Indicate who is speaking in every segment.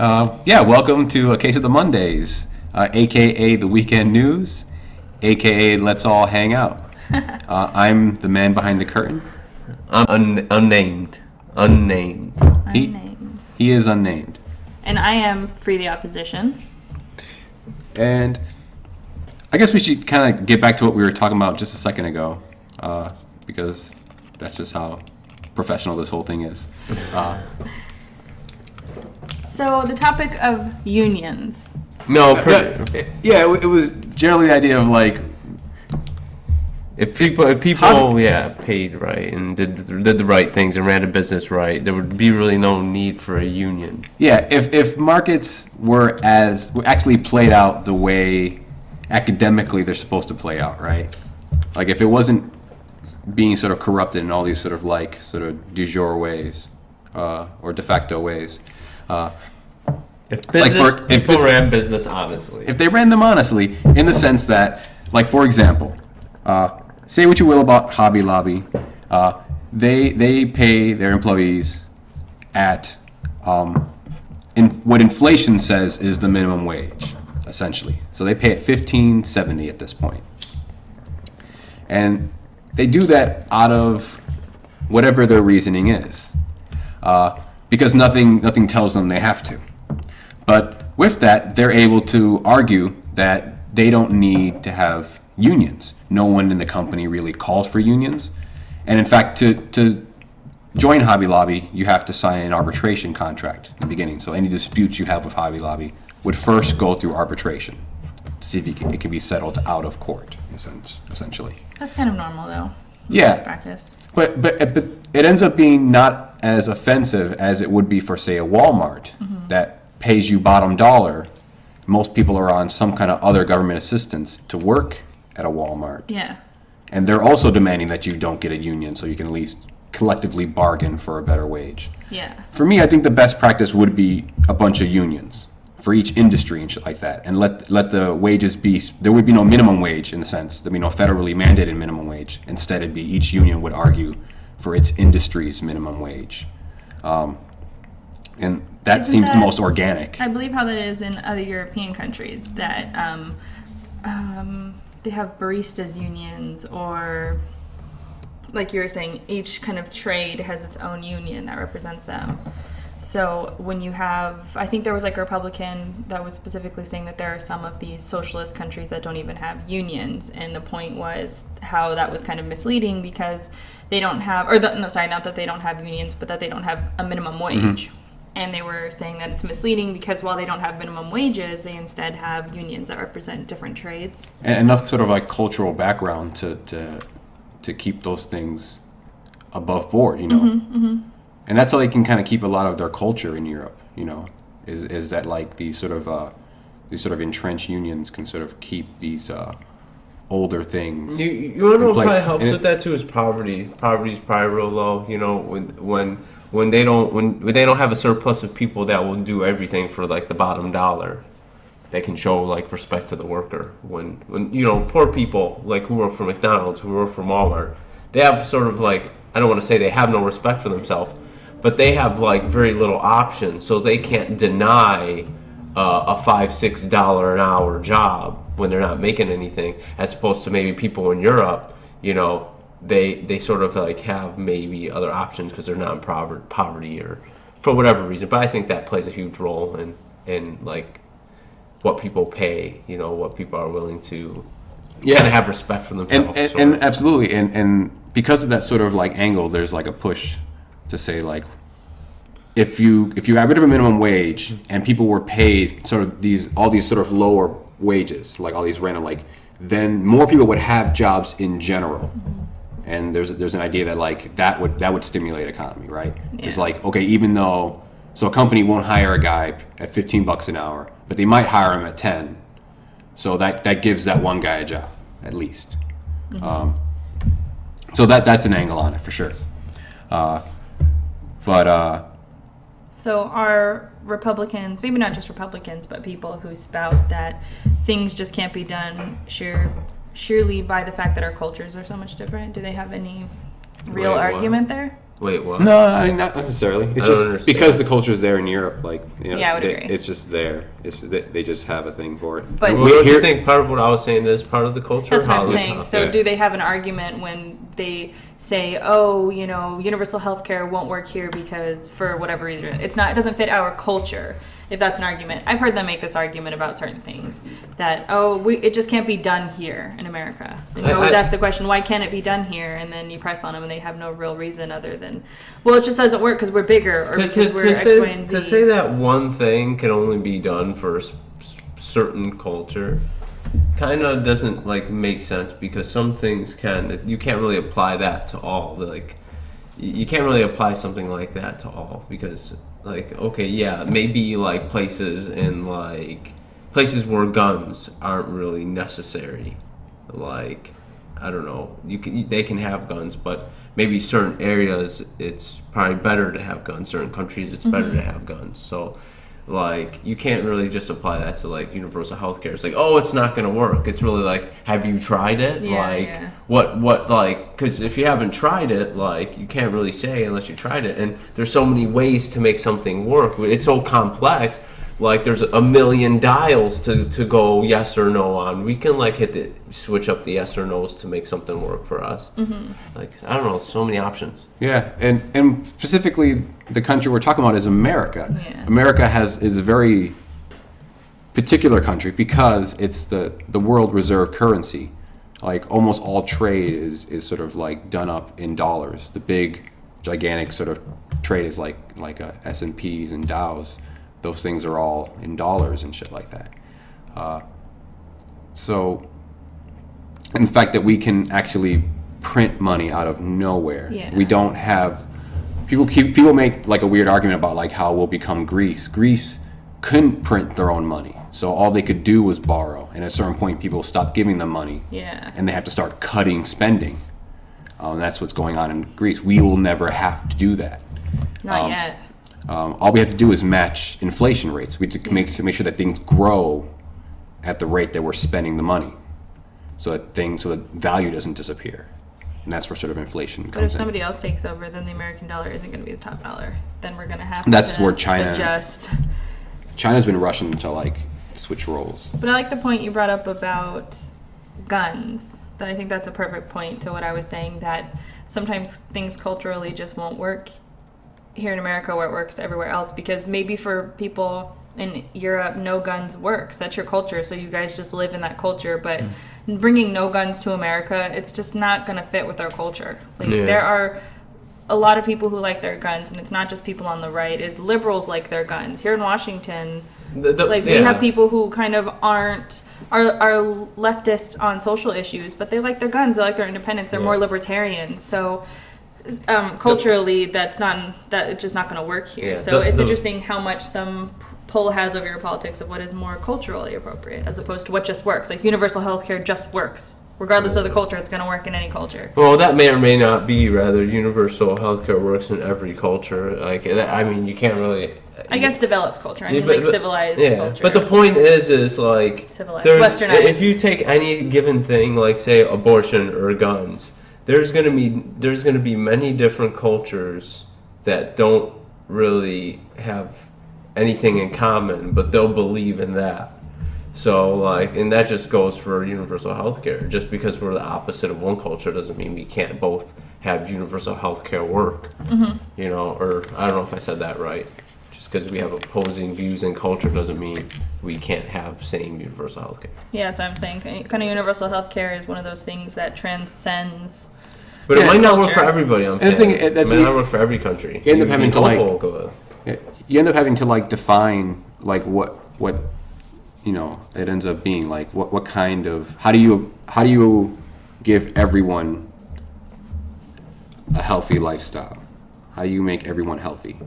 Speaker 1: Yeah, welcome to A Case of the Mondays, aka the Weekend News, aka Let's All Hang Out. I'm the man behind the curtain.
Speaker 2: I'm unnamed.
Speaker 1: He is unnamed.
Speaker 3: And I am Free the Opposition.
Speaker 1: And I guess we should kind of get back to what we were talking about just a second ago, because that's just how professional this whole thing is.
Speaker 3: So the topic of unions.
Speaker 1: It was generally the idea of like,
Speaker 2: if people paid right and did the right things and ran a business right, there would be really no need for a union.
Speaker 1: Yeah, if markets were actually played out the way academically they're supposed to play out, right? Like if it wasn't being sort of corrupted in all these sort of de jure ways, or de facto ways.
Speaker 2: If people ran business honestly.
Speaker 1: If they ran them honestly, in the sense that, like for example, say what you will about Hobby Lobby, they pay their employees at what inflation says is the minimum wage, essentially. So they pay at $15.70 at this point, and they do that out of whatever their reasoning is, because nothing tells them they have to. But with that, they're able to argue that they don't need to have unions. No one in the company really calls for unions. And in fact, to join Hobby Lobby, you have to sign an arbitration contract in the beginning. So any disputes you have with Hobby Lobby would first go through arbitration to see if it can be settled out of court, essentially.
Speaker 3: That's kind of normal, though.
Speaker 1: Yeah.
Speaker 3: Practice.
Speaker 1: But it ends up being not as offensive as it would be for, say, a Walmart that pays you bottom dollar. Most people are on some kind of other government assistance to work at a Walmart.
Speaker 3: Yeah.
Speaker 1: And they're also demanding that you don't get a union so you can at least collectively bargain for a better wage.
Speaker 3: Yeah.
Speaker 1: For me, I think the best practice would be a bunch of unions for each industry and shit like that. And let the wages be, there would be no minimum wage in the sense, there'd be no federally mandated minimum wage. Instead, it'd be each union would argue for its industry's minimum wage. And that seems the most organic.
Speaker 3: I believe how that is in other European countries, that they have baristas unions, or like you were saying, each kind of trade has its own union that represents them. So when you have, I think there was like a Republican that was specifically saying that there are some of these socialist countries that don't even have unions, and the point was how that was kind of misleading because they don't have, not that they don't have unions, but that they don't have a minimum wage. And they were saying that it's misleading because while they don't have minimum wages, they instead have unions that represent different trades.
Speaker 1: And enough sort of like cultural background to keep those things above board, you know. And that's how they can kind of keep a lot of their culture in Europe, you know, is that like these sort of entrenched unions can sort of keep these older things.
Speaker 2: You want to know what probably helps with that too is poverty. Poverty's probably real low, you know, when they don't have a surplus of people that will do everything for like the bottom dollar, they can show like respect to the worker. When you know, poor people like who work for McDonald's, who work for Walmart, they have sort of like, I don't want to say they have no respect for themselves, but they have like very little options, so they can't deny a $5-6 an hour job when they're not making anything, as opposed to maybe people in Europe, you know. They sort of like have maybe other options because they're not in poverty or for whatever reason. But I think that plays a huge role in like what people pay, you know, what people are willing to kind of have respect for themselves.
Speaker 1: And absolutely. And because of that sort of like angle, there's like a push to say like, if you have rid of a minimum wage and people were paid sort of all these sort of lower wages, like all these random, like, then more people would have jobs in general. And there's an idea that like that would stimulate economy, right? Yeah. It's like, okay, even though, so a company won't hire a guy at $15 an hour, but they might hire him at 10. So that gives that one guy a job at least. So that's an angle on it for sure.
Speaker 3: So are Republicans, maybe not just Republicans, but people who spout that things just can't be done surely by the fact that our cultures are so much different, do they have any real argument there?
Speaker 2: Wait, what?
Speaker 1: No, I mean, not necessarily. It's
Speaker 2: I don't
Speaker 1: just
Speaker 2: understand.
Speaker 1: because the culture's there in Europe. Like, you know,
Speaker 3: Yeah, I would agree.
Speaker 1: it's just there. They just have a thing for it.
Speaker 3: But-
Speaker 2: Well, don't you think part of what I was saying is part of the culture?
Speaker 3: That's what
Speaker 2: How
Speaker 3: I'm
Speaker 2: they
Speaker 3: saying.
Speaker 2: talk?
Speaker 3: So
Speaker 1: Yeah.
Speaker 3: do they have an argument when they say, oh, you know, universal health care won't work here because for whatever reason, it doesn't fit our culture, if that's an argument. I've heard them make this argument about certain things that, it just can't be done here in America. And you always ask the question, why can't it be done here? And then you press on them and they have no real reason other than, well, it just doesn't work because we're bigger or because we're X, Y, and Z.
Speaker 2: To say that one thing can only be done for a certain culture kind of doesn't like make sense, because some things you can't really apply that to all. Like you can't really apply something like that to all, because like, okay, yeah, maybe like places where guns aren't really necessary, like, I don't know, they can have guns, but maybe certain areas it's probably better to have guns, certain countries it's better to have guns. So like, you can't really just apply that to like universal healthcare. It's like, oh, it's not going to work. It's really like, have you tried it?
Speaker 3: Yeah,
Speaker 2: like,
Speaker 3: yeah.
Speaker 2: what like, because if you haven't tried it, like, you can't really say unless you tried it. And there's so many ways to make something work. It's so complex. Like, there's a million dials to go yes or no on. We can like switch up the yes or no's to make something work for us. Like, I don't know, so many options.
Speaker 1: Yeah, and specifically the country we're talking about is America.
Speaker 3: Yeah.
Speaker 1: America is a very particular country because it's the world reserve currency. Like, almost all trade is sort of like done up in dollars. The big, gigantic sort of trade is like S&Ps and Dows. Those things are all in dollars and shit like that. So, and the fact that we can actually print money out of nowhere.
Speaker 3: Yeah.
Speaker 1: We don't have people make like a weird argument about like how we'll become Greece. Greece couldn't print their own money, so all they could do was borrow. And at a certain point, people stopped giving them money,
Speaker 3: Yeah.
Speaker 1: and they have to start cutting spending. And that's what's going on in Greece. We will never have to do that.
Speaker 3: Not yet.
Speaker 1: All we have to do is match inflation rates. We have to make sure that things grow at the rate that we're spending the money, so that value doesn't disappear, and that's where sort of inflation
Speaker 3: But if
Speaker 1: comes in.
Speaker 3: somebody else takes over, then the American dollar isn't going to be the top dollar. Then we're going to have
Speaker 1: That's
Speaker 3: to
Speaker 1: where China-
Speaker 3: adjust.
Speaker 1: China's been rushing to like switch roles.
Speaker 3: But I like the point you brought up about guns. That I think that's a perfect point to what I was saying, that sometimes things culturally just won't work here in America where it works everywhere else, because maybe for people in Europe, no guns works. That's your culture, so you guys just live in that culture. But bringing no guns to America, it's just not going to fit with our culture. Like, there are a lot of people who like their guns, and it's not just people on the right. It's liberals like their guns. Here in Washington, we have people who kind of are leftist on social issues, but they like their guns. They like their independence. They're more libertarian. So culturally, it's just not going to work here.
Speaker 2: Yeah,
Speaker 3: So it's interesting how much some pull has over your politics of what is more culturally appropriate, as opposed to what just works. Like, universal healthcare just works. Regardless of the culture, it's going to work in any culture.
Speaker 2: Well, that may or may not be. Rather, universal healthcare works in every culture. Like, I mean, you can't really.
Speaker 3: I guess developed culture. I mean,
Speaker 2: but-
Speaker 3: civilized
Speaker 2: yeah,
Speaker 3: culture.
Speaker 2: but the point is like,
Speaker 3: Civilized, westernized.
Speaker 2: if you take any given thing, like say abortion or guns, there's gonna be many different cultures that don't really have anything in common, but they'll believe in that. So like, and that just goes for universal healthcare. Just because we're the opposite of one culture doesn't mean we can't both have universal healthcare work. You know, or I don't know if I said that right. Just because we have opposing views in culture doesn't mean we can't have same universal healthcare.
Speaker 3: Yeah, that's what I'm saying. Kind of universal healthcare is one of those things that transcends.
Speaker 2: But it might not work
Speaker 3: culture.
Speaker 2: for everybody. I'm
Speaker 1: And the
Speaker 2: saying
Speaker 1: thing- that's
Speaker 2: it might
Speaker 1: the-
Speaker 2: not work for every country.
Speaker 1: You end up having to, like-
Speaker 2: hopeful.
Speaker 1: You end up having to like define like what you know it ends up being like what kind of how do you give everyone a healthy lifestyle? How do you make everyone healthy?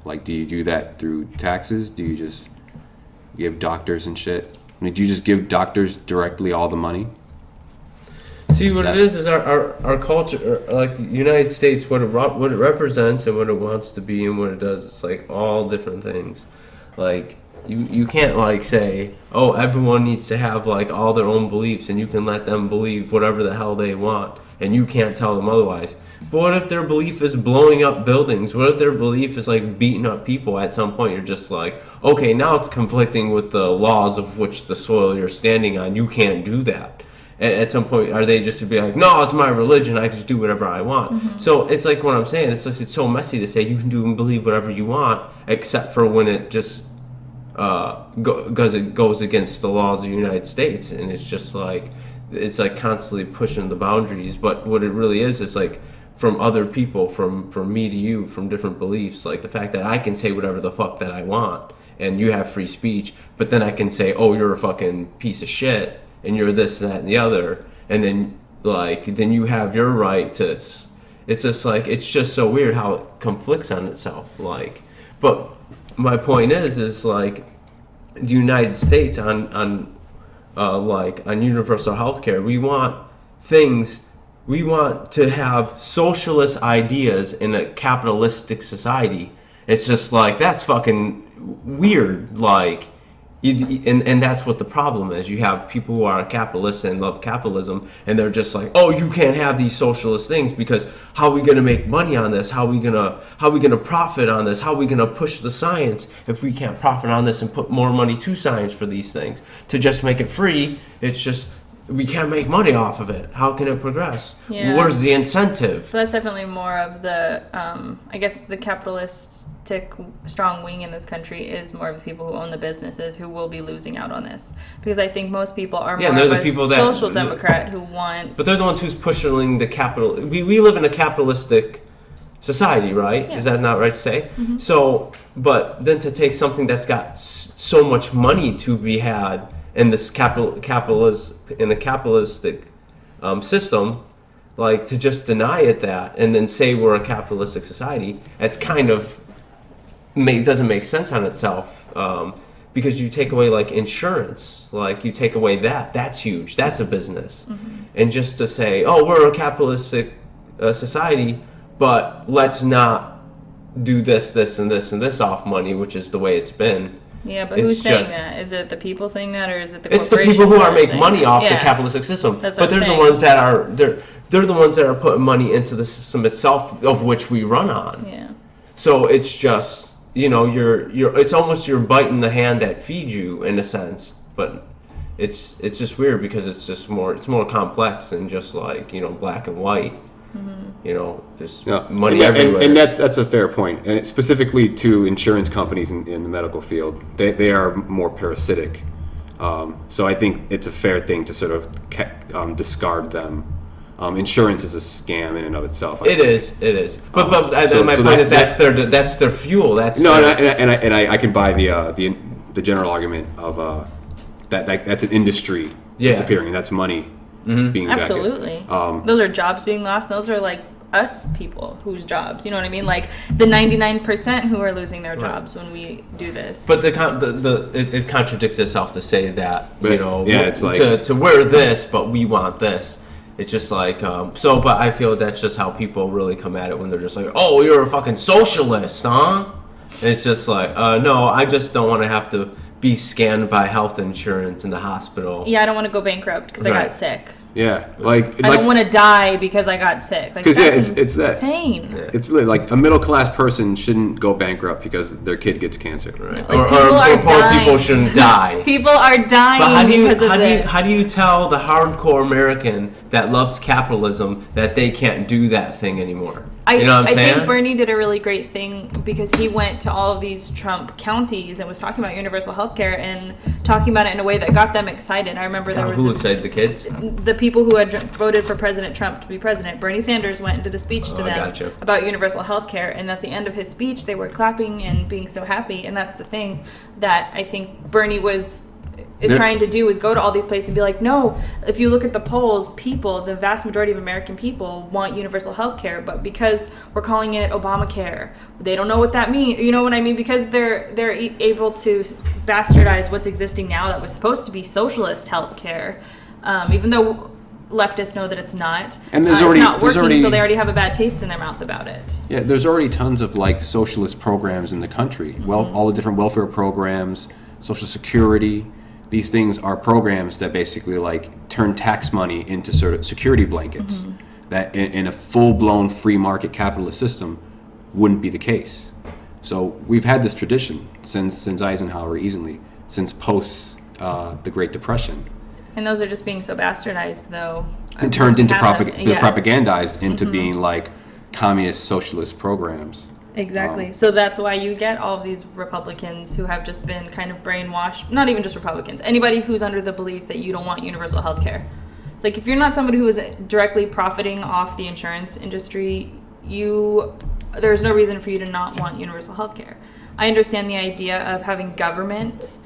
Speaker 1: Like, do you do that through taxes? Do you just give doctors and shit? I mean, do you just give doctors directly all the money?
Speaker 2: See, what it is our culture, like the United States, what it represents and what it wants to be and what it does. It's like all different things. Like you can't like say, oh, everyone needs to have like all their own beliefs and you can let them believe whatever the hell they want. and you can't tell them otherwise. But what if their belief is blowing up buildings? What if their belief is like beating up people? At some point, you're just like, okay, now it's conflicting with the laws of which the soil you're standing on. You can't do that. At some point, are they just to be like, no, it's my religion, I just do whatever I want? So it's like what I'm saying, it's just, it's so messy to say you can do and believe whatever you want, except for when it just because it goes against the laws of the United States, and it's just like, it's like constantly pushing the boundaries. But what it really is like from other people, from me to you, from different beliefs, like the fact that I can say whatever the fuck that I want, and you have free speech, but then I can say, oh, you're a fucking piece of shit, and you're this, that, and the other, and then then you have your right to. It's just like, it's just so weird how it conflicts on itself. Like, but my point is like the United States on universal healthcare, we want to have socialist ideas in a capitalistic society. It's just like, that's fucking weird. Like. And that's what the problem is. You have people who are capitalists and love capitalism, and they're just like, oh, you can't have these socialist things because how are we going to make money on this? How are we going to profit on this? How are we going to push the science if we can't profit on this and put more money to science for these things? To just make it free, it's just, we can't make money off of it. How can it progress?
Speaker 3: Yeah.
Speaker 2: Where's the incentive?
Speaker 3: So that's definitely more of the, I guess the capitalistic strong wing in this country is more of the people who own the businesses who will be losing out on this. Because I think most people are more
Speaker 2: they're
Speaker 3: of
Speaker 2: the
Speaker 3: a
Speaker 2: people
Speaker 3: social democrat who want...
Speaker 2: But they're the ones who's pushing the capital. We live in a capitalistic society, right?
Speaker 3: Yeah.
Speaker 2: Is that not right to say?
Speaker 3: Mm-hmm.
Speaker 2: So, but then to take something that's got so much money to be had in this capitalistic system, like to just deny it that and then say we're a capitalistic society, it's kind of doesn't make sense on itself, because you take away like insurance, like you take away that's huge, that's a business. And just to say, oh, we're a capitalistic society, but let's not do this and this off money, which is the way it's been.
Speaker 3: Yeah, but who's saying that? Is it the people saying that, or is it the
Speaker 2: It's the
Speaker 3: corporations
Speaker 2: people who
Speaker 3: that
Speaker 2: are making
Speaker 3: saying
Speaker 2: money
Speaker 3: that?
Speaker 2: off the
Speaker 3: Yeah.
Speaker 2: capitalistic system.
Speaker 3: That's
Speaker 2: But
Speaker 3: what
Speaker 2: they're
Speaker 3: I'm
Speaker 2: the
Speaker 3: saying.
Speaker 2: ones that are they're the ones that are putting money into the system itself, of which we run on.
Speaker 3: Yeah.
Speaker 2: So it's just, you're it's almost you're biting the hand that feeds you in a sense, but it's just weird because it's more complex than just like, black and white. There's money everywhere.
Speaker 1: And that's a fair point. And specifically to insurance companies in the medical field, they are more parasitic. So I think it's a fair thing to sort of discard them. Insurance is a scam in and of itself.
Speaker 2: It is. But my
Speaker 1: so
Speaker 2: point is that's their fuel. That's
Speaker 1: I can buy the general argument of that's an industry disappearing. That's money being
Speaker 3: Absolutely.
Speaker 1: Back.
Speaker 3: Those are jobs being lost. Those are like us people whose jobs, you know what I mean? Like the 99% who are losing their jobs when we do this.
Speaker 2: But it contradicts itself to say that,
Speaker 1: it's like
Speaker 2: to wear this, but we want this. It's just like, but I feel that's just how people really come at it when they're just like, oh, you're a fucking socialist, huh? And it's just like, no, I just don't want to have to be scanned by health insurance in the hospital.
Speaker 3: Yeah, I don't want to go bankrupt because I got sick.
Speaker 1: Yeah,
Speaker 3: I don't want to die because I got sick. Because
Speaker 1: it's
Speaker 3: insane.
Speaker 1: Yeah. It's like a middle class person shouldn't go bankrupt because their kid gets cancer, right?
Speaker 2: Or poor people shouldn't die.
Speaker 3: People are dying. But
Speaker 2: how do you tell the hardcore American that loves capitalism that they can't do that thing anymore?
Speaker 3: I
Speaker 2: saying?
Speaker 3: think Bernie did a really great thing because he went to all of these Trump counties and was talking about universal health care and talking about it in a way that got them excited. I remember there was
Speaker 2: who excited the kids?
Speaker 3: The people who had voted for President Trump to be president. Bernie Sanders went and did a speech to them about universal health care, and at the end of his speech they were clapping and being so happy. And that's the thing that I think Bernie is trying to do, is go to all these places and be like, no, if you look at the polls, the vast majority of American people want universal health care, but because we're calling it Obamacare, they don't know what that means. You know what I mean? Because they're able to bastardize what's existing now that was supposed to be socialist health care, even though leftists know that it's not. And it's not working, so they already have a bad taste in their mouth about it.
Speaker 1: Yeah, there's already tons of like socialist programs in the country. Well, all the different welfare programs, Social Security. These things are programs that basically like turn tax money into sort of security blankets. that in a full-blown free market capitalist system wouldn't be the case. So we've had this tradition since Eisenhower, since post the Great Depression.
Speaker 3: And those are just being so bastardized, though.
Speaker 1: And turned into
Speaker 3: Yeah.
Speaker 1: propagandized into being like communist socialist programs.
Speaker 3: Exactly. So that's why you get all of these Republicans who have just been kind of brainwashed. Not even just Republicans. Anybody who's under the belief that you don't want universal health care. It's like if you're not somebody who is directly profiting off the insurance industry, there's no reason for you to not want universal health care. I understand the idea of having government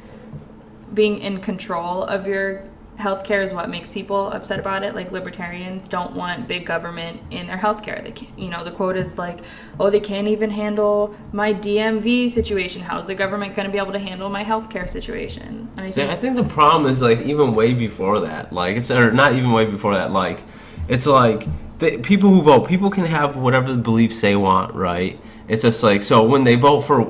Speaker 3: being in control of your healthcare is what makes people upset about it. Like libertarians don't want big government in their healthcare. They can't, the quote is like, "Oh, they can't even handle my DMV situation. How's the government going to be able to handle my healthcare situation?" And
Speaker 2: I think the problem is like even way before that. Like or not even way before that. Like it's like people who vote, people can have whatever beliefs they want, right? It's just like so when they vote for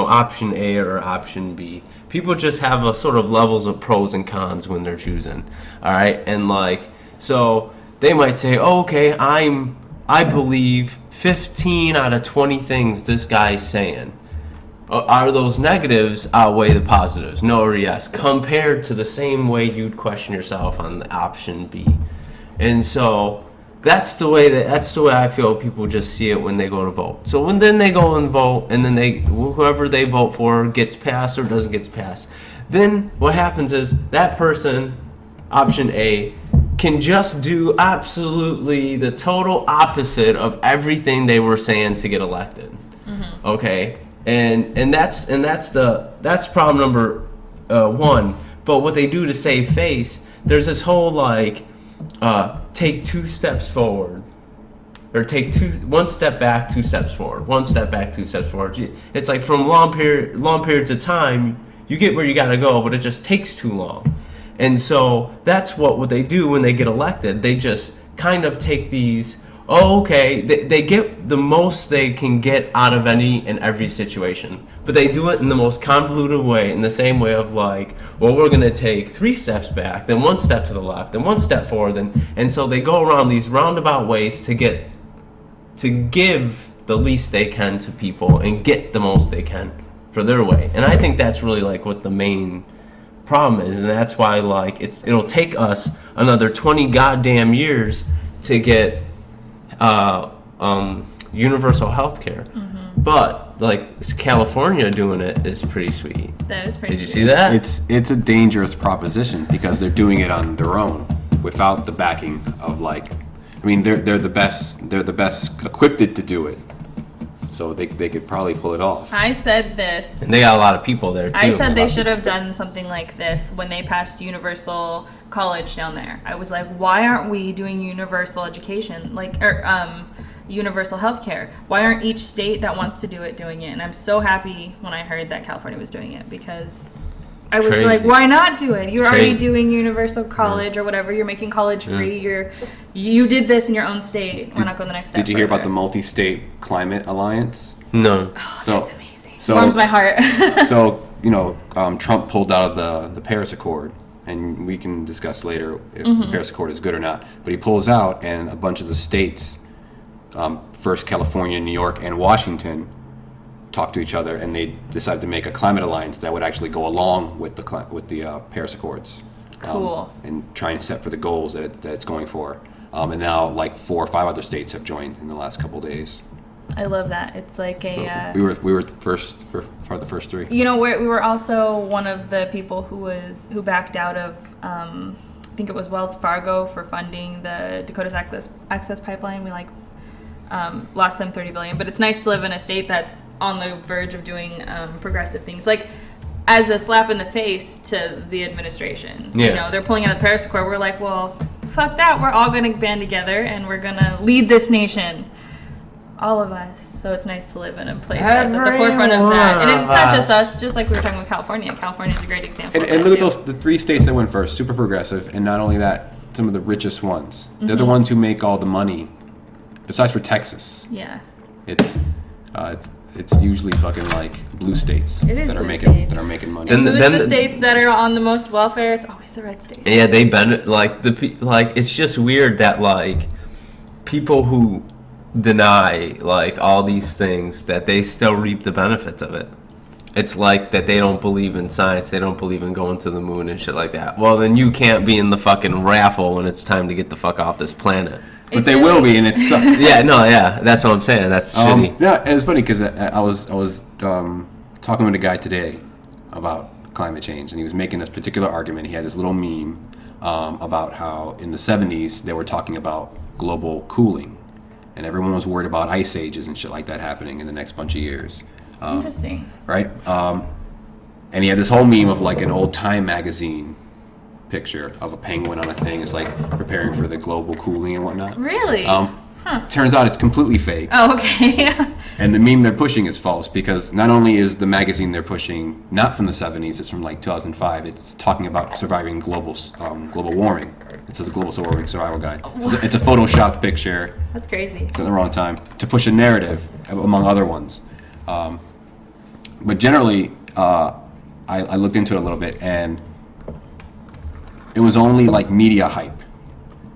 Speaker 2: option A or option B. People just have a sort of levels of pros and cons when they're choosing, all right? And like, so they might say, oh, okay, I believe 15 out of 20 things this guy's saying. Are those negatives outweigh the positives? No or yes, compared to the same way you'd question yourself on the option B. And so that's the way I feel people just see it when they go to vote. So then they go and vote, and then whoever they vote for gets passed or doesn't get passed. Then what happens is that person, option A, can just do absolutely the total opposite of everything they were saying to get elected. Mm-hmm. Okay, and that's problem number one. But what they do to save face, there's this whole like. Take 2 steps forward, or take 1 step back, 2 steps forward, 1 step back, 2 steps forward. It's like from long periods of time, you get where you gotta go, but it just takes too long. And so that's what they do when they get elected. They just kind of take these. Oh, okay. They get the most they can get out of any and every situation, but they do it in the most convoluted way, in the same way of like, well, we're going to take 3 steps back, then 1 step to the left, then 1 step forward, and so they go around these roundabout ways to give the least they can to people and get the most they can for their way. And I think that's really like what the main problem is, and that's why like it'll take us another 20 goddamn years to get universal health care. Mm-hmm. But like California doing it is pretty sweet.
Speaker 3: That is pretty
Speaker 2: Did you see that?
Speaker 1: It's a dangerous proposition because they're doing it on their own without the backing of they're the best equipped to do it. So they could probably pull it off.
Speaker 3: I said this.
Speaker 2: And they got a lot of people there too.
Speaker 3: I said they should have done something like this when they passed universal college down there. I was like, why aren't we doing universal education, universal health care? Why aren't each state that wants to do it doing it? And I'm so happy when I heard that California was doing it, because I was like, why not do it? You're already doing universal college or whatever. You're making college free. You did this in your own state. Why not go the next step?
Speaker 1: Did you hear about the multi-state climate alliance?
Speaker 2: No.
Speaker 3: Oh, that's amazing. Warms my heart.
Speaker 1: So Trump pulled out of the Paris Accord, and we can discuss later if the Paris Accord is good or not. But he pulls out, and a bunch of the states, first California, New York, and Washington, talk to each other, and they decided to make a climate alliance that would actually go along with the Paris Accords.
Speaker 3: Cool.
Speaker 1: And try and set for the goals that it's going for. And now like 4 or 5 other states have joined in the last couple of days.
Speaker 3: I love that. It's like
Speaker 1: we were first for part of the first 3.
Speaker 3: We were also one of the people who backed out of I think it was Wells Fargo for funding the Dakota's Access Pipeline. We lost them $30 billion, but it's nice to live in a state that's on the verge of doing progressive things, like as a slap in the face to the administration.
Speaker 2: Yeah.
Speaker 3: They're pulling out of the Paris Accord. We're like, well, fuck that. We're all going to band together and we're going to lead this nation, all of us. So it's nice to live in a place that's at the forefront of that. And it's not just us, just like we were talking with California. California is a great example.
Speaker 1: And look at the 3 states that went first, super progressive, and not only that, some of the richest ones. They're the ones who make all the money. Besides for Texas.
Speaker 3: Yeah.
Speaker 1: It's it's usually fucking like blue states
Speaker 3: It is
Speaker 1: that are
Speaker 3: blue
Speaker 1: making
Speaker 3: states.
Speaker 1: that are making money.
Speaker 2: Then-
Speaker 3: Who's the states that are on the most welfare? It's always the red states.
Speaker 2: Yeah, they like it's just weird that like people who deny like all these things that they still reap the benefits of it. It's like that they don't believe in science, they don't believe in going to the moon and shit like that. Well, then you can't be in the fucking raffle when it's time to get the fuck off this planet.
Speaker 1: But
Speaker 3: It's
Speaker 1: they
Speaker 3: really-
Speaker 1: will be, and it sucks.
Speaker 2: Yeah, that's what I'm saying. That's shitty.
Speaker 1: No, it's funny because I was talking with a guy today about climate change, and he was making this particular argument. He had this little meme about how in the 70s they were talking about global cooling, and everyone was worried about ice ages and shit like that happening in the next bunch of years.
Speaker 3: Interesting.
Speaker 1: Right? And he had this whole meme of like an old Time magazine picture of a penguin on a thing. It's like preparing for the global cooling and whatnot.
Speaker 3: Really?
Speaker 1: Turns out it's completely fake.
Speaker 3: Oh, okay.
Speaker 1: And the meme they're pushing is false because not only is the magazine they're pushing not from the 70s, it's from like 2005. It's talking about surviving global warming. It says a global warming survival guide. It's a photoshopped picture.
Speaker 3: That's crazy.
Speaker 1: It's at the wrong time to push a narrative among other ones. But generally, I looked into it a little bit, and it was only like media hype.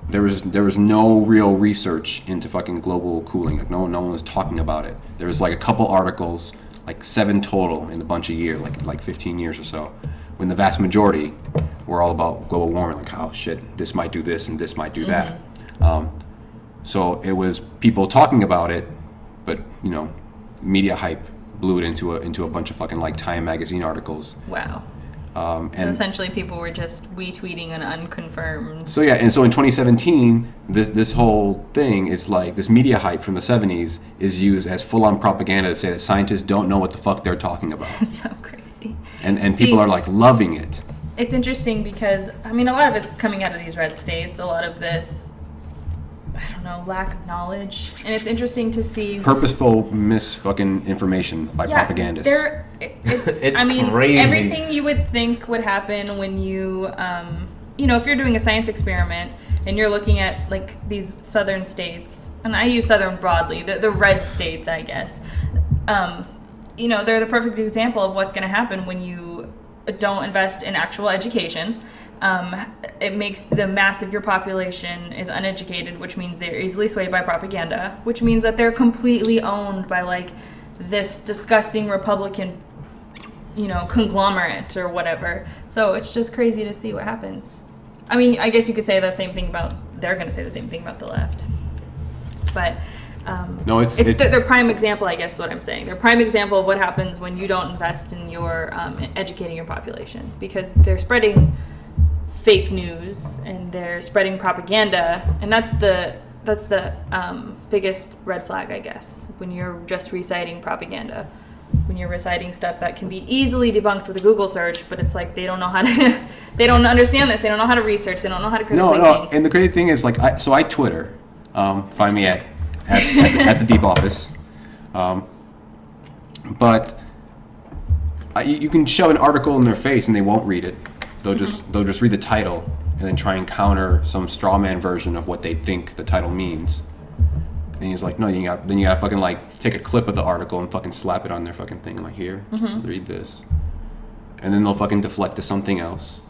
Speaker 1: There was no real research into fucking global cooling. Like no one was talking about it. There was like a couple articles, like 7 total in a bunch of years, like 15 years or so, when the vast majority were all about global warming. Like, oh shit, this might do this and this might do that. So it was people talking about it, but media hype blew it into a bunch of fucking like Time magazine articles.
Speaker 3: Wow. So
Speaker 1: And
Speaker 3: essentially, people were just retweeting an unconfirmed.
Speaker 1: so in 2017, this whole thing is like this media hype from the 70s is used as full-on propaganda to say that scientists don't know what the fuck they're talking about,
Speaker 3: It's so crazy.
Speaker 1: and
Speaker 3: See,
Speaker 1: people are like loving it.
Speaker 3: It's interesting because a lot of it's coming out of these red states. A lot of this, I don't know, lack of knowledge, and it's interesting to see.
Speaker 1: Purposeful fucking information by propagandists.
Speaker 3: It's
Speaker 2: It's crazy.
Speaker 3: everything you would think would happen when you, if you're doing a science experiment and you're looking at like these southern states, and I use southern broadly, the red states, I guess. They're the perfect example of what's going to happen when you don't invest in actual education. It makes the mass of your population is uneducated, which means they're easily swayed by propaganda, which means that they're completely owned by like this disgusting Republican, conglomerate or whatever. So it's just crazy to see what happens. I guess you could say the same thing they're going to say the same thing about the left. But
Speaker 1: No, it's
Speaker 3: their prime example, I guess, is what I'm saying. They're prime example of what happens when you don't invest in your educating your population, because they're spreading fake news and they're spreading propaganda, and that's the biggest red flag, I guess, when you're just reciting propaganda, when you're reciting stuff that can be easily debunked with a Google search, but it's like they don't know how to they don't understand this, they don't know how to research, they don't know how to critically think.
Speaker 1: And the crazy thing is like I Twitter, find me at the Deep Office, but you can shove an article in their face and they won't read it. They'll just read the title and then try and counter some straw man version of what they think the title means. And he's like, no, you gotta fucking like take a clip of the article and fucking slap it on their fucking thing, like here, read this, and then they'll fucking deflect to something else.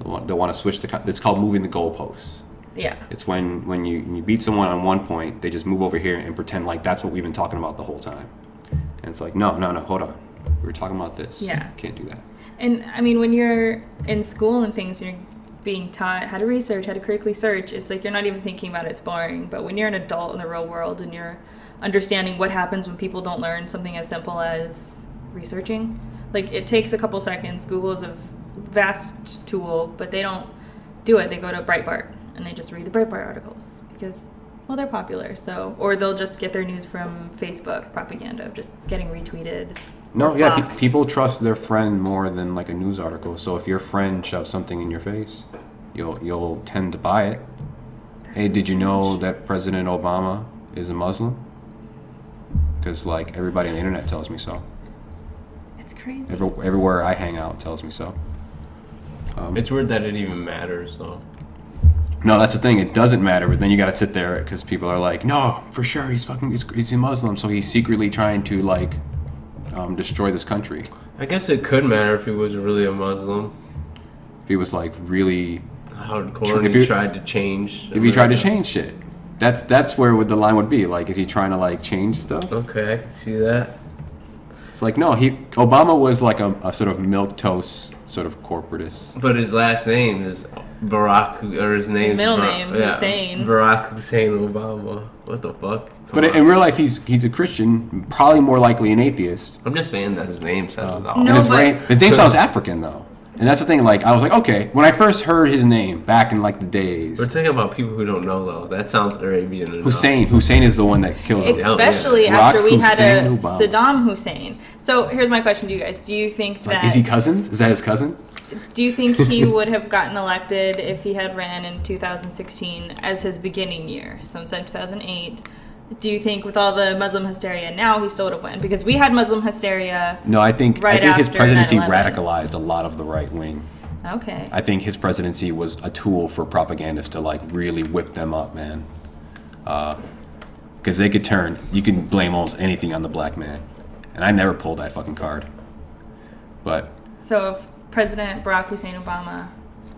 Speaker 1: They'll want to switch to. It's called moving the goalposts.
Speaker 3: Yeah.
Speaker 1: It's when you beat someone on one point, they just move over here and pretend like that's what we've been talking about the whole time. And it's like, no, hold on, we were talking about this.
Speaker 3: Yeah.
Speaker 1: Can't do that.
Speaker 3: And when you're in school and things, you're being taught how to research, how to critically search. It's like you're not even thinking about it. It's boring. But when you're an adult in the real world and you're understanding what happens when people don't learn something as simple as researching, like it takes a couple seconds. Google is a vast tool, but they don't do it. They go to Breitbart and they just read the Breitbart articles because, well, they're popular. So, or they'll just get their news from Facebook propaganda of just getting retweeted.
Speaker 1: No,
Speaker 3: or
Speaker 1: yeah,
Speaker 3: Fox.
Speaker 1: people trust their friend more than like a news article. So if your friend shoves something in your face, you'll tend to buy it. Hey, did you know that President Obama is a Muslim? Because like everybody on the internet tells me so.
Speaker 3: It's crazy.
Speaker 1: Everywhere I hang out tells me so.
Speaker 2: It's weird that it even matters, though.
Speaker 1: No, that's the thing. It doesn't matter, but then you got to sit there because people are like, no, for sure, he's a Muslim, so he's secretly trying to like destroy this country.
Speaker 2: I guess it could matter if he was really a Muslim.
Speaker 1: If he was like really
Speaker 2: hardcore and he tried to change.
Speaker 1: If he tried to change shit, that's where the line would be. Like, is he trying to like change stuff?
Speaker 2: Okay, I can see that.
Speaker 1: It's like, no, Obama was like a sort of milquetoast sort of corporatist.
Speaker 2: But his last name is Barack, or his name's
Speaker 3: middle name Hussein.
Speaker 2: Barack Hussein Obama. What the fuck?
Speaker 1: But in real life, he's a Christian, probably more likely an atheist.
Speaker 2: I'm just saying that his name says it all.
Speaker 3: No,
Speaker 1: his name sounds African though. And that's the thing, like, I was like, okay, when I first heard his name back in, like, the days.
Speaker 2: We're talking about people who don't know, though. That sounds Arabian enough.
Speaker 1: Hussein is the one that kills him.
Speaker 3: Especially after we had a Saddam Hussein. So here's my question to you guys. Do you think that...
Speaker 1: Is he cousins? Is that his cousin?
Speaker 3: Do you think he would have gotten elected if he had ran in 2016 as his beginning year? So instead of 2008... Do you think with all the Muslim hysteria now he still would have won? Because we had Muslim hysteria.
Speaker 1: No, I think his presidency
Speaker 3: 9/11.
Speaker 1: radicalized a lot of the right wing.
Speaker 3: Okay.
Speaker 1: I think his presidency was a tool for propagandists to like really whip them up, man. Because they could turn. You can blame almost anything on the black man, and I never pulled that fucking card. But
Speaker 3: so if President Barack Hussein Obama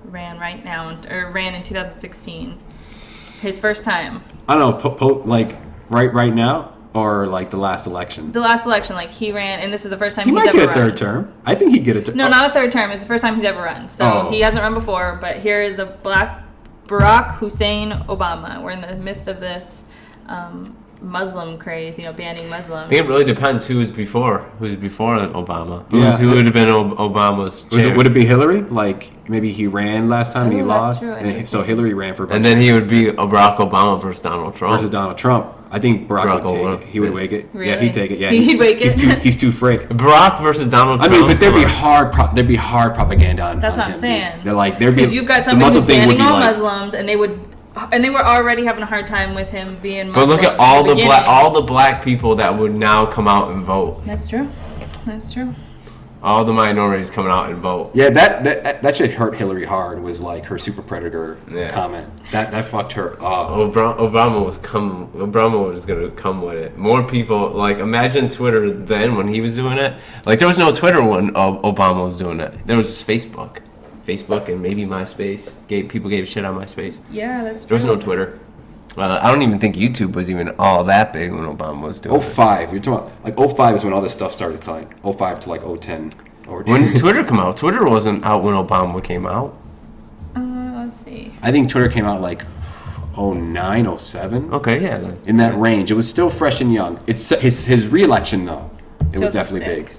Speaker 3: ran right now or ran in 2016, his first time.
Speaker 1: I don't know, like. Right now, or like the last election?
Speaker 3: The last election, like he ran, and this is the first time
Speaker 1: he's
Speaker 3: ever run.
Speaker 1: He might get a third term. I think he'd get a term.
Speaker 3: No, not a third term. It's the first time he's ever run. So he hasn't run before, but here is a black Barack Hussein Obama. We're in the midst of this Muslim craze, banning Muslims.
Speaker 2: I think it really depends who was before Obama.
Speaker 1: Yeah.
Speaker 2: Who would have been Obama's chair?
Speaker 1: Would it be Hillary? Like maybe he ran last time and he lost,
Speaker 3: true.
Speaker 1: so Hillary ran for.
Speaker 2: And then he would be Barack Obama versus Donald Trump. I think Barack would take it. He would wake it.
Speaker 3: Really?
Speaker 1: Yeah, he'd take it. Yeah,
Speaker 3: he'd wake it.
Speaker 1: He's too afraid.
Speaker 2: Barack versus Donald Trump.
Speaker 1: I mean, but there'd be hard propaganda on.
Speaker 3: That's
Speaker 1: on
Speaker 3: what I'm
Speaker 1: him,
Speaker 3: saying.
Speaker 1: Dude. They're like because
Speaker 3: you've got somebody who's banning all Muslims, and they were already having a hard time with him being Muslim.
Speaker 2: But look at all the black people that would now come out and vote.
Speaker 3: That's true.
Speaker 2: All the minorities coming out and vote.
Speaker 1: Yeah, that shit hurt Hillary hard. Was like her super predator comment. That fucked her up.
Speaker 2: Obama was gonna come with it. More people, like, imagine Twitter then when he was doing it. Like, there was no Twitter when Obama was doing it. There was just Facebook and maybe MySpace. People gave shit on MySpace.
Speaker 3: Yeah, that's true.
Speaker 2: There was no Twitter. I don't even think YouTube was even all that big when Obama was doing it.
Speaker 1: 05. You're talking about, like, 05 is when all this stuff started coming. 05 to, like, 010.
Speaker 2: When Twitter came out? Twitter wasn't out when Obama came out.
Speaker 3: Let's see.
Speaker 1: I think Twitter came out, like, 09, 07.
Speaker 2: Okay, yeah. Then.
Speaker 1: In that range. It was still fresh and young. It's his re-election, though. It was definitely big.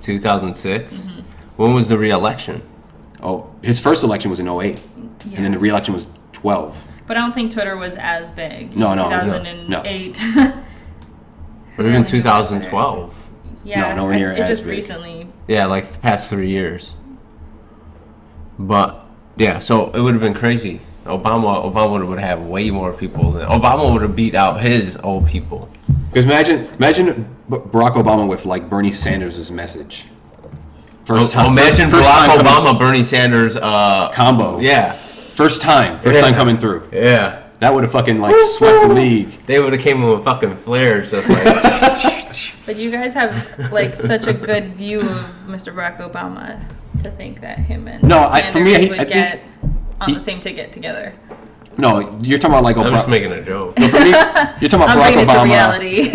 Speaker 2: 2006? Mm-hmm. When was the re-election?
Speaker 1: Oh, his first election was in 08. Yeah. And then the re-election was 12.
Speaker 3: But I don't think Twitter was as big.
Speaker 1: No.
Speaker 3: 2008.
Speaker 2: Or even 2012.
Speaker 3: Yeah,
Speaker 1: nowhere near
Speaker 3: it
Speaker 1: as
Speaker 3: just
Speaker 1: big.
Speaker 3: Recently.
Speaker 2: Yeah, like the past 3 years. But yeah, so it would have been crazy. Obama would have way more people. Obama would have beat out his old people.
Speaker 1: Because imagine Barack Obama with like Bernie Sanders' message.
Speaker 2: Imagine Barack Obama, Bernie Sanders
Speaker 1: combo.
Speaker 2: Yeah.
Speaker 1: First time coming through.
Speaker 2: Yeah.
Speaker 1: That would have fucking like swept the league.
Speaker 2: They would have came in with fucking flares just like.
Speaker 3: But you guys have like such a good view of Mr. Barack Obama to think that him and Sanders would get on the same ticket together.
Speaker 1: No, you're talking about like Obama.
Speaker 2: I'm just making a joke.
Speaker 1: No, for me, you're talking about Barack Obama.
Speaker 3: Reality.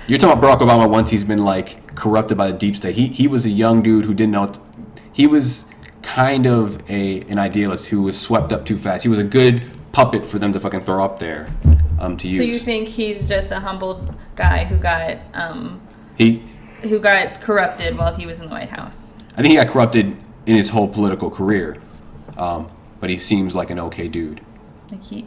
Speaker 1: You're talking about Barack Obama once he's been like corrupted by the deep state. He was a young dude who didn't know. He was kind of an idealist who was swept up too fast. He was a good puppet for them to fucking throw up there to use.
Speaker 3: So you think he's just a humbled guy who got corrupted while he was in the White House?
Speaker 1: I think he got corrupted in his whole political career, but he seems like an okay dude.
Speaker 3: Like he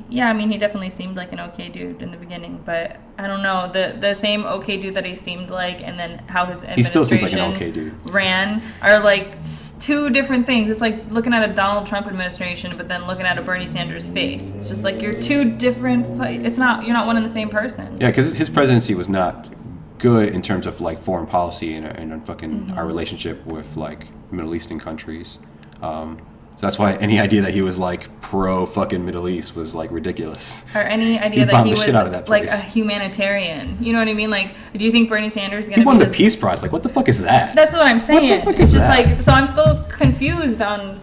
Speaker 3: definitely seemed like an okay dude in the beginning, but I don't know, the same okay dude that he seemed like, and then how his administration
Speaker 1: he still seems like an okay dude.
Speaker 3: Ran are like two different things. It's like looking at a Donald Trump administration, but then looking at a Bernie Sanders face. It's just like you're two different. You're not one and the same person.
Speaker 1: Yeah, because his presidency was not good in terms of like foreign policy and fucking our relationship with like Middle Eastern countries. So that's why any idea that he was like pro fucking Middle East was like ridiculous.
Speaker 3: Or any idea that
Speaker 1: bombed
Speaker 3: he
Speaker 1: the
Speaker 3: was
Speaker 1: shit out of that
Speaker 3: like
Speaker 1: place.
Speaker 3: a humanitarian. You know what I mean? Like, do you think Bernie Sanders is
Speaker 1: He
Speaker 3: going to
Speaker 1: won
Speaker 3: be
Speaker 1: the Peace Prize. Like, what the fuck is that?
Speaker 3: That's what I'm saying.
Speaker 1: fuck
Speaker 3: It's
Speaker 1: is
Speaker 3: just
Speaker 1: that?
Speaker 3: like, so I'm still confused on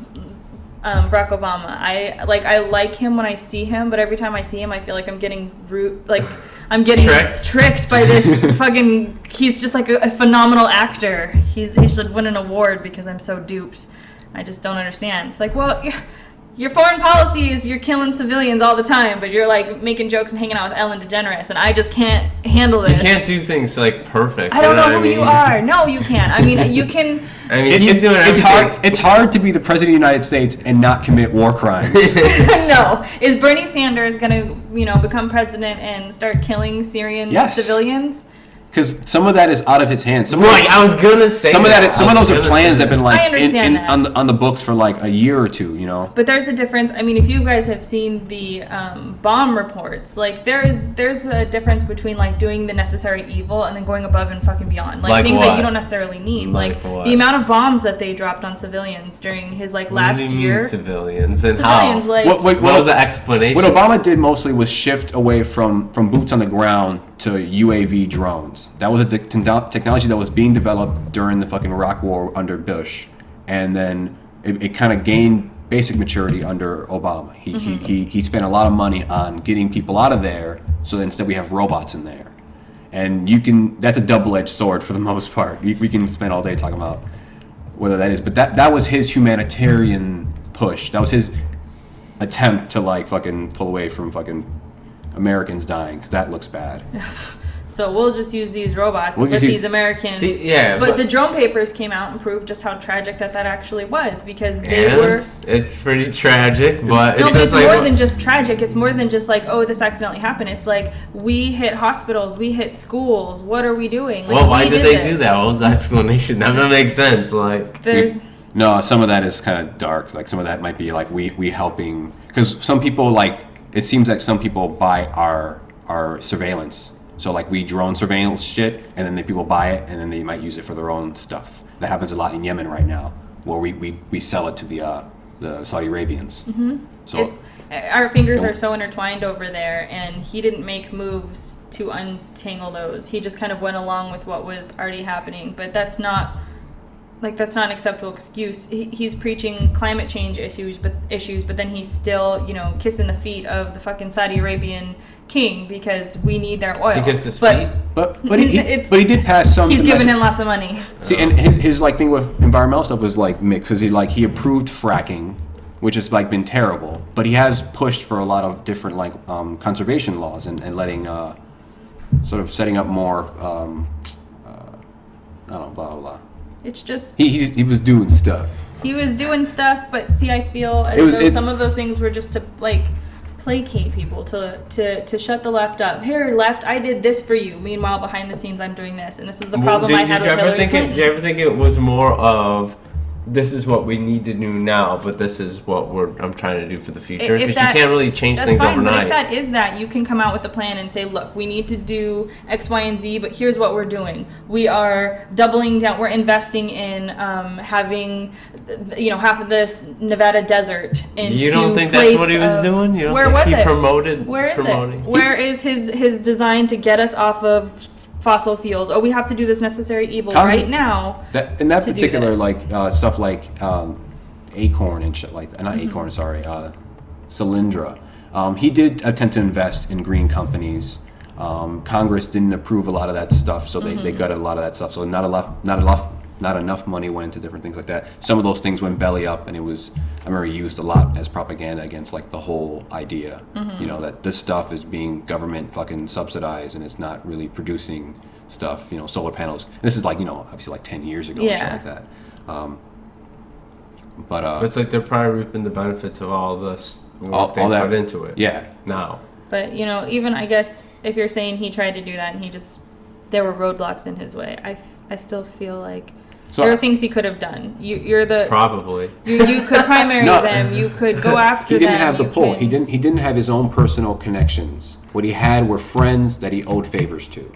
Speaker 3: Barack Obama. I like him when I see him, but every time I see him, I feel like I'm getting I'm getting tricked by this fucking. He's just like a phenomenal actor. He should win an award because I'm so duped. I just don't understand. It's like, well, your foreign policy is you're killing civilians all the time, but you're like making jokes and hanging out with Ellen DeGeneres, and I just can't handle this.
Speaker 2: You can't do things like perfect.
Speaker 3: I don't know who you are. No, you can't. I mean, you can.
Speaker 2: I mean, he's doing everything.
Speaker 1: It's hard to be the president of the United States and not commit war crimes.
Speaker 3: No. Is Bernie Sanders gonna, become president and start killing Syrian civilians?
Speaker 1: Because some of that is out of his hands.
Speaker 2: I was gonna say
Speaker 1: some of those are plans that have been like
Speaker 3: I understand that.
Speaker 1: on the books for like a year or two,
Speaker 3: But there's a difference. I mean, if you guys have seen the bomb reports, like there's a difference between like doing the necessary evil and then going above and fucking beyond, like things that you don't necessarily need, like the amount of bombs that they dropped on civilians during his like last year.
Speaker 2: Civilians and
Speaker 3: civilians,
Speaker 2: how?
Speaker 3: like
Speaker 2: What was the explanation?
Speaker 1: What Obama did mostly was shift away from boots on the ground to UAV drones. That was a technology that was being developed during the fucking Iraq War under Bush, and then it kind of gained basic maturity under Obama. He spent a lot of money on getting people out of there, so that instead we have robots in there. And that's a double-edged sword for the most part. We can spend all day talking about whether that is, but that was his humanitarian push. That was his attempt to like fucking pull away from fucking Americans dying, because that looks bad.
Speaker 3: So we'll just use these robots and put these Americans. But the drone papers came out and proved just how tragic that actually was, because they were.
Speaker 2: It's pretty tragic, but
Speaker 3: it's more than just tragic. It's more than just like, oh, this accidentally happened. It's like, we hit hospitals, we hit schools. What are we doing? Like,
Speaker 2: well, why did they do that? What was the explanation? That doesn't make sense. Like,
Speaker 1: no, some of that is kind of dark. Like some of that might be like we helping, because some people like. It seems like some people buy our surveillance. So like we drone surveillance shit, and then the people buy it, and then they might use it for their own stuff. That happens a lot in Yemen right now, where we sell it to the Saudi Arabians.
Speaker 3: Mm-hmm.
Speaker 1: So
Speaker 3: our fingers are so intertwined over there, and he didn't make moves to untangle those. He just kind of went along with what was already happening. But that's not an acceptable excuse. He's preaching climate change issues, but then he's still, kissing the feet of the fucking Saudi Arabian king because we need their oil.
Speaker 2: Because his feet.
Speaker 1: But he did pass some.
Speaker 3: He's giving him lots of money.
Speaker 1: See, and his like thing with environmental stuff was like mixed, because he approved fracking, which has like been terrible, but he has pushed for a lot of different like conservation laws and letting sort of setting up more I don't know, blah blah blah.
Speaker 3: It's just
Speaker 1: he was doing stuff.
Speaker 3: He was doing stuff, but see, I feel as though some of those things were just to like placate people, to shut the left up. Here, left, I did this for you. Meanwhile, behind the scenes, I'm doing this, and this was the problem I had with Hillary Clinton.
Speaker 2: Did you ever think it was more of, this is what we need to do now, but this is what I'm trying to do for the future? Because you can't really change things overnight.
Speaker 3: But if that is that, you can come out with a plan and say, look, we need to do X, Y, and Z, but here's what we're doing. We are doubling down. We're investing in having, half of this Nevada desert into
Speaker 2: You don't think that's what he was doing? You don't
Speaker 3: where
Speaker 2: think
Speaker 3: was
Speaker 2: he
Speaker 3: it?
Speaker 2: promoted?
Speaker 3: Where is it? Where is his design to get us off of fossil fuels? Oh, we have to do this necessary evil right now.
Speaker 1: In that particular, like stuff like Acorn and shit like that. Not Acorn, sorry, Solyndra. He did attempt to invest in green companies. Congress didn't approve a lot of that stuff, so they gutted a lot of that stuff. So not enough money went into different things like that. Some of those things went belly up, and I remember used a lot as propaganda against like the whole idea, that this stuff is being government fucking subsidized and it's not really producing stuff, solar panels. And this is like, obviously like 10 years ago or shit like that. But
Speaker 2: it's like they're probably reaping the benefits of all this work they put into it.
Speaker 1: Yeah.
Speaker 2: Now.
Speaker 3: But, even I guess if you're saying he tried to do that and there were roadblocks in his way, I still feel like there are things he could have done.
Speaker 2: Probably.
Speaker 3: You could primary them. You could go after them.
Speaker 1: He didn't have the pull. He didn't have his own personal connections. What he had were friends that he owed favors to.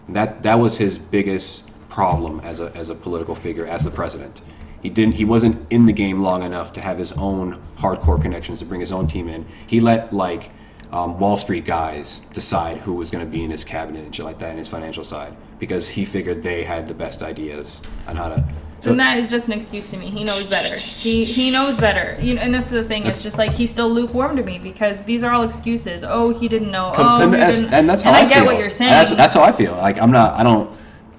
Speaker 1: That was his biggest problem as a political figure, as the president. He wasn't in the game long enough to have his own hardcore connections to bring his own team in. He let Wall Street guys decide who was going to be in his cabinet and shit like that, and his financial side, because he figured they had the best ideas on how to. So,
Speaker 3: and that is just an excuse to me. He knows better. He knows better. And that's the thing. It's just like he's still lukewarm to me because these are all excuses. Oh, he didn't know. Oh,
Speaker 1: and that's how I feel.
Speaker 3: get what you're saying.
Speaker 1: That's how I feel. Like I don't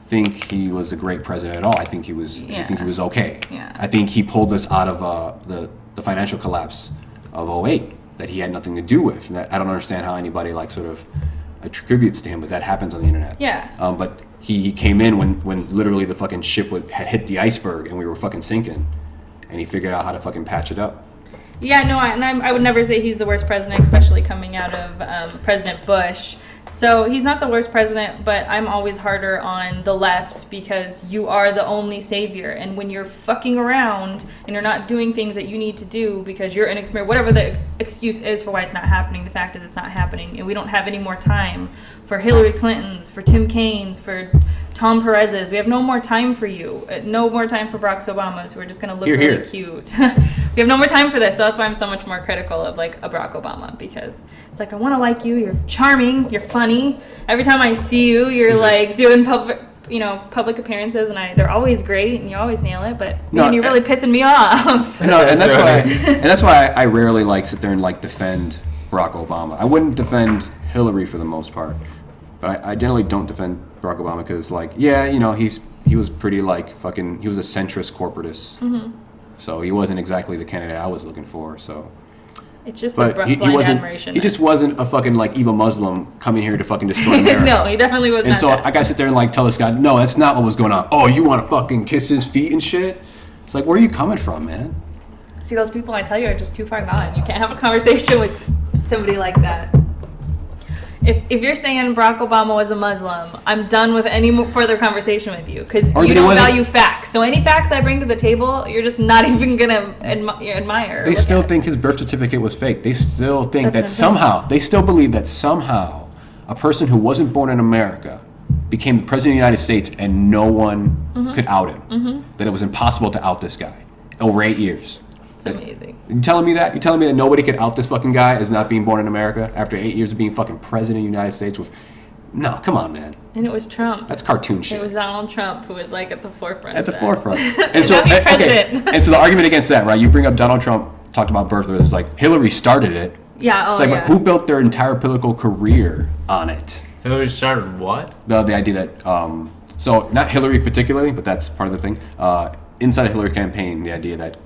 Speaker 1: think he was a great president at all. I think he was. I think he was okay.
Speaker 3: Yeah.
Speaker 1: I think he pulled us out of the financial collapse of '08 that he had nothing to do with. And I don't understand how anybody sort of attributes to him, but that happens on the internet.
Speaker 3: Yeah.
Speaker 1: But he came in when literally the fucking ship had hit the iceberg and we were fucking sinking, and he figured out how to fucking patch it up.
Speaker 3: Yeah, no, I would never say he's the worst president, especially coming out of President Bush. So he's not the worst president, but I'm always harder on the left because you are the only savior. And when you're fucking around and you're not doing things that you need to do because you're inexperienced, whatever the excuse is for why it's not happening, the fact is it's not happening. And we don't have any more time for Hillary Clinton's, for Tim Kaine's, for Tom Perez's. We have no more time for you. No more time for Barack Obama's who are just going to look really cute. We have no more time for this. So that's why I'm so much more critical of a Barack Obama, because it's I want to like you. You're charming. You're funny. Every time I see you, you're doing public appearances, and they're always great, and you always nail it. But man, you're really pissing me off.
Speaker 1: No, and that's why I rarely sit there and defend Barack Obama. I wouldn't defend Hillary for the most part, but I generally don't defend Barack Obama because he was pretty he was a centrist corporatist. Mm-hmm. So he wasn't exactly the candidate I was looking for. So
Speaker 3: it's just
Speaker 1: but
Speaker 3: he
Speaker 1: wasn't,
Speaker 3: admiration.
Speaker 1: He just wasn't a fucking evil Muslim coming here to fucking destroy America.
Speaker 3: No, he definitely wasn't.
Speaker 1: And so I gotta sit there and tell this guy, no, that's not what was going on. Oh, you want to fucking kiss his feet and shit? It's where are you coming from, man?
Speaker 3: See, those people I tell you are just too far gone. You can't have a conversation with somebody like that. If you're saying Barack Obama was a Muslim, I'm done with any further conversation with you because you don't value facts. So any facts I bring to the table, you're just not even gonna admire.
Speaker 1: They still think his birth certificate was fake. They still think that somehow, they still believe that somehow a person who wasn't born in America became the president of the United States and no one could out him. Mm-hmm. That it was impossible to out this guy over 8 years.
Speaker 3: It's amazing.
Speaker 1: You telling me that? You telling me that nobody could out this fucking guy as not being born in America after 8 years of being fucking president of the United States with... No, come on, man.
Speaker 3: And it was Trump.
Speaker 1: That's cartoon shit.
Speaker 3: It was Donald Trump who was at the forefront.
Speaker 1: At the forefront. And so, and so the argument against that, right? You bring up Donald Trump, talked about birthers. It's Hillary started it.
Speaker 3: Yeah,
Speaker 1: It's who built their entire political career on it?
Speaker 2: Hillary started what?
Speaker 1: The idea that... so, not Hillary particularly, but that's part of the thing. Inside the Hillary campaign, the idea that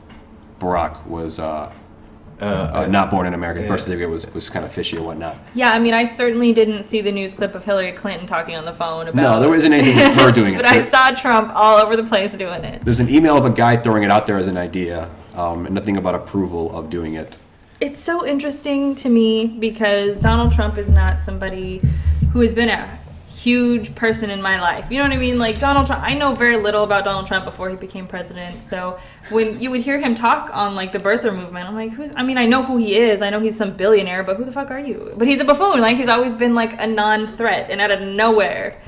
Speaker 1: Barack was not born in America. His birth certificate was kind of fishy or whatnot.
Speaker 3: Yeah, I certainly didn't see the news clip of Hillary Clinton talking on the phone about...
Speaker 1: No, there wasn't anything with her doing it.
Speaker 3: But I saw Trump all over the place doing it.
Speaker 1: There's an email of a guy throwing it out there as an idea, and nothing about approval of doing it.
Speaker 3: It's so interesting to me because Donald Trump is not somebody who has been a huge person in my life. You know what I mean? Donald Trump, I know very little about Donald Trump before he became president. So when you would hear him talk on the birther movement, I'm who's, I know who he is. I know he's some billionaire, but who the fuck are you? But he's a buffoon. He's always been a non-threat, and out of nowhere,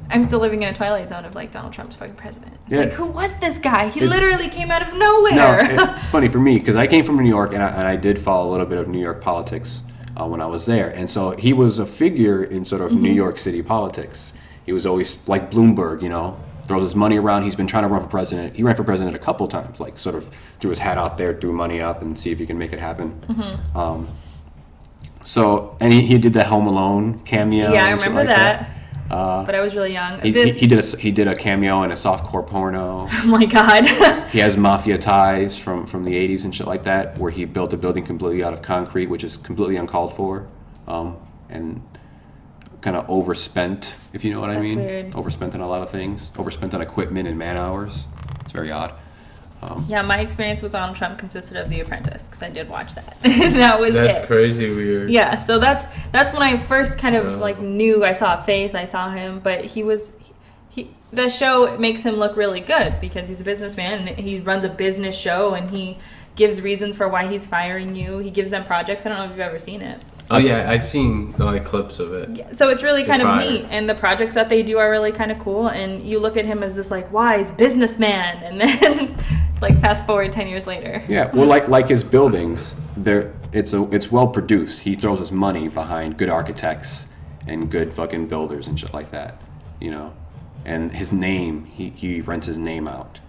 Speaker 3: I'm still living in a twilight zone of Donald Trump's fucking president. It's who was this guy? He literally came out of nowhere.
Speaker 1: No, it's funny for me because I came from New York and I did follow a little bit of New York politics when I was there. And so he was a figure in sort of New York City politics. He was always like Bloomberg, throws his money around. He's been trying to run for president. He ran for president a couple times, sort of threw his hat out there, threw money up and see if he can make it happen. Mm-hmm. And he did the Home Alone cameo.
Speaker 3: Yeah, I remember that. But I was really young.
Speaker 1: He did a cameo in a softcore porno.
Speaker 3: Oh my god.
Speaker 1: He has mafia ties from the 80s and shit like that, where he built a building completely out of concrete, which is completely uncalled for, and kind of overspent, if you know what I mean.
Speaker 3: Weird.
Speaker 1: Overspent on a lot of things. Overspent on equipment and man hours. It's very odd.
Speaker 3: Yeah, my experience with Donald Trump consisted of The Apprentice because I did watch that. That's
Speaker 2: crazy weird.
Speaker 3: Yeah, so that's when I first kind of knew I saw a face, I saw him, but the show makes him look really good because he's a businessman and he runs a business show and he gives reasons for why he's firing you. He gives them projects. I don't know if you've ever seen it.
Speaker 2: Oh yeah, I've seen clips of it.
Speaker 3: Yeah, so it's really kind of neat, and the projects that they do are really kind of cool. And you look at him as this wise businessman, and then Like fast forward 10 years later.
Speaker 1: Yeah, well, like his buildings, it's well produced. He throws his money behind good architects and good fucking builders and shit like that, you know. And his name, he rents his name out.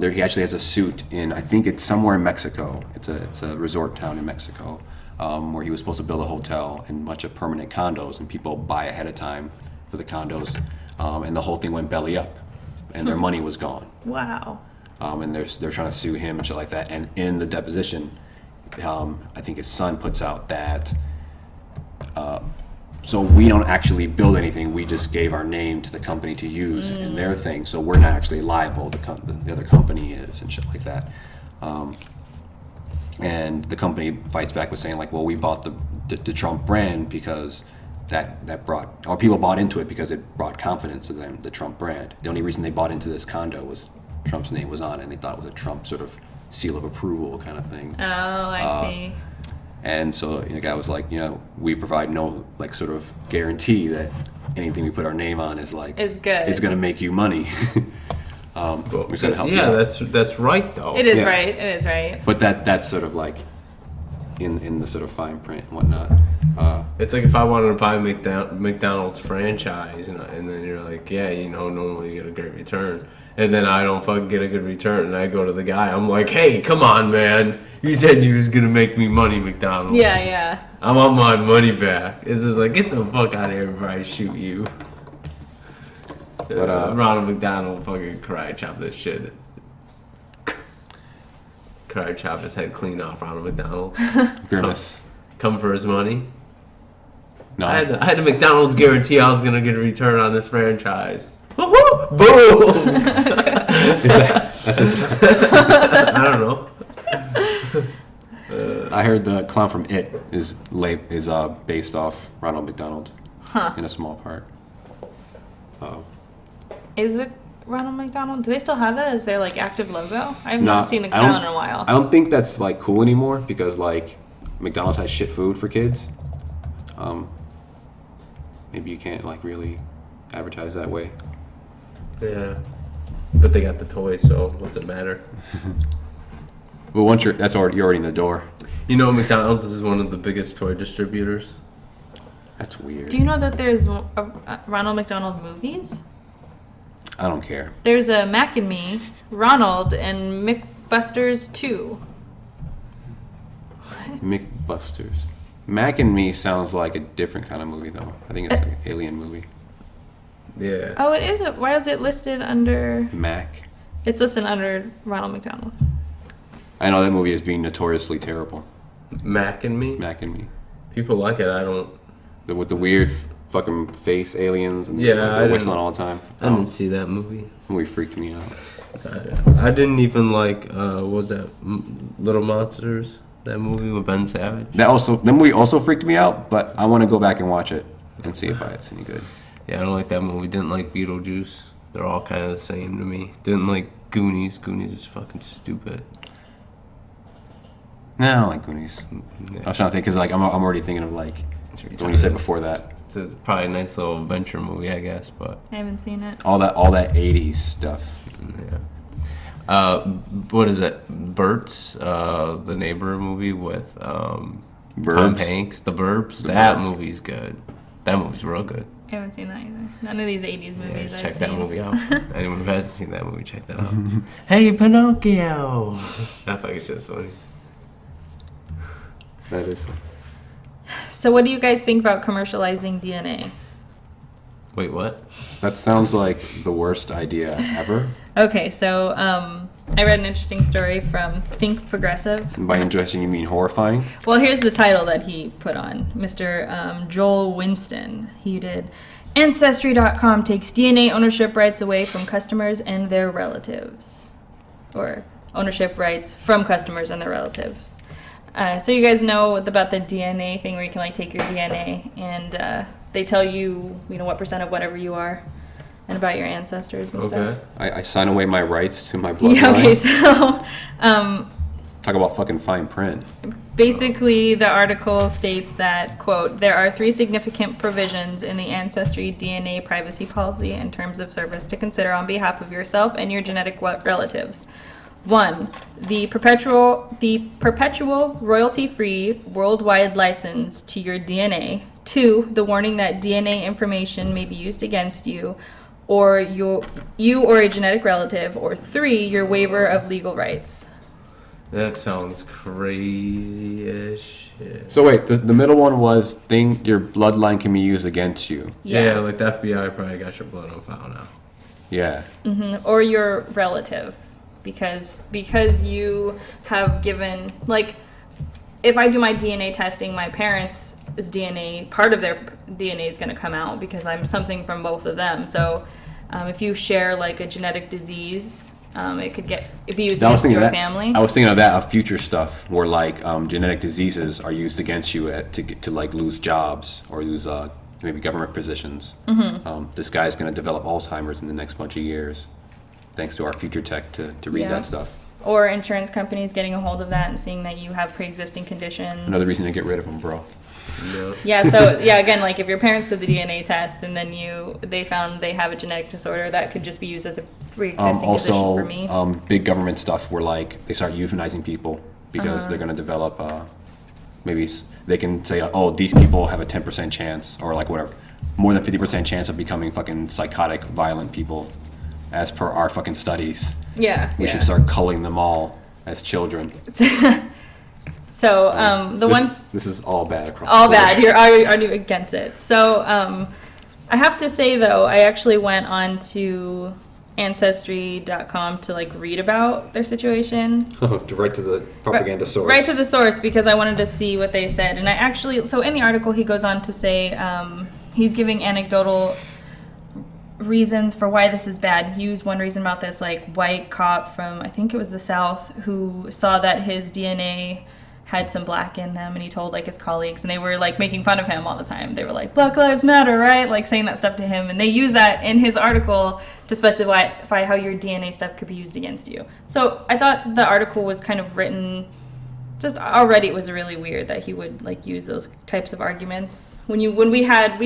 Speaker 1: There, he actually has a suit in, I think it's somewhere in Mexico. It's a resort town in Mexico, where he was supposed to build a hotel and a bunch of permanent condos, and people buy ahead of time for the condos, and the whole thing went belly up, and their money was gone.
Speaker 3: Wow.
Speaker 1: And they're trying to sue him and shit like that. And in the deposition, I think his son puts out that. So we don't actually build anything. We just gave our name to the company to use in their thing. So we're not actually liable. The other company is and shit like that. And the company fights back with saying like, well, we bought the Trump brand because that brought, or people bought into it because it brought confidence to them, the Trump brand. The only reason they bought into this condo was Trump's name was on it, and they thought it was a Trump sort of seal of approval kind of thing.
Speaker 3: Oh, I see.
Speaker 1: And so the guy was like, you know, we provide no like sort of guarantee that anything we put our name on is like
Speaker 3: It's good.
Speaker 1: It's gonna make you money. We're gonna help you
Speaker 2: Yeah,
Speaker 1: out.
Speaker 2: that's right though.
Speaker 3: It is
Speaker 1: Yeah.
Speaker 3: right. It is right.
Speaker 1: But that's sort of like in the sort of fine print and whatnot.
Speaker 2: It's like if I wanted to buy a McDonald's franchise, and then you're like, yeah, you know, normally you get a great return, and then I don't fucking get a good return, and I go to the guy, I'm like, hey, come on, man, you said you was gonna make me money, McDonald's.
Speaker 3: Yeah.
Speaker 2: I want my money back. It's just like, get the fuck out of here before I shoot you.
Speaker 1: But
Speaker 2: Ronald McDonald fucking karate chop this shit. Karate chop his head clean off Ronald McDonald.
Speaker 1: Grimace.
Speaker 2: Come for his money.
Speaker 1: No.
Speaker 2: I had a McDonald's guarantee I was gonna get a return on this franchise. Woo-hoo! Boom!
Speaker 1: That's his,
Speaker 2: I don't know.
Speaker 1: I heard the clown from It is based off Ronald McDonald in a small part.
Speaker 3: Is it Ronald McDonald? Do they still have that as their like active logo? I have
Speaker 1: No,
Speaker 3: not seen the
Speaker 1: I don't-
Speaker 3: clown in a while.
Speaker 1: I don't think that's like cool anymore because like McDonald's has shit food for kids. Maybe you can't like really advertise that way.
Speaker 2: Yeah. But they got the toys, so what's it matter?
Speaker 1: But once you're already in the door.
Speaker 2: You know, McDonald's is one of the biggest toy distributors.
Speaker 1: That's weird.
Speaker 3: Do you know that there's Ronald McDonald movies?
Speaker 1: I don't care.
Speaker 3: There's a Mac and Me, Ronald, and McBusters 2.
Speaker 1: McBusters. Mac and Me sounds like a different kind of movie though. I think it's like an alien movie.
Speaker 2: Yeah.
Speaker 3: Oh, it is. Why is it listed under?
Speaker 1: Mac.
Speaker 3: It's listed under Ronald McDonald.
Speaker 1: I know that movie is being notoriously terrible.
Speaker 2: Mac and Me?
Speaker 1: Mac and Me.
Speaker 2: People like it, I don't.
Speaker 1: With the weird fucking face aliens and
Speaker 2: Yeah,
Speaker 1: they're
Speaker 2: I didn't-
Speaker 1: whistling all the time.
Speaker 2: I didn't see that movie.
Speaker 1: Movie freaked me out.
Speaker 2: I didn't even like, what was that? Little Monsters? That movie with Ben Savage?
Speaker 1: That movie also freaked me out, but I want to go back and watch it and see if it's any good.
Speaker 2: Yeah, I don't like that movie. Didn't like Beetlejuice. They're all kind of the same to me. Didn't like Goonies. Goonies is fucking stupid.
Speaker 1: No, I don't like Goonies.
Speaker 2: Yeah.
Speaker 1: I was trying to think because like I'm already thinking of like
Speaker 2: It's
Speaker 1: the one you said before that.
Speaker 2: It's probably a nice little adventure movie, I guess, but
Speaker 3: I haven't seen it.
Speaker 1: All that 80s stuff.
Speaker 2: yeah. What is it? Burt's, the neighbor movie with Tom
Speaker 1: Burbs?
Speaker 2: Hanks, The Burbs.
Speaker 1: The
Speaker 2: That
Speaker 1: Burbs.
Speaker 2: movie's good. That movie's real good.
Speaker 3: I haven't seen that either. None of these 80s
Speaker 2: Yeah,
Speaker 3: movies I've
Speaker 2: check
Speaker 3: seen.
Speaker 2: that movie out. Anyone who hasn't seen that movie, check that out. Hey, Pinocchio! That fucking shit's funny.
Speaker 1: That is.
Speaker 3: So what do you guys think about commercializing DNA?
Speaker 2: Wait, what?
Speaker 1: That sounds like the worst idea ever.
Speaker 3: Okay, so I read an interesting story from Think Progressive.
Speaker 1: And by interesting, you mean horrifying?
Speaker 3: Well, here's the title that he put on. Mr. Joel Winston. He did. Ancestry.com takes DNA ownership rights away from customers and their relatives. Or ownership rights from customers and their relatives. So you guys know about the DNA thing where you can like take your DNA and they tell you, what percent of whatever you are and about your ancestors and stuff.
Speaker 2: Okay.
Speaker 1: I sign away my rights to my bloodline.
Speaker 3: Yeah, okay, so
Speaker 1: Talk about fucking fine print.
Speaker 3: basically the article states that, quote, there are 3 significant provisions in the Ancestry DNA privacy policy in terms of service to consider on behalf of yourself and your genetic relatives. 1. The perpetual royalty-free worldwide license to your DNA. 2. The warning that DNA information may be used against you or you or a genetic relative. Or 3. Your waiver of legal rights.
Speaker 2: That sounds crazy as shit.
Speaker 1: So wait, the middle one was your bloodline can be used against you.
Speaker 2: Yeah, like the FBI probably got your blood on file now.
Speaker 1: Yeah.
Speaker 3: Or your relative. Because you have given, like, if I do my DNA testing, my parents' DNA, part of their DNA is going to come out because I'm something from both of them. So if you share, like, a genetic disease, it could be used against your family.
Speaker 1: I was thinking of that, of future stuff where, like, genetic diseases are used against you to like, lose jobs or lose maybe government positions. This guy's going to develop Alzheimer's in the next bunch of years. Thanks to our future tech to read that stuff.
Speaker 3: Or insurance companies getting a hold of that and seeing that you have pre-existing conditions.
Speaker 1: Another reason to get rid of them, bro.
Speaker 3: Yeah, so again, like if your parents did the DNA test and then they found they have a genetic disorder, that could just be used as a pre-existing condition for me.
Speaker 1: Big government stuff where like they start euthanizing people because they're going to develop, maybe they can say, oh, these people have a 10% chance or like whatever, more than 50% chance of becoming fucking psychotic, violent people. As per our fucking studies.
Speaker 3: Yeah.
Speaker 1: We should start culling them all as children.
Speaker 3: So, This
Speaker 1: is all bad across
Speaker 3: all
Speaker 1: the board.
Speaker 3: bad. Are you against it? So, I have to say, though, I actually went on to Ancestry.com to, like, read about their situation.
Speaker 1: Right to the propaganda source.
Speaker 3: Right to the source, because I wanted to see what they said. And so in the article, he goes on to say he's giving anecdotal reasons for why this is bad. He used one reason about this, like, white cop from, I think it was the South, who saw that his DNA had some black in them, and he told, like, his colleagues, and they were, like, making fun of him all the time. They were like, Black Lives Matter, right? Like, saying that stuff to him, and they use that in his article to specify how your DNA stuff could be used against you. So I thought the article was kind of written, just already it was really weird that he would, like, use those types of arguments. We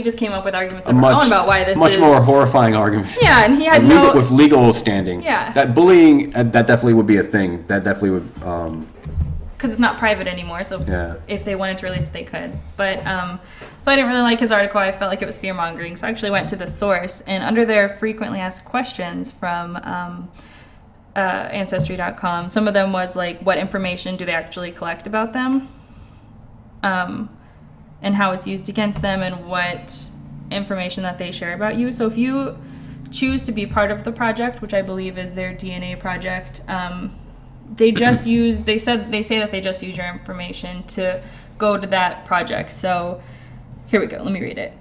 Speaker 3: just came up with arguments of our own about why this is
Speaker 1: much more horrifying argument.
Speaker 3: Yeah, and he had
Speaker 1: with legal standing.
Speaker 3: Yeah.
Speaker 1: That bullying, that definitely would be a thing. That definitely would.
Speaker 3: Because it's not private anymore, so if they wanted to release it, they could. But so I didn't really like his article. I felt like it was fear mongering, so I actually went to the source, and under their frequently asked questions from Ancestry.com, some of them was like, what information do they actually collect about them, and how it's used against them, and what information that they share about you. So if you choose to be part of the project, which I believe is their DNA project, they say that they just use your information to go to that project. So here we go. Let me read it.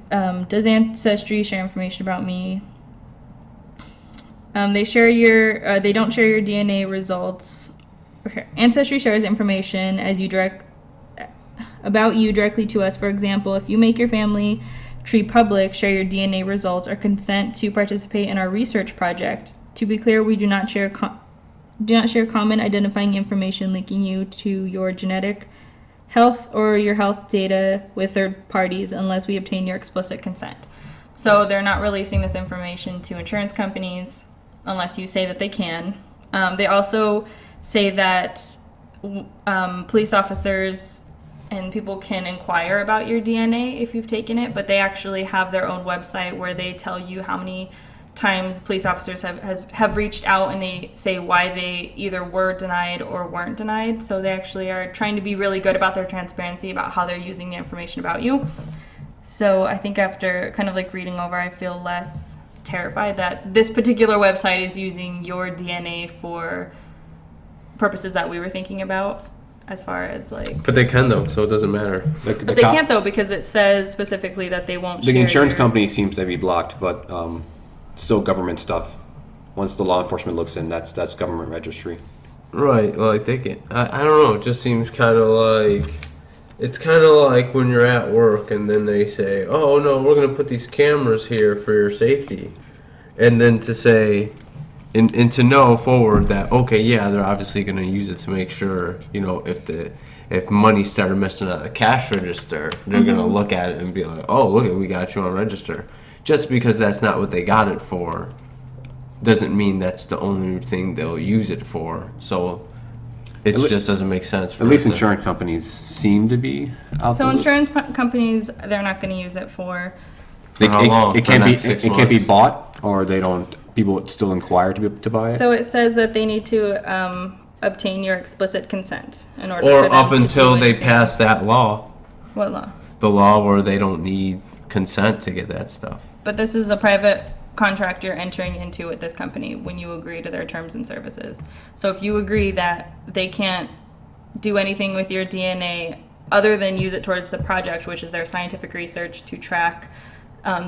Speaker 3: Does Ancestry share information about me? They don't share your DNA results. Okay. Ancestry shares information about you directly to us. For example, if you make your family tree public, share your DNA results, or consent to participate in our research project. To be clear, we do not share common identifying information linking you to your genetic health or your health data with third parties unless we obtain your explicit consent. So they're not releasing this information to insurance companies unless you say that they can. They also say that police officers and people can inquire about your DNA if you've taken it, but they actually have their own website where they tell you how many times police officers have reached out, and they say why they either were denied or weren't denied. So they actually are trying to be really good about their transparency about how they're using the information about you. So I think after kind of like reading over, I feel less terrified that this particular website is using your DNA for purposes that we were thinking about, as far as like.
Speaker 2: But they can though, so it doesn't matter.
Speaker 3: But they can't though, because it says specifically that they won't.
Speaker 1: The insurance company seems to be blocked, but still government stuff. Once the law enforcement looks in, that's government registry.
Speaker 2: Right, like they can. I don't know. It just seems kind of like. It's kind of like when you're at work and then they say, "Oh no, we're going to put these cameras here for your safety," and then to say. And to know forward that, okay, yeah, they're obviously going to use it to make sure, you know, if money started missing out of the cash register, they're going to look at it and be like, oh, look, we got you on register. Just because that's not what they got it for doesn't mean that's the only thing they'll use it for. So it just doesn't make sense.
Speaker 1: At least insurance companies seem to be out
Speaker 3: So
Speaker 1: the loop.
Speaker 3: insurance companies, they're not going to use it for.
Speaker 2: For how long?
Speaker 1: It
Speaker 2: For
Speaker 1: can't
Speaker 2: the
Speaker 1: be.
Speaker 2: next 6
Speaker 1: It can't be
Speaker 2: months?
Speaker 1: bought, or they don't. People still inquire to buy it.
Speaker 3: So it says that they need to obtain your explicit consent in order
Speaker 2: Or
Speaker 3: for them
Speaker 2: up
Speaker 3: to
Speaker 2: until
Speaker 3: do
Speaker 2: they
Speaker 3: anything.
Speaker 2: pass that law,
Speaker 3: What law?
Speaker 2: the law where they don't need consent to get that stuff.
Speaker 3: But this is a private contract you're entering into with this company when you agree to their terms and services. So if you agree that they can't do anything with your DNA other than use it towards the project, which is their scientific research to track.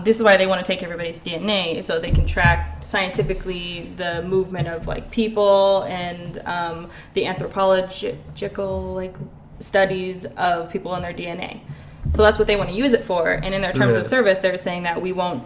Speaker 3: This is why they want to take everybody's DNA, so they can track scientifically the movement of like people and the anthropological like studies of people and their DNA. So that's what they want to use it for. And in their terms of service, they're saying that we won't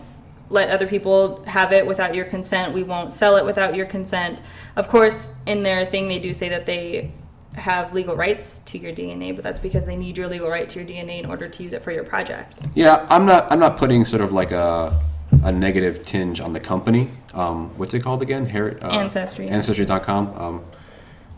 Speaker 3: let other people have it without your consent. We won't sell it without your consent. Of course, in their thing, they do say that they have legal rights to your DNA, but that's because they need your legal right to your DNA in order to use it for your project.
Speaker 1: Yeah, I'm not putting sort of like a negative tinge on the company. What's it called again?
Speaker 3: Ancestry.
Speaker 1: Ancestry.com.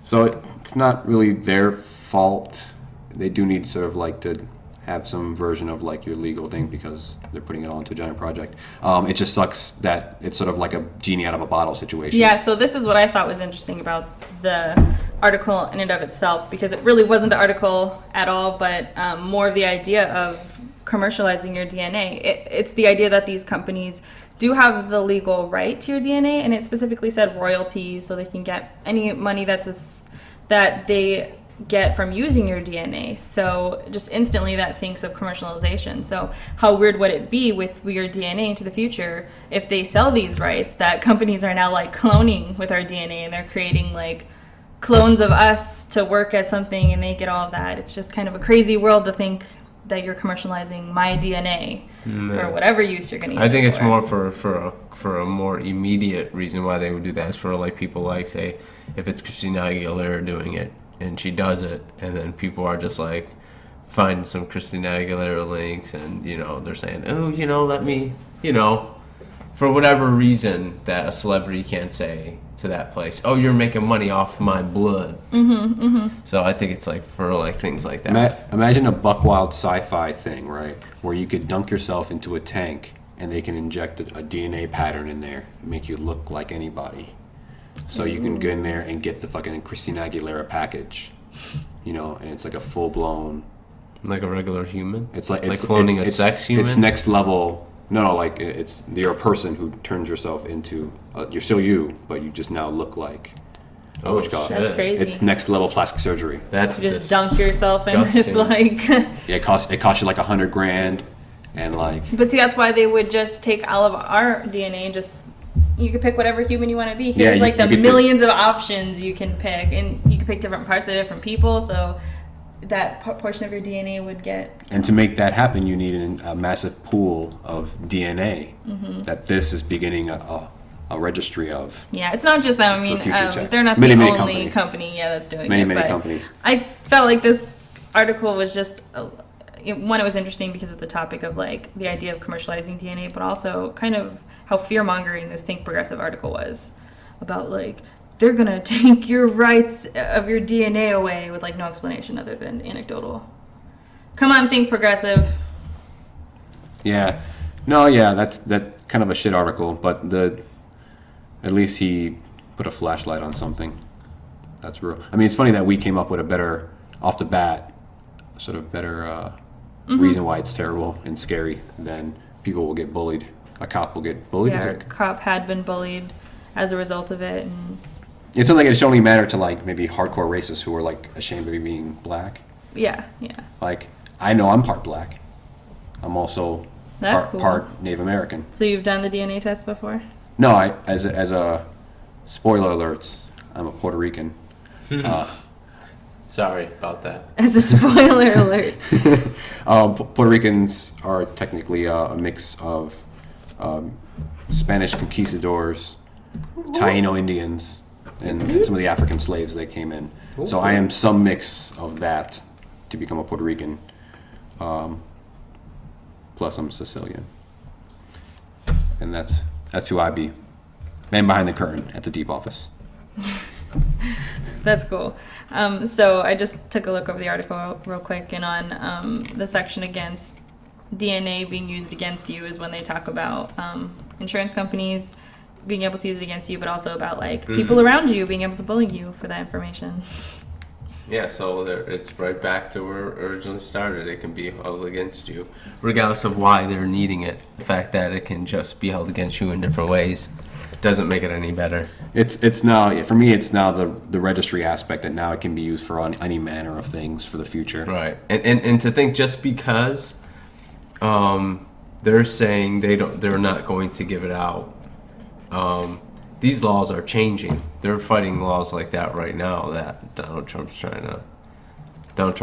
Speaker 1: So it's not really their fault. They do need sort of like to have some version of like your legal thing because they're putting it onto a giant project. It just sucks that it's sort of like a genie out of a bottle situation.
Speaker 3: Yeah, so this is what I thought was interesting about the article in and of itself, because it really wasn't the article at all, but more of the idea of commercializing your DNA. It's the idea that these companies do have the legal right to your DNA, and it specifically said royalties, so they can get any money that they get from using your DNA. So just instantly that thinks of commercialization. So how weird would it be with your DNA into the future if they sell these rights that companies are now like cloning with our DNA, and they're creating like clones of us to work as something, and they get all of that. It's just kind of a crazy world to think that you're commercializing my DNA for whatever use you're going to use
Speaker 2: I think
Speaker 3: it
Speaker 2: it's
Speaker 3: for.
Speaker 2: more for a more immediate reason why they would do that is for like people like, say, if it's Christina Aguilera doing it and she does it, and then people are just like find some Christina Aguilera links, and they're saying, oh, let me, for whatever reason that a celebrity can't say to that place, oh, you're making money off my blood. So I think it's like for like things like that.
Speaker 1: Imagine a buck-wild sci-fi thing, right? Where you could dunk yourself into a tank and they can inject a DNA pattern in there, make you look like anybody. So you can go in there and get the fucking Christina Aguilera package, and it's like a full-blown...
Speaker 2: Like a regular human?
Speaker 1: It's like
Speaker 2: cloning a sex human?
Speaker 1: It's next level. No, like you're a person who turns yourself into... you're still you, but you just now look like...
Speaker 2: Oh,
Speaker 1: what you call it?
Speaker 3: That's crazy.
Speaker 1: It's next level plastic surgery.
Speaker 2: That's
Speaker 3: You just dunk yourself in this like...
Speaker 1: Yeah, it costs you like $100,000, and like...
Speaker 3: But see, that's why they would just take all of our DNA and just... You could pick whatever human you want to be. Here's
Speaker 1: Yeah,
Speaker 3: like
Speaker 1: you
Speaker 3: the
Speaker 1: could
Speaker 3: millions of options you can pick, and you can pick different parts of different people, so that portion of your DNA would get...
Speaker 1: And to make that happen, you need a massive pool of DNA that this is beginning a registry of.
Speaker 3: Yeah, it's not just them. I mean,
Speaker 1: future check.
Speaker 3: they're not
Speaker 1: Many
Speaker 3: the only
Speaker 1: companies.
Speaker 3: company that's doing
Speaker 1: Many
Speaker 3: it. But
Speaker 1: companies.
Speaker 3: I felt like this article was just... One, it was interesting because of the topic of like the idea of commercializing DNA, but also kind of how fear-mongering this Think Progressive article was about like they're gonna take your rights of your DNA away with like no explanation other than anecdotal. Come on, Think Progressive.
Speaker 1: Yeah, no, yeah, that's kind of a shit article, but at least he put a flashlight on something. That's real. I mean, it's funny that we came up with a better off the bat, sort of better reason why it's terrible and scary than people will get bullied. A cop will get bullied.
Speaker 3: Yeah, our cop had been bullied as a result of it. And
Speaker 1: It's something that should only matter to like maybe hardcore racists who are like ashamed of being black.
Speaker 3: yeah.
Speaker 1: Like I know I'm part black. I'm also
Speaker 3: That's cool.
Speaker 1: part Native American.
Speaker 3: So you've done the DNA test before?
Speaker 1: No, as a spoiler alerts, I'm a Puerto Rican.
Speaker 2: Sorry about that.
Speaker 3: As a spoiler alert.
Speaker 1: Puerto Ricans are technically a mix of Spanish conquistadors, Taino Indians, and some of the African slaves that came in. So I am some mix of that to become a Puerto Rican. Plus I'm Sicilian. And that's who I be. Man behind the curtain at the deep office.
Speaker 3: That's cool. So I just took a look over the article real quick, and on the section against DNA being used against you is when they talk about insurance companies being able to use it against you, but also about like people around you being able to bully you for that information.
Speaker 2: Yeah, so it's right back to where it originally started. It can be held against you, regardless of why they're needing it. The fact that it can just be held against you in different ways doesn't make it any better.
Speaker 1: It's now, for me, it's now the registry aspect that now it can be used for any manner of things for the future.
Speaker 2: Right, and to think just because they're saying they're not going to give it out. These laws are changing. They're fighting laws like that right now that Donald Trump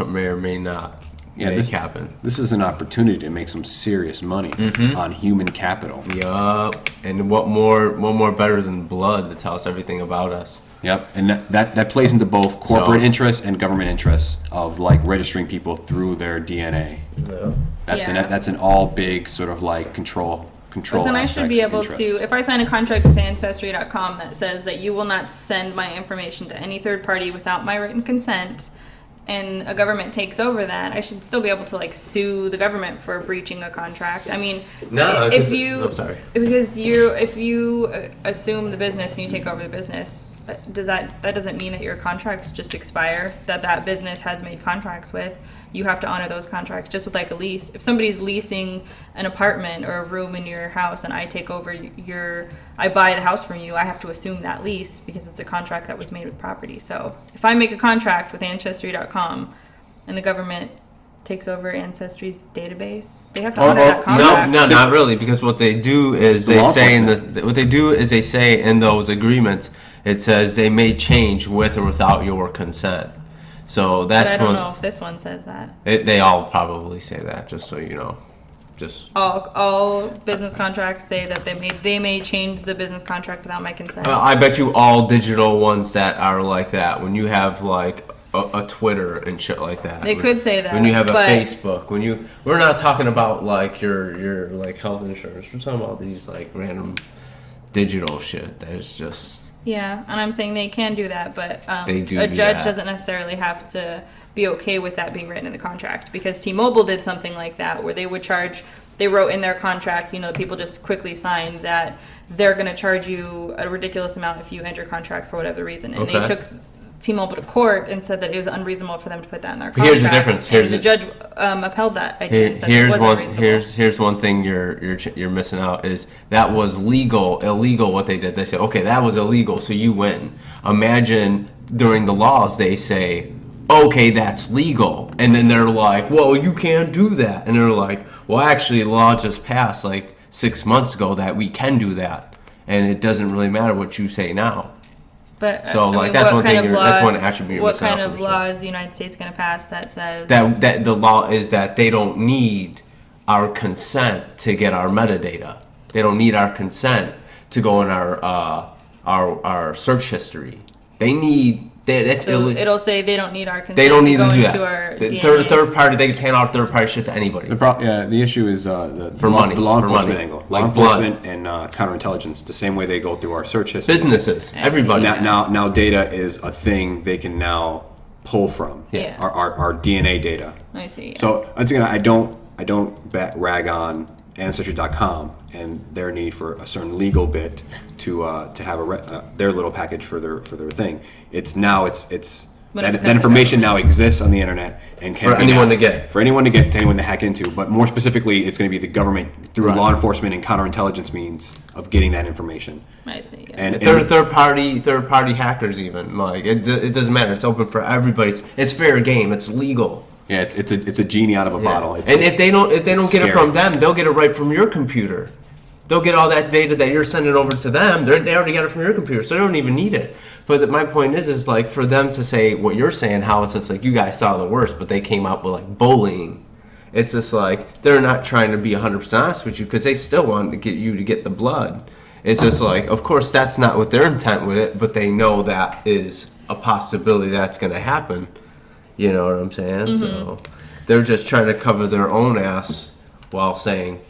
Speaker 2: may or may not make happen.
Speaker 1: This is an opportunity to make some serious money on human capital.
Speaker 2: Yup. And what more better than blood to tell us everything about us?
Speaker 1: Yep, and that plays into both corporate interests and government interests of like registering people through their DNA.
Speaker 2: Yeah.
Speaker 1: That's an all big sort of like control.
Speaker 3: But then I should be able to, if I sign a contract with Ancestry.com that says that you will not send my information to any third party without my written consent, and a government takes over that, I should still be able to like sue the government for breaching a contract. I mean, if you assume the business and you take over the business, that doesn't mean that your contracts just expire, that business has made contracts with. You have to honor those contracts, just with like a lease. If somebody's leasing an apartment or a room in your house and I take over I buy the house from you, I have to assume that lease because it's a contract that was made with property. So if I make a contract with Ancestry.com and the government takes over Ancestry's database, they have to honor that contract.
Speaker 2: No, not really, because what they do is they say in those agreements, it says they may change with or without your consent. So that's
Speaker 3: but I don't know if this one says that.
Speaker 2: They all probably say that, just so you know. Just
Speaker 3: all business contracts say that they may change the business contract without my consent.
Speaker 2: I bet you all digital ones that are like that. When you have like a Twitter and shit like that.
Speaker 3: They could say that.
Speaker 2: When you have a Facebook, we're not talking about like your like health insurance. We're talking about these like random digital shit. There's just.
Speaker 3: Yeah, and I'm saying they can do that, but
Speaker 2: a
Speaker 3: judge doesn't necessarily have to be okay with that being written in the contract, because T-Mobile did something like that where they wrote in their contract, the people just quickly signed that they're going to charge you a ridiculous amount if you end your contract for whatever reason. And they took T-Mobile to court and said that it was unreasonable for them to put that in their contract.
Speaker 2: Here's the difference.
Speaker 3: The judge upheld that idea and said it wasn't reasonable.
Speaker 2: Here's one thing you're missing out is that was illegal what they did. They said, okay, that was illegal, so you win. Imagine during the laws they say, okay, that's legal, and then they're like, well, you can't do that, and they're like, well, actually, the law just passed like 6 months ago that we can do that, and it doesn't really matter what you say now.
Speaker 3: But
Speaker 2: so that's one thing. That's one attribute.
Speaker 3: What kind of law is the United States going to pass that says
Speaker 2: that the law is that they don't need our consent to get our metadata? They don't need our consent to go in our search history. They need.
Speaker 3: It'll say they don't need our consent.
Speaker 2: They don't need to do
Speaker 3: that.
Speaker 2: Third party, they just hand out third party shit to anybody.
Speaker 1: The issue is the law enforcement angle. Law enforcement and counterintelligence, the same way they go through our search history.
Speaker 2: Businesses, everybody.
Speaker 1: Now data is a thing they can now pull from.
Speaker 3: Yeah.
Speaker 1: Our DNA data.
Speaker 3: I see. Yeah.
Speaker 1: So once again, I don't rag on Ancestry.com and their need for a certain legal bit to have their little package for their thing. It's that information now exists on the internet and can
Speaker 2: for anyone to get
Speaker 1: to anyone to hack into. But more specifically, it's going to be the government through law enforcement and counterintelligence means of getting that information.
Speaker 3: I see. Yeah.
Speaker 2: And third party hackers even like it doesn't matter. It's open for everybody. It's fair game. It's legal.
Speaker 1: Yeah, it's a genie out of a bottle.
Speaker 2: And if they don't get it from them, they'll get it right from your computer. They'll get all that data that you're sending over to them. They already got it from your computer, so they don't even need it. But my point is like for them to say what you're saying, how it's just like you guys saw the worst, but they came out with like bullying. It's just like they're not trying to be 100% honest with you because they still want to get you to get the blood. It's just like, of course, that's not what their intent with it, but they know that is a possibility that's going to happen. You know what I'm saying? Mm-hmm. So they're just trying to cover their own ass while saying,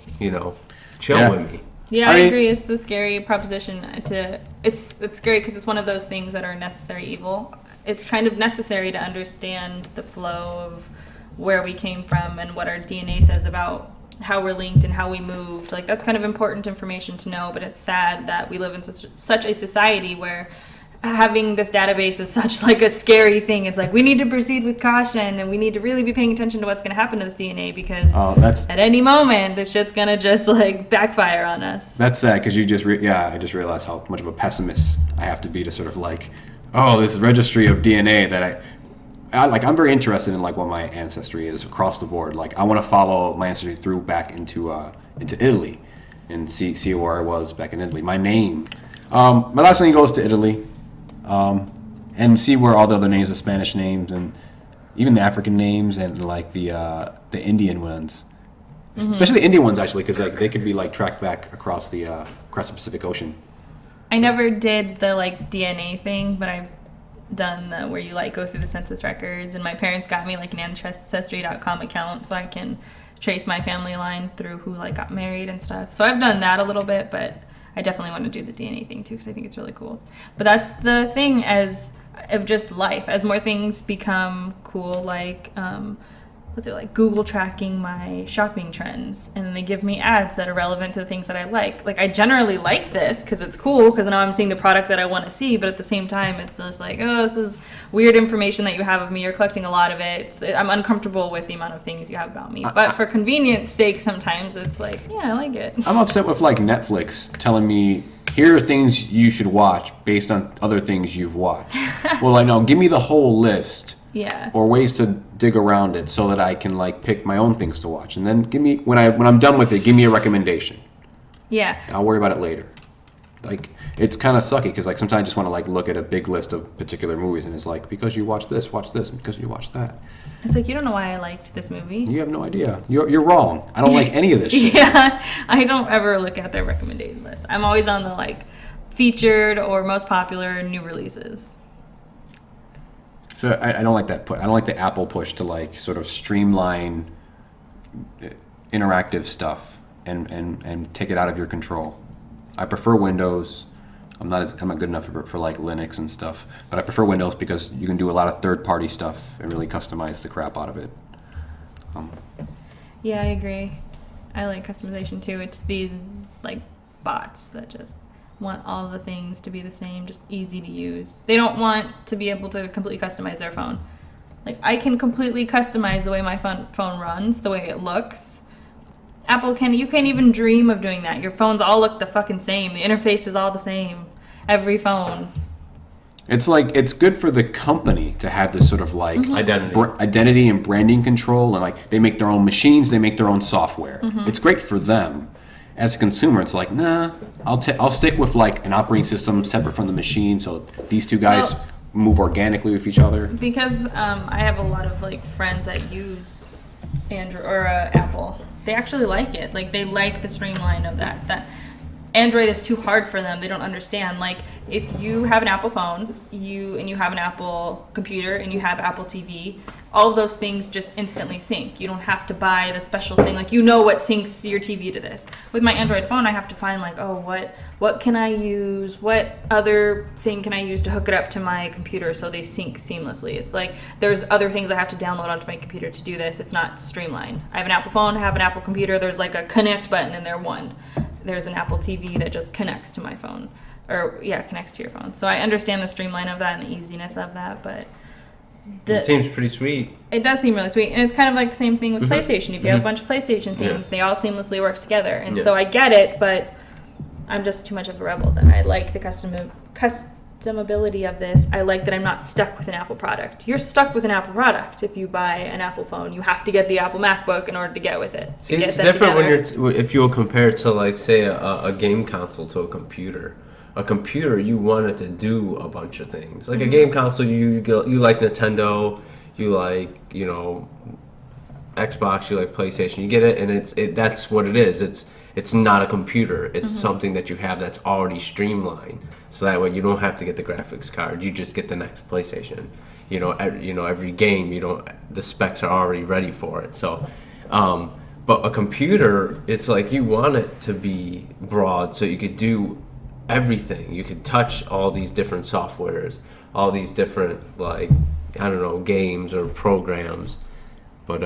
Speaker 2: chill with me.
Speaker 3: Yeah,
Speaker 1: I
Speaker 3: I
Speaker 1: mean-
Speaker 3: agree. It's a scary proposition. It's scary because it's one of those things that are necessary evil. It's kind of necessary to understand the flow of where we came from and what our DNA says about how we're linked and how we moved. Like, that's kind of important information to know, but it's sad that we live in such a society where having this database is such like a scary thing. It's like we need to proceed with caution and we need to really be paying attention to what's going to happen to this DNA because
Speaker 1: that's
Speaker 3: at any moment this shit's going to just like backfire on us.
Speaker 1: That's sad because you just I just realized how much of a pessimist I have to be to sort of like, oh, this registry of DNA that I'm very interested in like what my ancestry is across the board. Like I want to follow my ancestry through back into Italy and see where I was back in Italy. My name, my last name goes to Italy, and see where all the other names, the Spanish names and even the African names and like the Indian ones. Especially the Indian ones, actually, because like they could be like tracked back across the Pacific Ocean.
Speaker 3: I never did the like DNA thing, but I've done the where you like go through the census records, and my parents got me like an ancestry.com account so I can trace my family line through who like got married and stuff. So I've done that a little bit, but I definitely want to do the DNA thing too because I think it's really cool. But that's the thing of just life. As more things become cool, like like Google tracking my shopping trends, and they give me ads that are relevant to the things that I like. Like I generally like this because it's cool because now I'm seeing the product that I want to see, but at the same time it's just like, oh, this is weird information that you have of me. You're collecting a lot of it. I'm uncomfortable with the amount of things you have about me. But for convenience sake, sometimes it's like, yeah, I like it.
Speaker 1: I'm upset with like Netflix telling me, here are things you should watch based on other things you've watched. Well, I know, give me the whole list.
Speaker 3: Yeah.
Speaker 1: Or ways to dig around it so that I can like pick my own things to watch, and then give me when I'm done with it, give me a recommendation.
Speaker 3: Yeah.
Speaker 1: I'll worry about it later. Like it's kind of sucky because like sometimes I just want to like look at a big list of particular movies, and it's like because you watch this, and because you watch that.
Speaker 3: It's like you don't know why I liked this movie.
Speaker 1: You have no idea. You're wrong. I don't like any of this shit.
Speaker 3: Yeah, I don't ever look at their recommendation list. I'm always on the like featured or most popular new releases.
Speaker 1: So I don't like that push. I don't like the Apple push to like sort of streamline interactive stuff and take it out of your control. I prefer Windows. I'm not good enough for like Linux and stuff, but I prefer Windows because you can do a lot of third-party stuff and really customize the crap out of it.
Speaker 3: Yeah, I agree. I like customization too. It's these like bots that just want all the things to be the same, just easy to use. They don't want to be able to completely customize their phone. Like I can completely customize the way my phone runs, the way it looks. Apple you can't even dream of doing that. Your phones all look the fucking same. The interface is all the same. Every phone.
Speaker 1: It's like it's good for the company to have this sort of like identity and branding control, and like they make their own machines, they make their own software. It's great for them. As a consumer, it's like, nah, I'll stick with like an operating system separate from the machine, so these two guys move organically with each other.
Speaker 3: Because I have a lot of like friends that use Android or Apple. They actually like it. Like they like the streamline of that. That Android is too hard for them. They don't understand. Like if you have an Apple phone, you have an Apple computer and you have Apple TV, all of those things just instantly sync. You don't have to buy the special thing. Like you know what syncs your TV to this. With my Android phone, I have to find like, oh, what can I use? What other thing can I use to hook it up to my computer so they sync seamlessly? It's like there's other things I have to download onto my computer to do this. It's not streamlined. I have an Apple phone, I have an Apple computer. There's like a connect button in there. There's an Apple TV that just connects to my phone. Connects to your phone. So I understand the streamline of that and the easiness of that, but
Speaker 2: it seems pretty sweet.
Speaker 3: It does seem really sweet. And it's kind of like the same thing with PlayStation. If you have a bunch of PlayStation things, they all seamlessly work together. And so I get it, but I'm just too much of a rebel. Then I like the customability of this. I like that I'm not stuck with an Apple product. You're stuck with an Apple product if you buy an Apple phone. You have to get the Apple MacBook in order to get with it.
Speaker 2: See, it's different when if you'll compare it to like say a game console to a computer. A computer, you want it to do a bunch of things. Like a game console, you like Nintendo, you like Xbox, you like PlayStation. You get it, and that's what it is. It's not a computer. It's something that you have that's already streamlined. So that way you don't have to get the graphics card. You just get the next PlayStation. Every game the specs are already ready for it. So, But a computer, it's like you want it to be broad so you could do everything. You could touch all these different softwares, all these different, like, I don't know, games or programs. But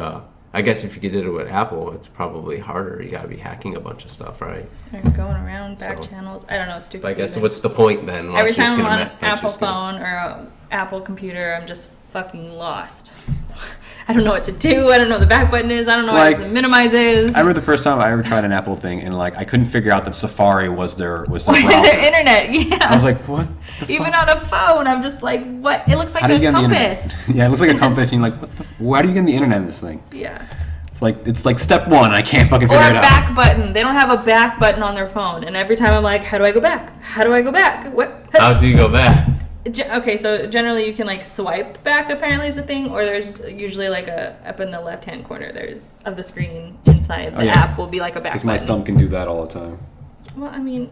Speaker 2: I guess if you did it with Apple, it's probably harder. You gotta be hacking a bunch of stuff, right?
Speaker 3: They're going around back channels. I don't know. It's stupid.
Speaker 2: But I guess what's the point then?
Speaker 3: Every time I'm on an Apple phone or an Apple computer, I'm just fucking lost. I don't know what to do. I don't know what the back button is. I don't know what the minimize is.
Speaker 1: I remember the first time I ever tried an Apple thing, and like I couldn't figure out that Safari was their browser.
Speaker 3: Their internet, yeah.
Speaker 1: I was like, what?
Speaker 3: Even on a phone, I'm just like, what? It looks like a compass.
Speaker 1: Yeah, it looks like a compass. And you're like, what the? Why do you get the internet in this thing?
Speaker 3: Yeah.
Speaker 1: It's like step one. I can't fucking figure it out.
Speaker 3: Or a back button. They don't have a back button on their phone, and every time I'm like, how do I go back? How do I go back? What?
Speaker 2: How do you go back?
Speaker 3: Okay, so generally you can like swipe back, apparently is a thing, or there's usually like up in the left hand corner there's of the screen inside the app will be like a back button.
Speaker 1: Because my thumb can do that all the time.
Speaker 3: Well, I mean,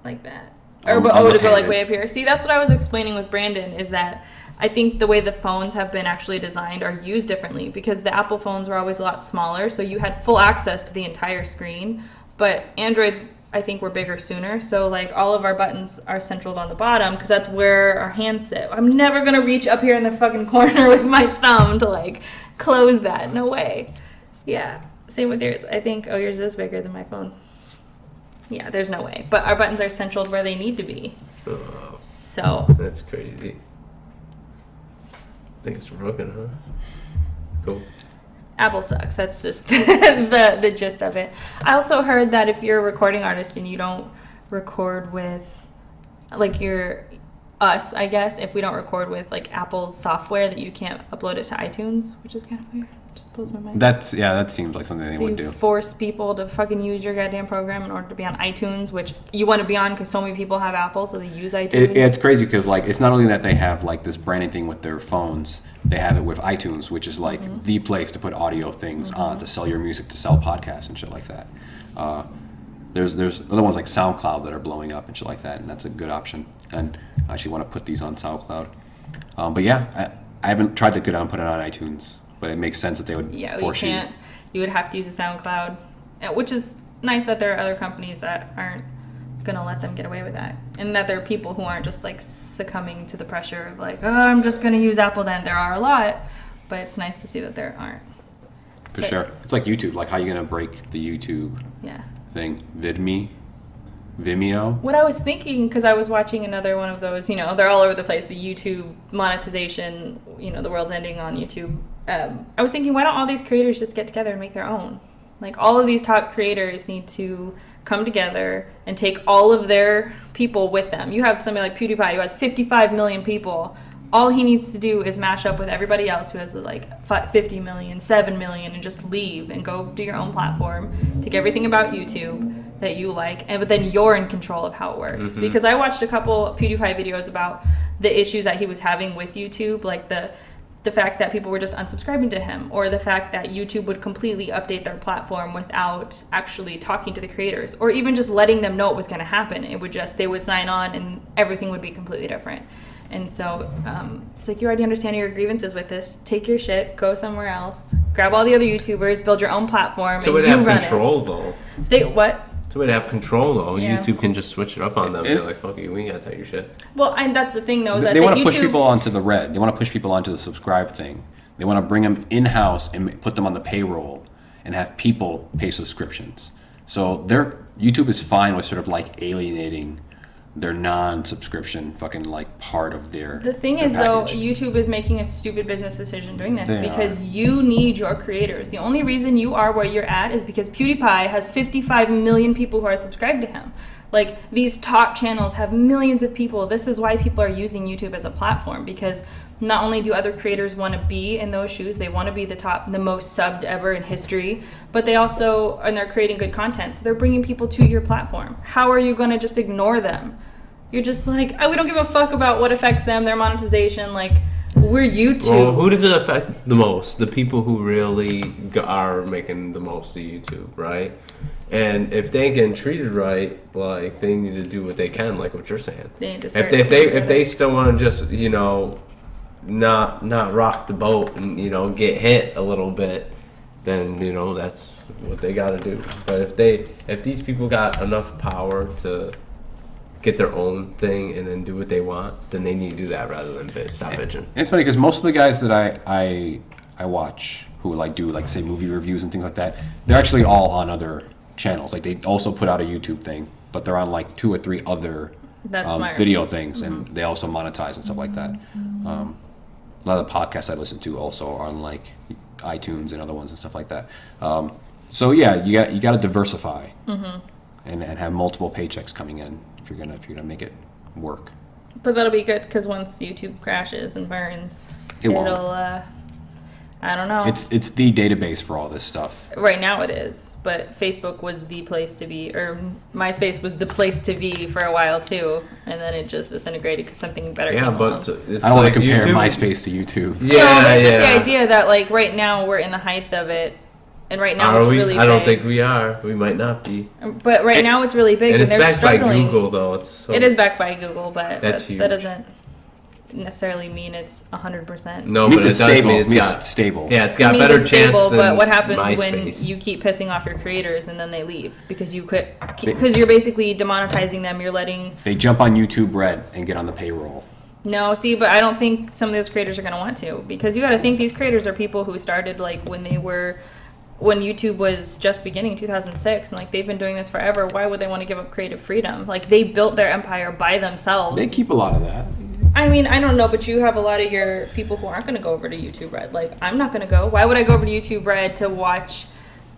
Speaker 3: like that. Or to go like way up here. See, that's what I was explaining with Brandon, is that I think the way the phones have been actually designed are used differently, because the Apple phones were always a lot smaller, so you had full access to the entire screen, but Androids I think we're bigger sooner. So like all of our buttons are centered on the bottom because that's where our hands sit. I'm never going to reach up here in the fucking corner with my thumb to like close that. No way. Yeah. Same with yours. I think, yours is bigger than my phone. Yeah, there's no way. But our buttons are centered where they need to be.
Speaker 2: Oh,
Speaker 3: so.
Speaker 2: That's crazy. I think it's broken, huh? Cool.
Speaker 3: Apple sucks. That's just the gist of it. I also heard that if you're a recording artist and you don't record with, like us, I guess, if we don't record with like Apple's software, that you can't upload it to iTunes, which is kind of weird. Just blows my mind.
Speaker 1: That seems like something they would do.
Speaker 3: Force people to fucking use your goddamn program in order to be on iTunes, which you want to be on because so many people have Apple, so they use iTunes.
Speaker 1: It's crazy because like it's not only that they have like this branding thing with their phones, they have it with iTunes, which is like the place to put audio things on, to sell your music, to sell podcasts and shit like that. There's other ones like SoundCloud that are blowing up and shit like that, and that's a good option. And I actually want to put these on SoundCloud. But yeah, I haven't tried to go down and put it on iTunes. But it makes sense that they would force you.
Speaker 3: You would have to use a SoundCloud, which is nice that there are other companies that aren't going to let them get away with that. And that there are people who aren't just like succumbing to the pressure of like, I'm just going to use Apple then. There are a lot, but it's nice to see that there aren't.
Speaker 1: For sure. It's like YouTube. Like how are you going to break the YouTube thing? Vimeo?
Speaker 3: What I was thinking, because I was watching another one of those, they're all over the place, the YouTube monetization, the world's ending on YouTube. I was thinking, why don't all these creators just get together and make their own? Like, all of these top creators need to come together and take all of their people with them. You have somebody like PewDiePie who has 55 million people. All he needs to do is mash up with everybody else who has like 50 million, 7 million, and just leave and go do your own platform. Take everything about YouTube that you like, but then you're in control of how it works. Because I watched a couple PewDiePie videos about the issues that he was having with YouTube, like the fact that people were just unsubscribing to him, or the fact that YouTube would completely update their platform without actually talking to the creators, or even just letting them know it was going to happen. It would they would sign on and everything would be completely different. And so it's like, you already understand your grievances with this. Take your shit, go somewhere else, grab all the other YouTubers, build your own platform,
Speaker 2: so
Speaker 3: and
Speaker 2: you
Speaker 3: run
Speaker 2: control,
Speaker 3: it.
Speaker 2: Though.
Speaker 3: What?
Speaker 2: So we'd have control, though.
Speaker 3: Yeah.
Speaker 2: YouTube can just switch it up on them. They're like, fuck you, we ain't gotta tell your shit.
Speaker 3: Well, and that's the thing, though, is that
Speaker 1: they want to push people onto the red. They want to push people onto the subscribe thing. They want to bring them in-house and put them on the payroll and have people pay subscriptions. So YouTube is fine with sort of like alienating their non-subscription fucking like part of their
Speaker 3: The thing
Speaker 1: their
Speaker 3: is,
Speaker 1: package.
Speaker 3: though, YouTube is making a stupid business decision doing this because you need your creators. The only reason you are where you're at is because PewDiePie has 55 million people who are subscribed to him. Like, these top channels have millions of people. This is why people are using YouTube as a platform, because not only do other creators want to be in those shoes, they want to be the most subbed ever in history, but they also, and they're creating good content, so they're bringing people to your platform. How are you going to just ignore them? You're just like, we don't give a fuck about what affects them, their monetization, like, we're YouTube.
Speaker 2: Well, who does it affect the most? The people who really are making the most of YouTube, right? And if they ain't getting treated right, like, they need to do what they can, like what you're saying.
Speaker 3: They need to start
Speaker 2: if they still want to just, not rock the boat and, get hit a little bit, then that's what they got to do. But if these people got enough power to get their own thing and then do what they want, then they need to do that rather than stop bitching.
Speaker 1: It's funny because most of the guys that I watch who do say movie reviews and things like that, they're actually all on other channels. Like they also put out a YouTube thing, but they're on like 2 or 3 other video things, and they also monetize and stuff like that. A lot of the podcasts I listen to also are on like iTunes and other ones and stuff like that. So yeah, you got to diversify and have multiple paychecks coming in if you're gonna make it work.
Speaker 3: But that'll be good because once YouTube crashes and burns, it'll I don't know.
Speaker 1: It's the database for all this stuff.
Speaker 3: Right now it is, but Facebook was the place to be, or MySpace was the place to be for a while too, and then it just disintegrated because something better came along.
Speaker 2: But
Speaker 1: I don't want to compare
Speaker 2: YouTube.
Speaker 1: MySpace to YouTube.
Speaker 3: Yeah, it's just the idea that like right now we're in the height of it, and right now it's really big.
Speaker 2: I don't think we are. We might not be.
Speaker 3: But right now it's really big,
Speaker 2: and it's
Speaker 3: they're
Speaker 2: backed
Speaker 3: struggling.
Speaker 2: by Google though.
Speaker 3: It is backed by Google, but
Speaker 2: that's huge.
Speaker 3: That doesn't necessarily mean it's 100%.
Speaker 2: No, but it does mean it's
Speaker 1: stable.
Speaker 2: Yeah, it's got better chance than
Speaker 3: But what happens
Speaker 2: MySpace.
Speaker 3: when you keep pissing off your creators and then they leave because because you're basically demonetizing them? You're letting
Speaker 1: they jump on YouTube Red and get on the payroll.
Speaker 3: No, see, but I don't think some of those creators are going to want to, because you got to think these creators are people who started like when YouTube was just beginning, 2006, and like they've been doing this forever. Why would they want to give up creative freedom? Like they built their empire by themselves.
Speaker 1: They keep a lot of that.
Speaker 3: I mean, I don't know, but you have a lot of your people who aren't going to go over to YouTube Red. Like, I'm not going to go. Why would I go over to YouTube Red to watch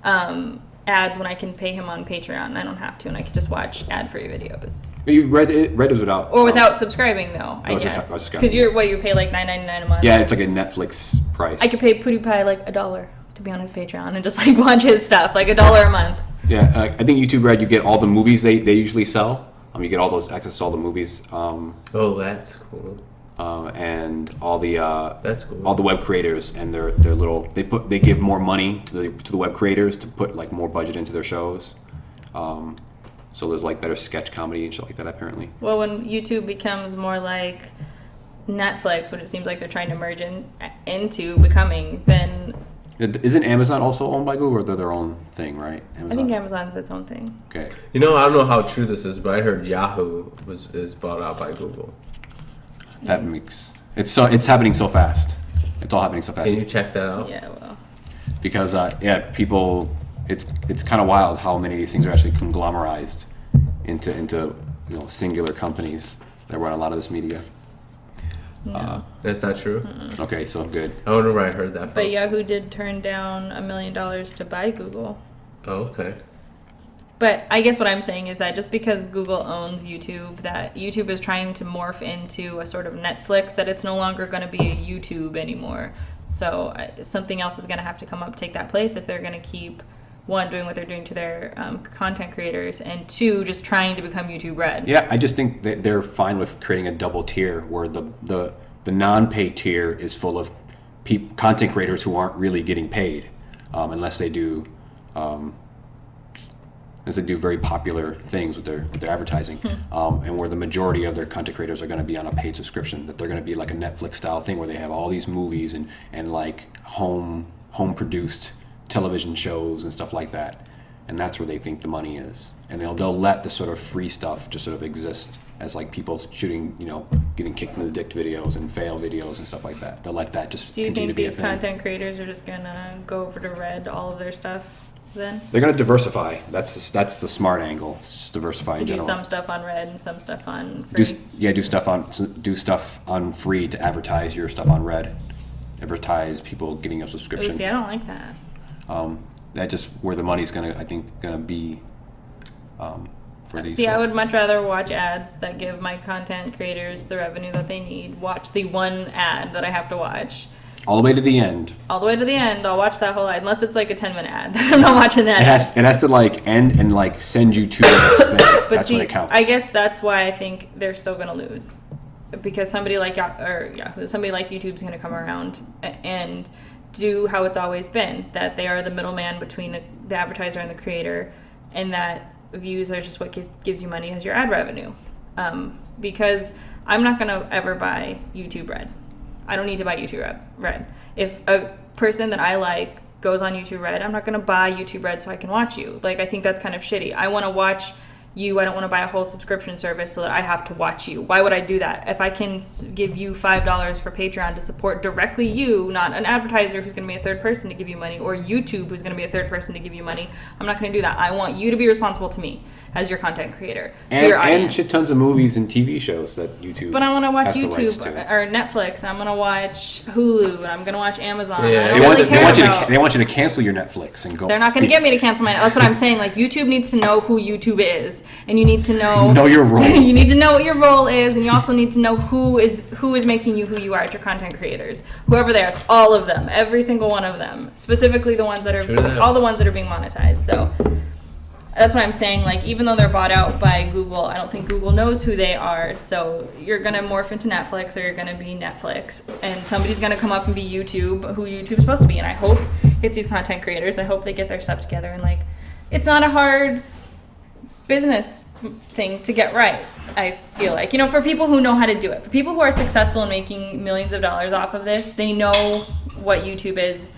Speaker 3: ads when I can pay him on Patreon? I don't have to, and I can just watch ad-free videos.
Speaker 1: You Red is without,
Speaker 3: or without subscribing though, I guess. Because you pay like $9.99 a month.
Speaker 1: Yeah, it's like a Netflix price.
Speaker 3: I could pay PewDiePie like $1 to be on his Patreon and just like watch his stuff, like $1 a month.
Speaker 1: Yeah, I think YouTube Red, you get all the movies they usually sell. You get all those access to all the movies.
Speaker 2: Oh, that's cool.
Speaker 1: And all the
Speaker 2: that's cool.
Speaker 1: All the web creators and their little they give more money to the web creators to put like more budget into their shows. So there's like better sketch comedy and shit like that apparently.
Speaker 3: Well, when YouTube becomes more like Netflix, which it seems like they're trying to merge into becoming, then
Speaker 1: isn't Amazon also owned by Google, or they're their own thing, right? Amazon?
Speaker 3: I think Amazon's its own thing.
Speaker 1: Okay.
Speaker 2: I don't know how true this is, but I heard Yahoo is bought out by Google.
Speaker 1: That makes it's happening so fast. It's all happening so fast.
Speaker 2: Can you check that out?
Speaker 3: Yeah, well.
Speaker 1: Because people, it's kind of wild how many of these things are actually conglomerized into singular companies that run a lot of this media.
Speaker 3: Yeah.
Speaker 2: That's not true.
Speaker 1: Okay, so good.
Speaker 2: I wonder where I heard that from.
Speaker 3: But Yahoo did turn down $1 million to buy Google.
Speaker 2: Oh, okay.
Speaker 3: But I guess what I'm saying is that just because Google owns YouTube, that YouTube is trying to morph into a sort of Netflix, that it's no longer going to be a YouTube anymore. So something else is going to have to come up, take that place if they're going to keep, one, doing what they're doing to their content creators, and two, just trying to become YouTube Red.
Speaker 1: Yeah, I just think that they're fine with creating a double tier where the non-paid tier is full of content creators who aren't really getting paid unless they do very popular things with their advertising, and where the majority of their content creators are going to be on a paid subscription, that they're going to be like a Netflix style thing where they have all these movies and like home produced television shows and stuff like that, and that's where they think the money is, and they'll let the sort of free stuff just sort of exist as like people shooting, getting kicked in the dick videos and fail videos and stuff like that. They'll let that just continue to be a thing.
Speaker 3: Do you think these content creators are just gonna go over to Red all of their stuff then?
Speaker 1: They're gonna diversify. That's the smart angle. It's just diversify in general.
Speaker 3: Do some stuff on Red and some stuff on free.
Speaker 1: Do stuff on free to advertise your stuff on Red. Advertise people getting a subscription.
Speaker 3: See, I don't like that.
Speaker 1: That's just where the money's gonna be.
Speaker 3: See, I would much rather watch ads that give my content creators the revenue that they need. Watch the one ad that I have to watch.
Speaker 1: All the way to the end.
Speaker 3: All the way to the end. I'll watch that whole ad, unless it's like a 10-minute ad. I'm not watching that.
Speaker 1: It has to like end and like send you to the next thing.
Speaker 3: But
Speaker 1: that's
Speaker 3: see,
Speaker 1: when it counts.
Speaker 3: I guess that's why I think they're still going to lose, because somebody like somebody like YouTube's going to come around and do how it's always been, that they are the middleman between the advertiser and the creator, and that views are just what gives you money as your ad revenue. Because I'm not going to ever buy YouTube Red. I don't need to buy YouTube Red. If a person that I like goes on YouTube Red. I'm not going to buy YouTube Red so I can watch you. Like, I think that's kind of shitty. I want to watch you. I don't want to buy a whole subscription service so that I have to watch you. Why would I do that? If I can give you $5 for Patreon to support directly you, not an advertiser who's going to be a third person to give you money, or YouTube who's going to be a third person to give you money, I'm not going to do that. I want you to be responsible to me as your content creator, to your audience.
Speaker 1: And shit tons of movies and TV shows that YouTube.
Speaker 3: But I want to watch
Speaker 1: has the rights to.
Speaker 3: YouTube or Netflix. I'm going to watch Hulu, and I'm going to watch Amazon.
Speaker 2: Yeah.
Speaker 3: I don't really care about.
Speaker 1: They want you to cancel your Netflix and go.
Speaker 3: They're not going to get me to cancel my. That's what I'm saying. Like, YouTube needs to know who YouTube is, and you need to know
Speaker 1: your role.
Speaker 3: You need to know what your role is, and you also need to know who is making you who you are at your content creators. Whoever they are, it's all of them, every single one of them. Specifically the ones that are all the ones that are being monetized. So that's why I'm saying, like, even though they're bought out by Google, I don't think Google knows who they are. So you're gonna morph into Netflix, or you're gonna be Netflix, and somebody's gonna come up and be YouTube, who YouTube's supposed to be. And I hope it's these content creators. I hope they get their stuff together, and like, it's not a hard business thing to get right. I feel like, you know, for people who know how to do it, for people who are successful in making millions of dollars off of this, they know what YouTube is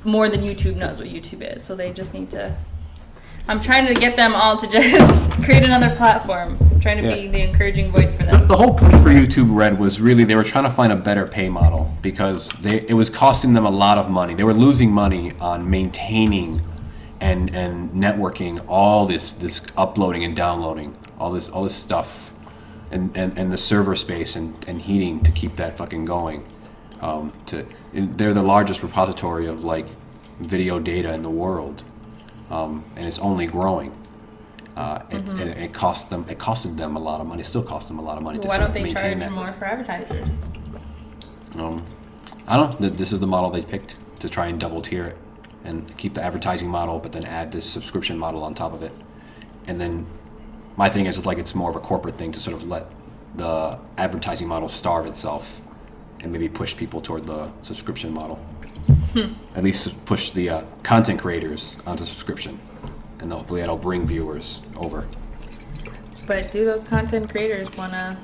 Speaker 3: more than YouTube knows what YouTube is. So they just need to. I'm trying to get them all to just create another platform. I'm trying to be the encouraging voice for them.
Speaker 1: The whole push for YouTube Red was really they were trying to find a better pay model because it was costing them a lot of money. They were losing money on maintaining and networking all this uploading and downloading, all this stuff, and the server space and heating to keep that fucking going. They're the largest repository of like video data in the world. And it's only growing. And it costed them a lot of money. It still costs them a lot of money to
Speaker 3: Why don't they
Speaker 1: maintain
Speaker 3: charge
Speaker 1: that.
Speaker 3: more for advertisers?
Speaker 1: I don't know. This is the model they picked to try and double tier it and keep the advertising model, but then add this subscription model on top of it. And then my thing is like it's more of a corporate thing to sort of let the advertising model starve itself and maybe push people toward the subscription model. At least push the content creators onto subscription, and that'll bring viewers over.
Speaker 3: But do those content creators want to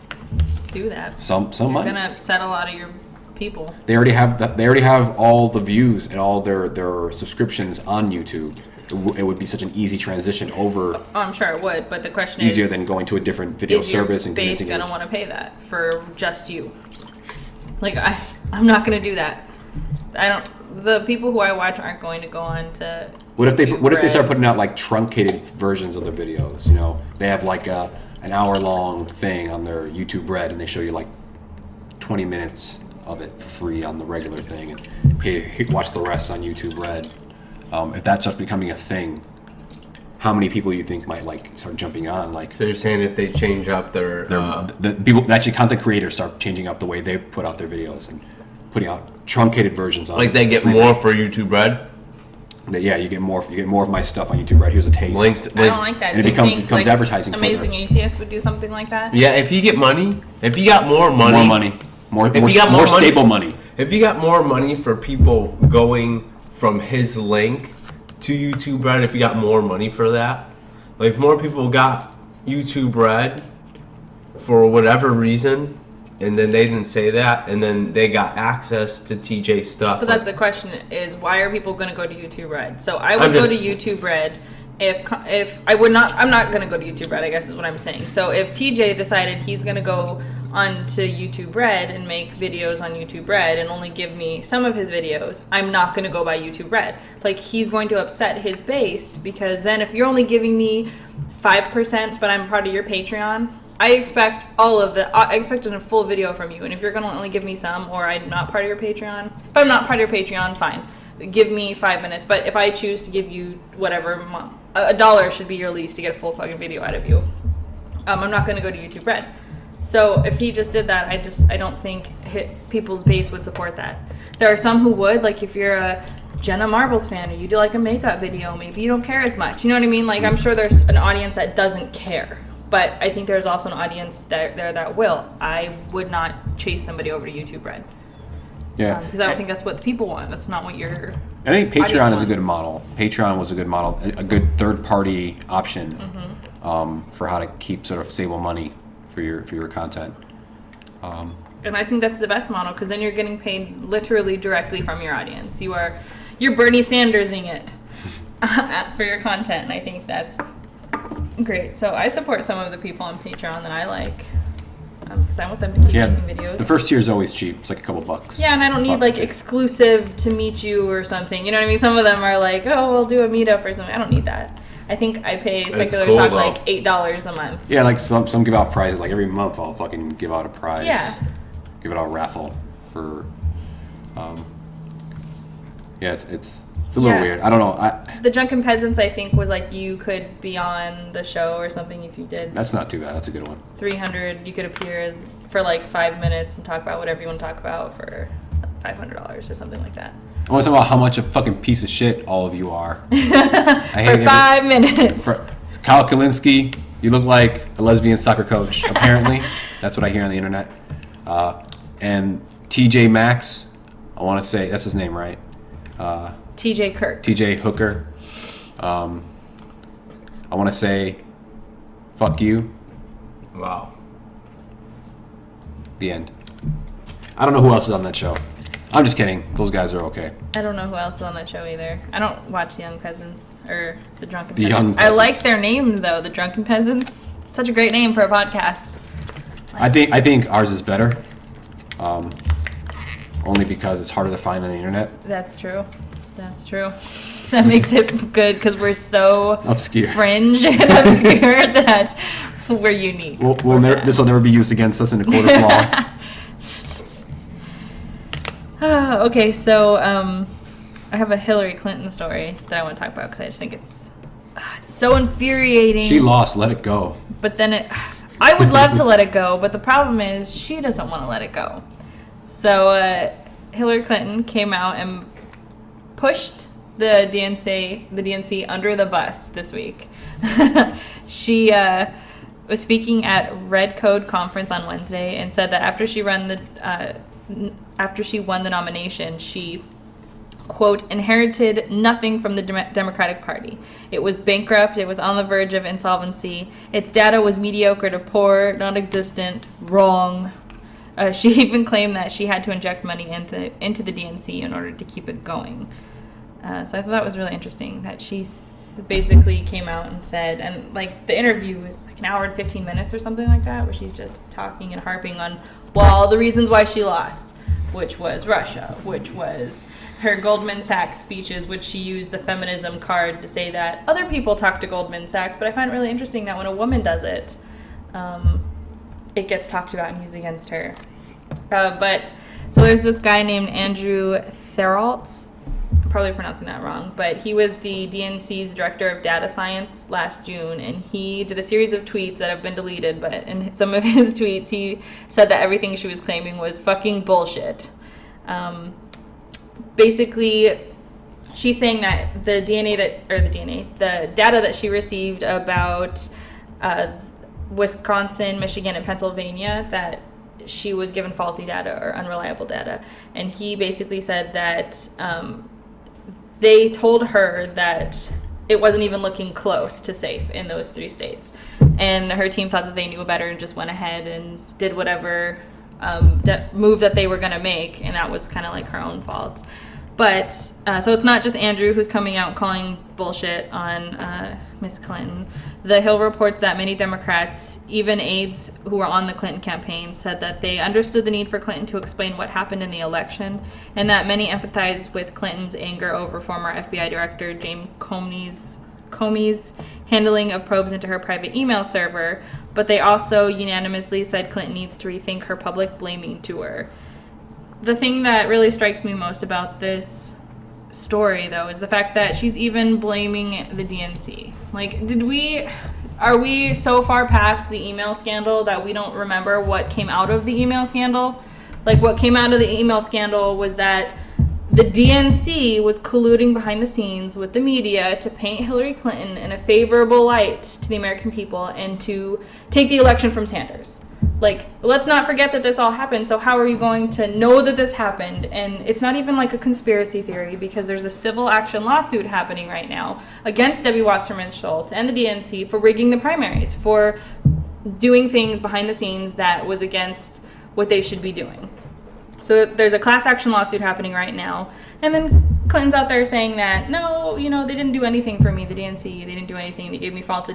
Speaker 3: do that?
Speaker 1: Some might.
Speaker 3: You're gonna upset a lot of your people.
Speaker 1: They already have all the views and all their subscriptions on YouTube. It would be such an easy transition over.
Speaker 3: Oh, I'm sure it would, but the question
Speaker 1: easier
Speaker 3: is,
Speaker 1: than going to a different video service and
Speaker 3: base
Speaker 1: convincing
Speaker 3: gonna want to pay that for just you? Like, I'm not gonna do that. I don't. The people who I watch aren't going to go on to.
Speaker 1: What if they start putting out like truncated versions of their videos? You know, they have like an hour-long thing on their YouTube Red, and they show you like 20 minutes of it for free on the regular thing, and hey, watch the rest on YouTube Red. If that starts becoming a thing, how many people you think might like start jumping on? Like,
Speaker 2: so you're saying if they change up their
Speaker 1: the people, actually content creators start changing up the way they put out their videos and putting out truncated versions on.
Speaker 2: Like they get more for YouTube Red.
Speaker 1: You get more of my stuff on YouTube Red. Here's a taste.
Speaker 3: I don't like that.
Speaker 1: And it becomes like, advertising.
Speaker 3: Amazing Atheist would do something like that.
Speaker 2: Yeah, if you get money, if you got more
Speaker 1: stable money.
Speaker 2: If you got more money for people going from his link to YouTube Red, if you got more money for that, like if more people got YouTube Red for whatever reason, and then they didn't say that, and then they got access to TJ stuff.
Speaker 3: But that's the question: is why are people going to go to YouTube Red? So I would go to YouTube Red if I would not. I'm not going to go to YouTube Red, I guess is what I'm saying. So if TJ decided he's going to go onto YouTube Red and make videos on YouTube Red and only give me some of his videos, I'm not going to go by YouTube Red. Like, he's going to upset his base, because then if you're only giving me 5%, but I'm part of your Patreon, I expect all of it. I expect a full video from you. And if you're going to only give me some, or I'm not part of your Patreon, if I'm not part of your Patreon, fine. Give me 5 minutes. But if I choose to give you whatever, $1 should be your least to get a full fucking video out of you. I'm not going to go to YouTube Red. So if he just did that, I don't think people's base would support that. There are some who would, like if you're a Jenna Marbles fan or you do like a makeup video, maybe you don't care as much. You know what I mean? Like, I'm sure there's an audience that doesn't care. But I think there's also an audience that will. I would not chase somebody over to YouTube Red.
Speaker 1: Yeah.
Speaker 3: Because I don't think that's what the people want. That's not what you're.
Speaker 1: I think Patreon is a good model. Patreon was a good model, a good third-party option for how to keep sort of stable money for your content. And
Speaker 3: I think that's the best model, because then you're getting paid literally directly from your audience. you're Bernie Sandersing it for your content, and I think that's great. So I support some of the people on Patreon that I like, because I want them to keep making videos.
Speaker 1: The first tier is always cheap. It's like a couple bucks.
Speaker 3: Yeah, and I don't need like exclusive to meet you or something. You know what I mean? Some of them are like, oh, we'll do a meetup or something. I don't need that. I think I pay Secular Talk like $8 a month.
Speaker 1: Yeah, like some give out prizes. Like every month I'll fucking give out a prize.
Speaker 3: Yeah.
Speaker 1: Give it out a raffle for. Yeah, it's a little weird. I don't know.
Speaker 3: The Drunken Peasants, I think, was like you could be on the show or something if you did.
Speaker 1: That's not too bad. That's a good one.
Speaker 3: 300, you could appear for like 5 minutes and talk about whatever you want to talk about for $500 or something like that.
Speaker 1: I want to talk about how much a fucking piece of shit all of you are.
Speaker 3: For 5 minutes.
Speaker 1: Kyle Kalinske, you look like a lesbian soccer coach, apparently. That's what I hear on the internet. And TJ Maxx, I want to say, that's his name, right?
Speaker 3: TJ Kirk.
Speaker 1: TJ Hooker. I want to say, fuck you.
Speaker 2: Wow.
Speaker 1: The end. I don't know who else is on that show. I'm just kidding. Those guys are okay.
Speaker 3: I don't know who else is on that show either. I don't watch the Young Peasants or the Drunken
Speaker 1: The
Speaker 3: Peasants.
Speaker 1: Young Peasants.
Speaker 3: I like their name though, the Drunken Peasants. Such a great name for a podcast.
Speaker 1: I think ours is better. Only because it's harder to find on the internet.
Speaker 3: That's true. That makes it good because we're so
Speaker 1: Obscure.
Speaker 3: fringe and obscure that we're unique.
Speaker 1: This will never be used against us in a court of law.
Speaker 3: Okay, so I have a Hillary Clinton story that I want to talk about because I just think it's so infuriating.
Speaker 1: She lost. Let it go.
Speaker 3: But then I would love to let it go, but the problem is she doesn't want to let it go. So Hillary Clinton came out and pushed the DNC under the bus this week. She was speaking at Red Code Conference on Wednesday and said that after she won the nomination, she, quote, inherited nothing from the Democratic Party. It was bankrupt. It was on the verge of insolvency. Its data was mediocre to poor, non-existent, wrong. She even claimed that she had to inject money into the DNC in order to keep it going. So I thought that was really interesting that she basically came out and said, and like the interview was like an hour and 15 minutes or something like that, where she's just talking and harping on, well, the reasons why she lost, which was Russia, which was her Goldman Sachs speeches, which she used the feminism card to say that other people talk to Goldman Sachs, but I find it really interesting that when a woman does it, it gets talked about and used against her. But so there's this guy named Andrew Theralt. I'm probably pronouncing that wrong, but he was the DNC's director of data science last June, and he did a series of tweets that have been deleted, but in some of his tweets he said that everything she was claiming was fucking bullshit. Basically, she's saying that the data that she received about Wisconsin, Michigan, and Pennsylvania, that she was given faulty data or unreliable data. And he basically said that they told her that it wasn't even looking close to safe in those 3 states. And her team thought that they knew better and just went ahead and did whatever move that they were going to make. And that was kind of like her own fault. But, so it's not just Andrew who's coming out calling bullshit on Miss Clinton. The Hill reports that many Democrats, even aides who were on the Clinton campaign, said that they understood the need for Clinton to explain what happened in the election, and that many empathized with Clinton's anger over former FBI Director James Comey's handling of probes into her private email server, but they also unanimously said Clinton needs to rethink her public blaming tour. The thing that really strikes me most about this story, though, is the fact that she's even blaming the DNC. Like, are we so far past the email scandal that we don't remember what came out of the email scandal? Like, what came out of the email scandal was that the DNC was colluding behind the scenes with the media to paint Hillary Clinton in a favorable light to the American people and to take the election from Sanders. Like, let's not forget that this all happened. So how are you going to know that this happened? And it's not even like a conspiracy theory, because there's a civil action lawsuit happening right now against Debbie Wasserman Schultz and the DNC for rigging the primaries, for doing things behind the scenes that was against what they should be doing. So there's a class action lawsuit happening right now. And then Clinton's out there saying that, no, they didn't do anything for me, the DNC. They didn't do anything. They gave me faulty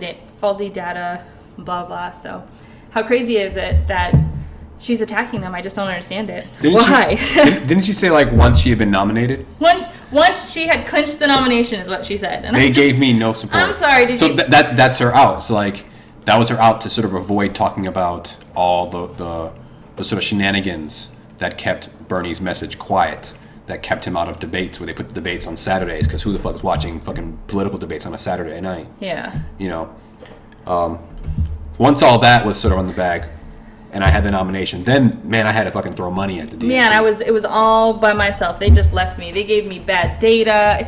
Speaker 3: data, blah, blah. So how crazy is it that she's attacking them? I just don't understand it. Why?
Speaker 1: Didn't she say, like, once she had been nominated?
Speaker 3: Once she had clinched the nomination is what she said. And
Speaker 1: they gave me no support.
Speaker 3: I'm sorry.
Speaker 1: So that's her out. So, like, that was her out to sort of avoid talking about all the sort of shenanigans that kept Bernie's message quiet, that kept him out of debates where they put the debates on Saturdays, because who the fuck is watching fucking political debates on a Saturday night?
Speaker 3: Yeah.
Speaker 1: Once all that was sort of on the bag and I had the nomination, then, man, I had to fucking throw money at the DNC.
Speaker 3: Yeah, and it was all by myself. They just left me. They gave me bad data.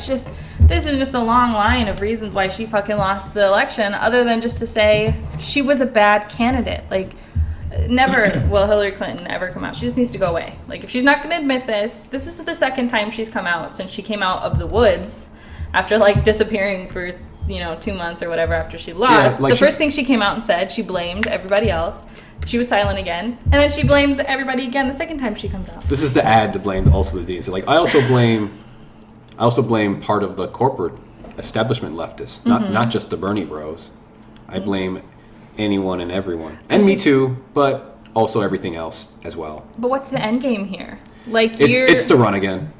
Speaker 3: This is just a long line of reasons why she fucking lost the election, other than just to say she was a bad candidate. Like, never will Hillary Clinton ever come out. She just needs to go away. Like, if she's not going to admit this is the second time she's come out since she came out of the woods after, like, disappearing for, 2 months or whatever after she lost. Yeah, the first thing she came out and said, she blamed everybody else. She was silent again. And then she blamed everybody again the second time she comes out.
Speaker 1: This is the ad to blame also the DNC. Like, I also blame part of the corporate establishment leftists, not just the Bernie bros. I blame anyone and everyone. And me too, but also everything else as well.
Speaker 3: But what's the end game here? Like,
Speaker 1: it's to run again.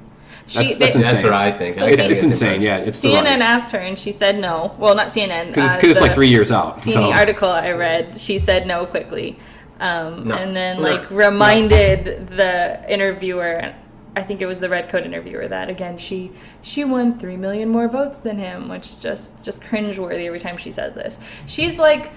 Speaker 1: That's insane.
Speaker 2: That's what I think.
Speaker 3: So
Speaker 1: it's insane. Yeah, it's to run.
Speaker 3: CNN asked her, and she said no. Well, not CNN.
Speaker 1: Because it's like 3 years out.
Speaker 3: In the article I read, she said no quickly, and then reminded the interviewer. I think it was the Red Coat interviewer that again she won 3 million more votes than him, which is just cringeworthy every time she says this. She's like,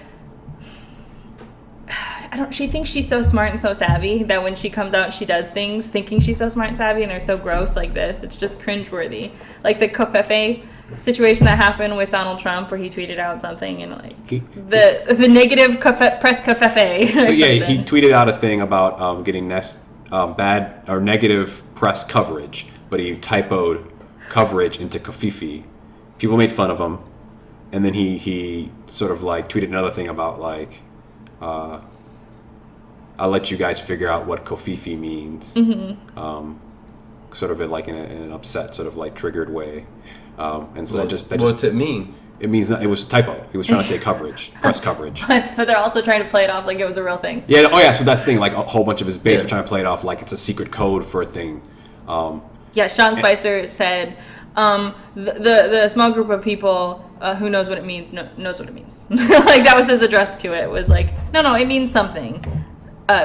Speaker 3: she thinks she's so smart and so savvy that when she comes out and she does things thinking she's so smart and savvy and they're so gross like this, it's just cringeworthy. Like the covfefe situation that happened with Donald Trump where he tweeted out something and the negative press covfefe.
Speaker 1: So yeah, he tweeted out a thing about getting bad or negative press coverage, but he typoed coverage into covfefe. People made fun of him, and then he sort of like tweeted another thing about like I'll let you guys figure out what covfefe means. Sort of in an upset, sort of like triggered way, and so
Speaker 2: what's it mean?
Speaker 1: It means it was typo. He was trying to say coverage, press coverage.
Speaker 3: But they're also trying to play it off like it was a real thing.
Speaker 1: Yeah. Oh yeah. So that's the thing. Like a whole bunch of his base were trying to play it off like it's a secret code for a thing.
Speaker 3: Sean Spicer said the small group of people who knows what it means knows what it means. Like that was his address to it. Was like no, it means something.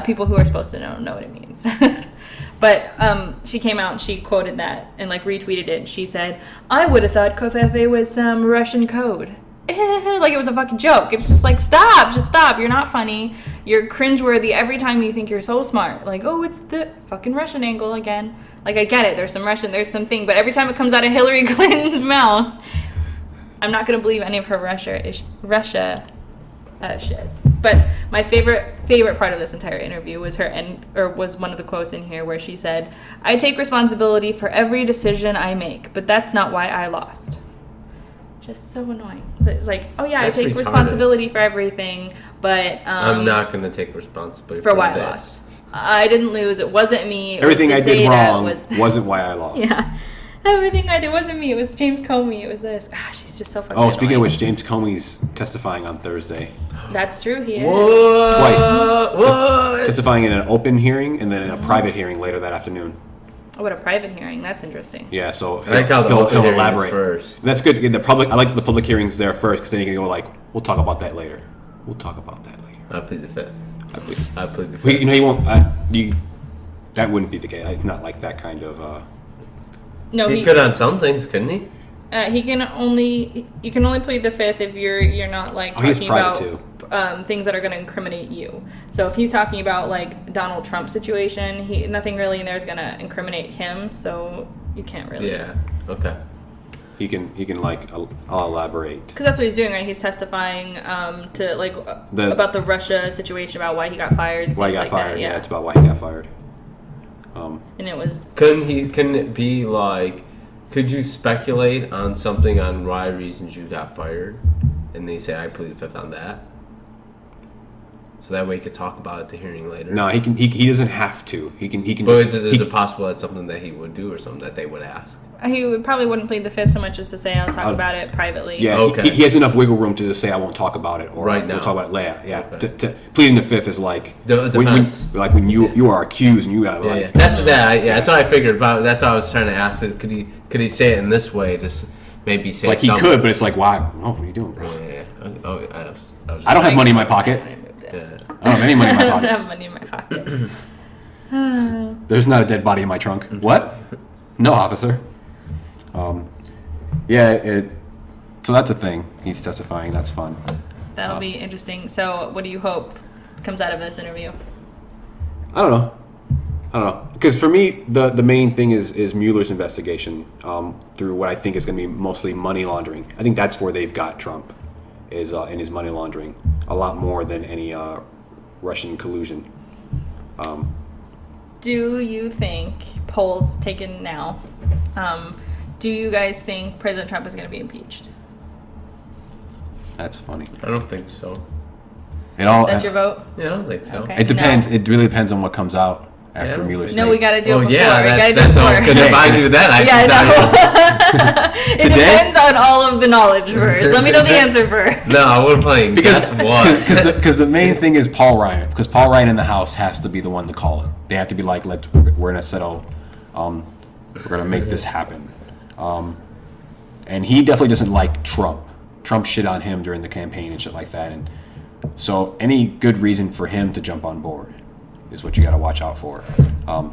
Speaker 3: People who are supposed to know what it means. But she came out and she quoted that and like retweeted it. And she said, "I would have thought covfefe was some Russian code." Like it was a fucking joke. It's just like stop. You're not funny. You're cringeworthy every time you think you're so smart. Like, oh, it's the fucking Russian angle again. Like I get it. There's some Russian. There's something. But every time it comes out of Hillary Clinton's mouth, I'm not gonna believe any of her Russia shit. But my favorite part of this entire interview was was one of the quotes in here where she said, "I take responsibility for every decision I make, but that's not why I lost." Just so annoying. It's like, oh yeah,
Speaker 2: That's
Speaker 3: I take
Speaker 2: retarded.
Speaker 3: Responsibility for everything, but
Speaker 2: I'm not gonna take responsibility
Speaker 3: for why
Speaker 2: this.
Speaker 3: I lost. I didn't lose. It wasn't me.
Speaker 1: Everything I did wrong wasn't why I lost.
Speaker 3: Yeah. Everything I did wasn't me. It was James Comey. It was this. She's just so fucking annoying.
Speaker 1: Speaking of which, James Comey's testifying on Thursday.
Speaker 3: That's true. He is.
Speaker 2: What?
Speaker 1: Twice.
Speaker 2: What?
Speaker 1: Testifying in an open hearing and then in a private hearing later that afternoon.
Speaker 3: Oh, what a private hearing. That's interesting.
Speaker 1: Yeah, so
Speaker 2: I like how the open hearing
Speaker 1: elaborate
Speaker 2: first.
Speaker 1: That's good. I like the public hearings there first because then you can go like, we'll talk about that later. We'll talk about that later.
Speaker 2: I plead the fifth. I plead the fifth.
Speaker 1: Well, you won't. That wouldn't be the case. It's not like that kind of.
Speaker 3: No,
Speaker 2: he could on some things, couldn't he?
Speaker 3: You can only plead the fifth if you're not like talking about things that are going to incriminate you. So if he's talking about like Donald Trump situation, nothing really in there is going to incriminate him. So you can't really.
Speaker 2: Yeah. Okay.
Speaker 1: He can like I'll elaborate
Speaker 3: because that's what he's doing, right? He's testifying to like about the Russia situation, about why he got fired.
Speaker 1: Why he got
Speaker 3: like
Speaker 1: fired?
Speaker 3: That,
Speaker 1: yeah, it's about why he got fired.
Speaker 3: And it was.
Speaker 2: Couldn't it be like? Could you speculate on something on why reasons you got fired, and they say I plead the fifth on that? so that way he could talk about it at the hearing later.
Speaker 1: No, he can. He doesn't have to. He can.
Speaker 2: But
Speaker 1: just,
Speaker 2: is it possible that's something that he would do or something that they would ask?
Speaker 3: Probably wouldn't plead the fifth so much as to say I'll talk about it privately.
Speaker 1: Yeah,
Speaker 2: Okay.
Speaker 1: he has enough wiggle room to just say I won't talk about it, or
Speaker 2: Right now.
Speaker 1: we'll talk about it later. Yeah,
Speaker 2: Okay.
Speaker 1: pleading the fifth is like when you are accused and you got
Speaker 2: Yeah. That's that's what I figured. But that's what I was trying to ask. Could he say it in this way? Just maybe say
Speaker 1: like he
Speaker 2: something.
Speaker 1: could, but it's like why? Oh, what are you doing, bro?
Speaker 2: Yeah. Oh,
Speaker 1: I don't have money in my pocket.
Speaker 2: Yeah.
Speaker 1: I don't have any money in my
Speaker 3: I don't
Speaker 1: pocket.
Speaker 3: have money in my pocket.
Speaker 1: There's not a dead body in my trunk. What? No, officer. So that's a thing. He's testifying. That's fun.
Speaker 3: That'll be interesting. So, what do you hope comes out of this interview?
Speaker 1: I don't know. Because for me, the main thing is Mueller's investigation through what I think is going to be mostly money laundering. I think that's where they've got Trump, is in his money laundering, a lot more than any Russian collusion.
Speaker 3: Do you think, polls taken now, do you guys think President Trump is going to be impeached?
Speaker 1: That's funny.
Speaker 2: I don't think so.
Speaker 3: That's your vote?
Speaker 2: Yeah, I don't think so.
Speaker 3: Okay.
Speaker 1: It depends.
Speaker 3: No.
Speaker 1: It really depends on what comes out after
Speaker 2: Yeah,
Speaker 1: Mueller's
Speaker 3: No,
Speaker 1: thing.
Speaker 3: we got to do it before.
Speaker 2: yeah,
Speaker 3: we gotta
Speaker 2: that's
Speaker 3: do it
Speaker 2: all.
Speaker 3: before.
Speaker 2: Because if I knew that, I could tell you.
Speaker 3: It depends on all of the knowledge first. Let me know the answer first.
Speaker 2: No, we're playing guess what.
Speaker 1: Because the main thing is Paul Ryan. Because Paul Ryan in the House has to be the one to call it. They have to be like, we're gonna settle. We're gonna make this happen. And he definitely doesn't like Trump. Trump shit on him during the campaign and shit like that. And so any good reason for him to jump on board is what you got to watch out for.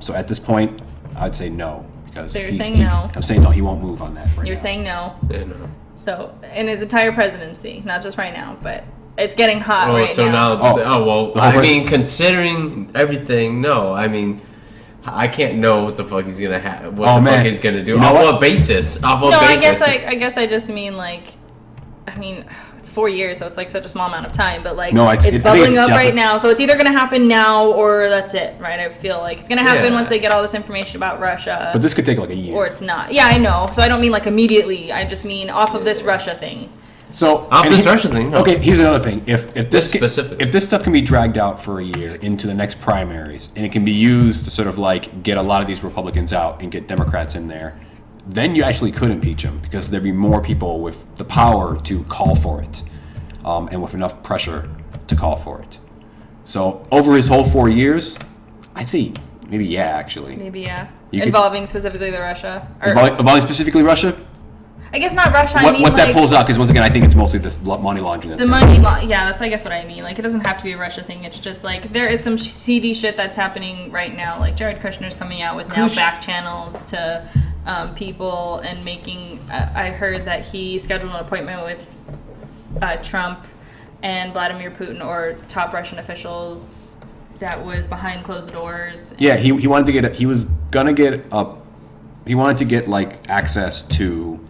Speaker 1: So at this point, I'd say no. Because
Speaker 3: So you're saying no.
Speaker 1: I'm saying no. He won't move on that. Right
Speaker 3: You're
Speaker 1: now.
Speaker 3: saying no.
Speaker 2: Yeah, no.
Speaker 3: So, in his entire presidency, not just right now, but it's getting hot
Speaker 2: Oh,
Speaker 3: right
Speaker 2: so
Speaker 3: now.
Speaker 2: now,
Speaker 1: The whole
Speaker 2: I mean, considering everything, no. I mean, I can't know what the fuck he's gonna have. What the fuck he's gonna do?
Speaker 1: You know
Speaker 2: Off
Speaker 1: what?
Speaker 2: what basis? Off what
Speaker 3: No,
Speaker 2: basis?
Speaker 3: I guess I just mean it's 4 years, so it's like such a small amount of time. But like,
Speaker 1: No, I think
Speaker 3: it's bubbling
Speaker 1: it's
Speaker 3: up right
Speaker 1: definitely-
Speaker 3: now, so it's either gonna happen now or that's it, right? I feel like it's gonna happen
Speaker 2: Yeah.
Speaker 3: once they get all this information about Russia,
Speaker 1: But this could take like a year.
Speaker 3: or it's not. Yeah, I know. So I don't mean like immediately. I just mean off of this Russia thing.
Speaker 1: So
Speaker 2: Off
Speaker 1: and
Speaker 2: this Russia thing, no.
Speaker 1: Okay, here's another thing. If this
Speaker 2: specifically.
Speaker 1: if this stuff can be dragged out for a year into the next primaries, and it can be used to sort of like get a lot of these Republicans out and get Democrats in there, then you actually could impeach him because there'd be more people with the power to call for it, and with enough pressure to call for it. So over his whole 4 years, I'd say maybe actually.
Speaker 3: Maybe
Speaker 1: You could-
Speaker 3: involving specifically the Russia, or
Speaker 1: Involving specifically Russia.
Speaker 3: I guess not Russia. I
Speaker 1: What
Speaker 3: mean
Speaker 1: that
Speaker 3: like
Speaker 1: pulls out, because once again, I think it's mostly this money laundering. That's
Speaker 3: the
Speaker 1: gonna-
Speaker 3: money law. Yeah, that's I guess what I mean. Like, it doesn't have to be a Russia thing. It's just like there is some seedy shit that's happening right now. Like Jared Kushner's coming out with now back channels to people and making. I heard that he scheduled an appointment with Trump and Vladimir Putin or top Russian officials that was behind closed doors.
Speaker 1: Yeah, he wanted to get. He was gonna get up. He wanted to get like access to,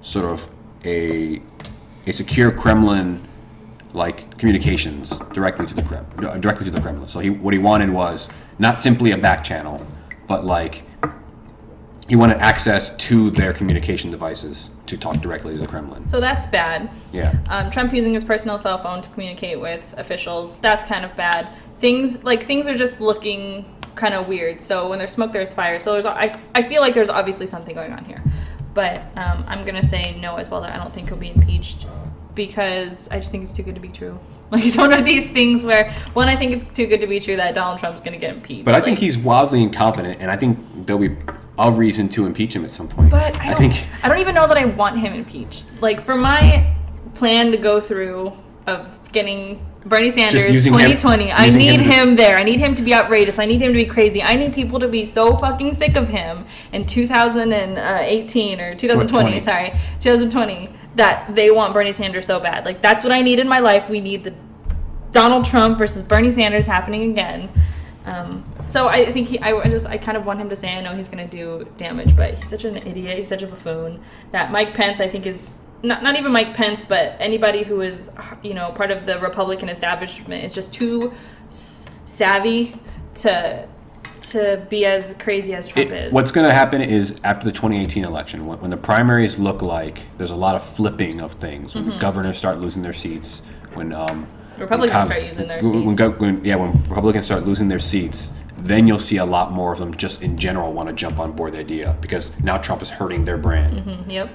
Speaker 1: sort of a secure Kremlin like communications directly to the Kremlin. So what he wanted was not simply a back channel, but like he wanted access to their communication devices to talk directly to the Kremlin.
Speaker 3: So that's bad.
Speaker 1: Yeah.
Speaker 3: Trump using his personal cell phone to communicate with officials, that's kind of bad. Things are just looking kind of weird. So when there's smoke, there's fire. So I feel like there's obviously something going on here. But I'm going to say no as well, that I don't think he'll be impeached because I just think it's too good to be true. Like, it's one of these things where, one, I think it's too good to be true that Donald Trump's going to get impeached.
Speaker 1: But I think he's wildly incompetent, and I think there'll be a reason to impeach him at some point.
Speaker 3: But I don't even know that I want him impeached. Like, for my plan to go through of getting Bernie Sanders
Speaker 1: using him-
Speaker 3: 2020, I
Speaker 1: using
Speaker 3: need
Speaker 1: him
Speaker 3: him there. I need him to be outrageous. I need him to be crazy. I need people to be so fucking sick of him in 2018 or 2020, 2020, that they want Bernie Sanders so bad. Like, that's what I need in my life. We need the Donald Trump versus Bernie Sanders happening again. So I think I kind of want him to say, I know he's going to do damage, but he's such an idiot. He's such a buffoon that Mike Pence, I think, is not even Mike Pence, but anybody who is, part of the Republican establishment is just too savvy to be as crazy as Trump is.
Speaker 1: What's going to happen is after the 2018 election, when the primaries look like there's a lot of flipping of things, when governors start losing their seats, when
Speaker 3: Republicans start using their seats.
Speaker 1: When Republicans start losing their seats, then you'll see a lot more of them just in general want to jump on board the idea because now Trump is hurting their brand.
Speaker 3: Mm-hmm, yep.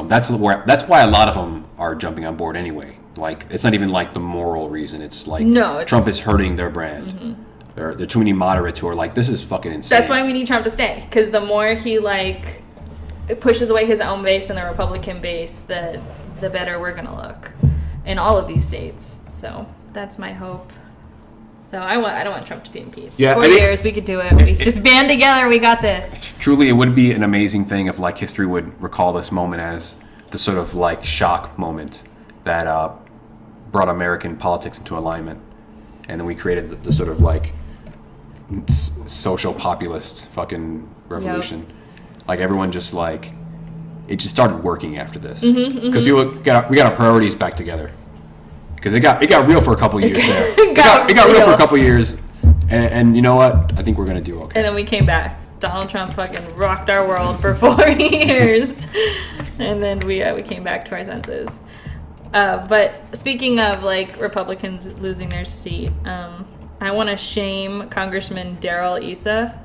Speaker 1: That's why a lot of them are jumping on board anyway. Like it's not even like the moral reason. It's like Trump is hurting their brand. Mm-hmm. There are too many moderates who are like, this is fucking insane.
Speaker 3: That's why we need Trump to stay, because the more he like pushes away his own base and the Republican base, the better we're gonna look in all of these states. So that's my hope. So I don't want Trump to be impeached. Yeah, 4 years, we could do it. We just band together. We got this.
Speaker 1: Truly, it would be an amazing thing if like history would recall this moment as the sort of like shock moment that brought American politics into alignment, and then we created the sort of like social populist fucking revolution. Yep. Like everyone just like it just started working after this because we got our priorities back together. Because it got real for a couple years there. It got real for a couple years, and you know what? I think we're gonna do okay.
Speaker 3: And then we came back. Donald Trump fucking rocked our world for 4 years, and then we came back to our senses. But speaking of like Republicans losing their seat, I want to shame Congressman Darrell Issa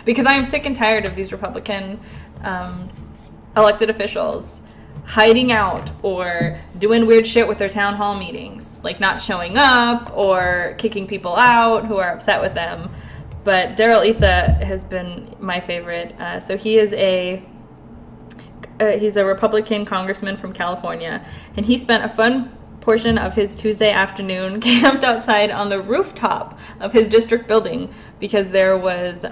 Speaker 3: because I am sick and tired of these Republican elected officials hiding out or doing weird shit with their town hall meetings, like not showing up or kicking people out who are upset with them. But Darrell Issa has been my favorite. So he is he's a Republican congressman from California, and he spent a fun portion of his Tuesday afternoon camped outside on the rooftop of his district building because there was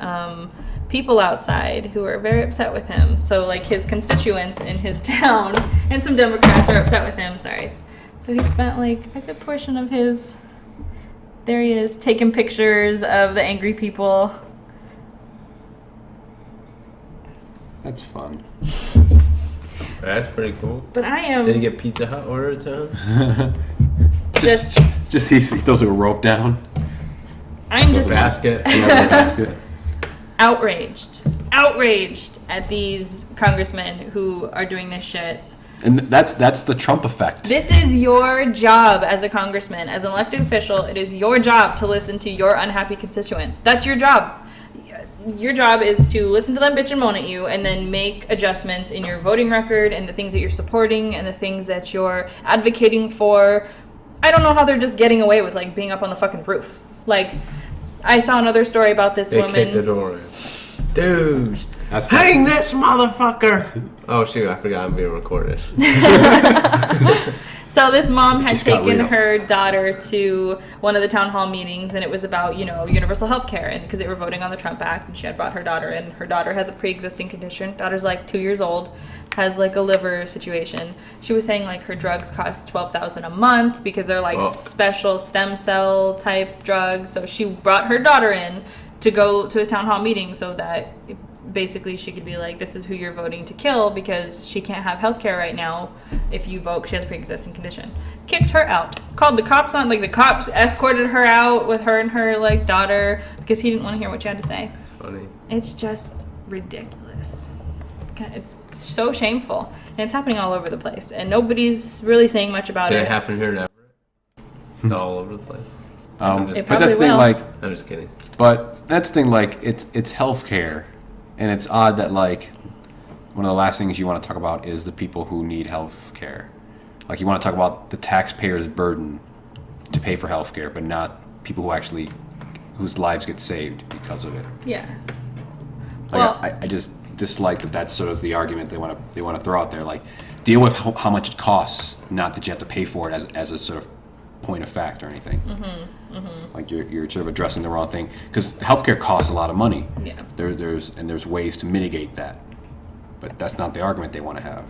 Speaker 3: people outside who are very upset with him. So like his constituents in his town and some Democrats are upset with him. Sorry. So he spent like a good portion of his, there he is, taking pictures of the angry people.
Speaker 1: That's fun.
Speaker 2: That's pretty cool.
Speaker 3: But I am.
Speaker 2: Did he get Pizza Hut ordered to him?
Speaker 1: just he throws a rope down.
Speaker 3: I'm just
Speaker 2: basket.
Speaker 3: outraged at these congressmen who are doing this shit.
Speaker 1: And that's the Trump effect.
Speaker 3: This is your job as a congressman, as an elected official. It is your job to listen to your unhappy constituents. That's your job. Your job is to listen to them bitch and moan at you and then make adjustments in your voting record and the things that you're supporting and the things that you're advocating for. I don't know how they're just getting away with like being up on the fucking roof. Like, I saw another story about this woman.
Speaker 2: They kicked the door in. Dude, hang this motherfucker! Oh shoot, I forgot I'm being recorded.
Speaker 3: So this mom had taken her daughter to one of the town hall meetings, and it was about, universal health care, and because they were voting on the Trump Act, and she had brought her daughter in. Her daughter has a pre-existing condition. Daughter's like 2 years old, has like a liver situation. She was saying like her drugs cost $12,000 a month because they're like special stem cell type drugs. So she brought her daughter in to go to a town hall meeting so that basically she could be like, this is who you're voting to kill because she can't have health care right now if you vote, 'cause she has a pre-existing condition. Kicked her out. Called the cops on, like the cops escorted her out with her and her like daughter because he didn't want to hear what she had to say.
Speaker 2: That's funny. It's
Speaker 3: just ridiculous. It's so shameful. And it's happening all over the place. And nobody's really saying much about it.
Speaker 2: Did it happen here in Everett? It's all over the place.
Speaker 1: But that's the thing, like,
Speaker 2: I'm just kidding.
Speaker 1: But that's the thing, like, it's healthcare. And it's odd that, like, one of the last things you want to talk about is the people who need health care. Like, you want to talk about the taxpayer's burden to pay for health care, but not people whose lives get saved because of it.
Speaker 3: Yeah.
Speaker 1: Like, I just dislike that that's sort of the argument they want to throw out there. Like, deal with how much it costs, not that you have to pay for it as a sort of point of fact or anything. Like you're sort of addressing the wrong thing because healthcare costs a lot of money.
Speaker 3: Yeah.
Speaker 1: There's ways to mitigate that, but that's not the argument they want to have.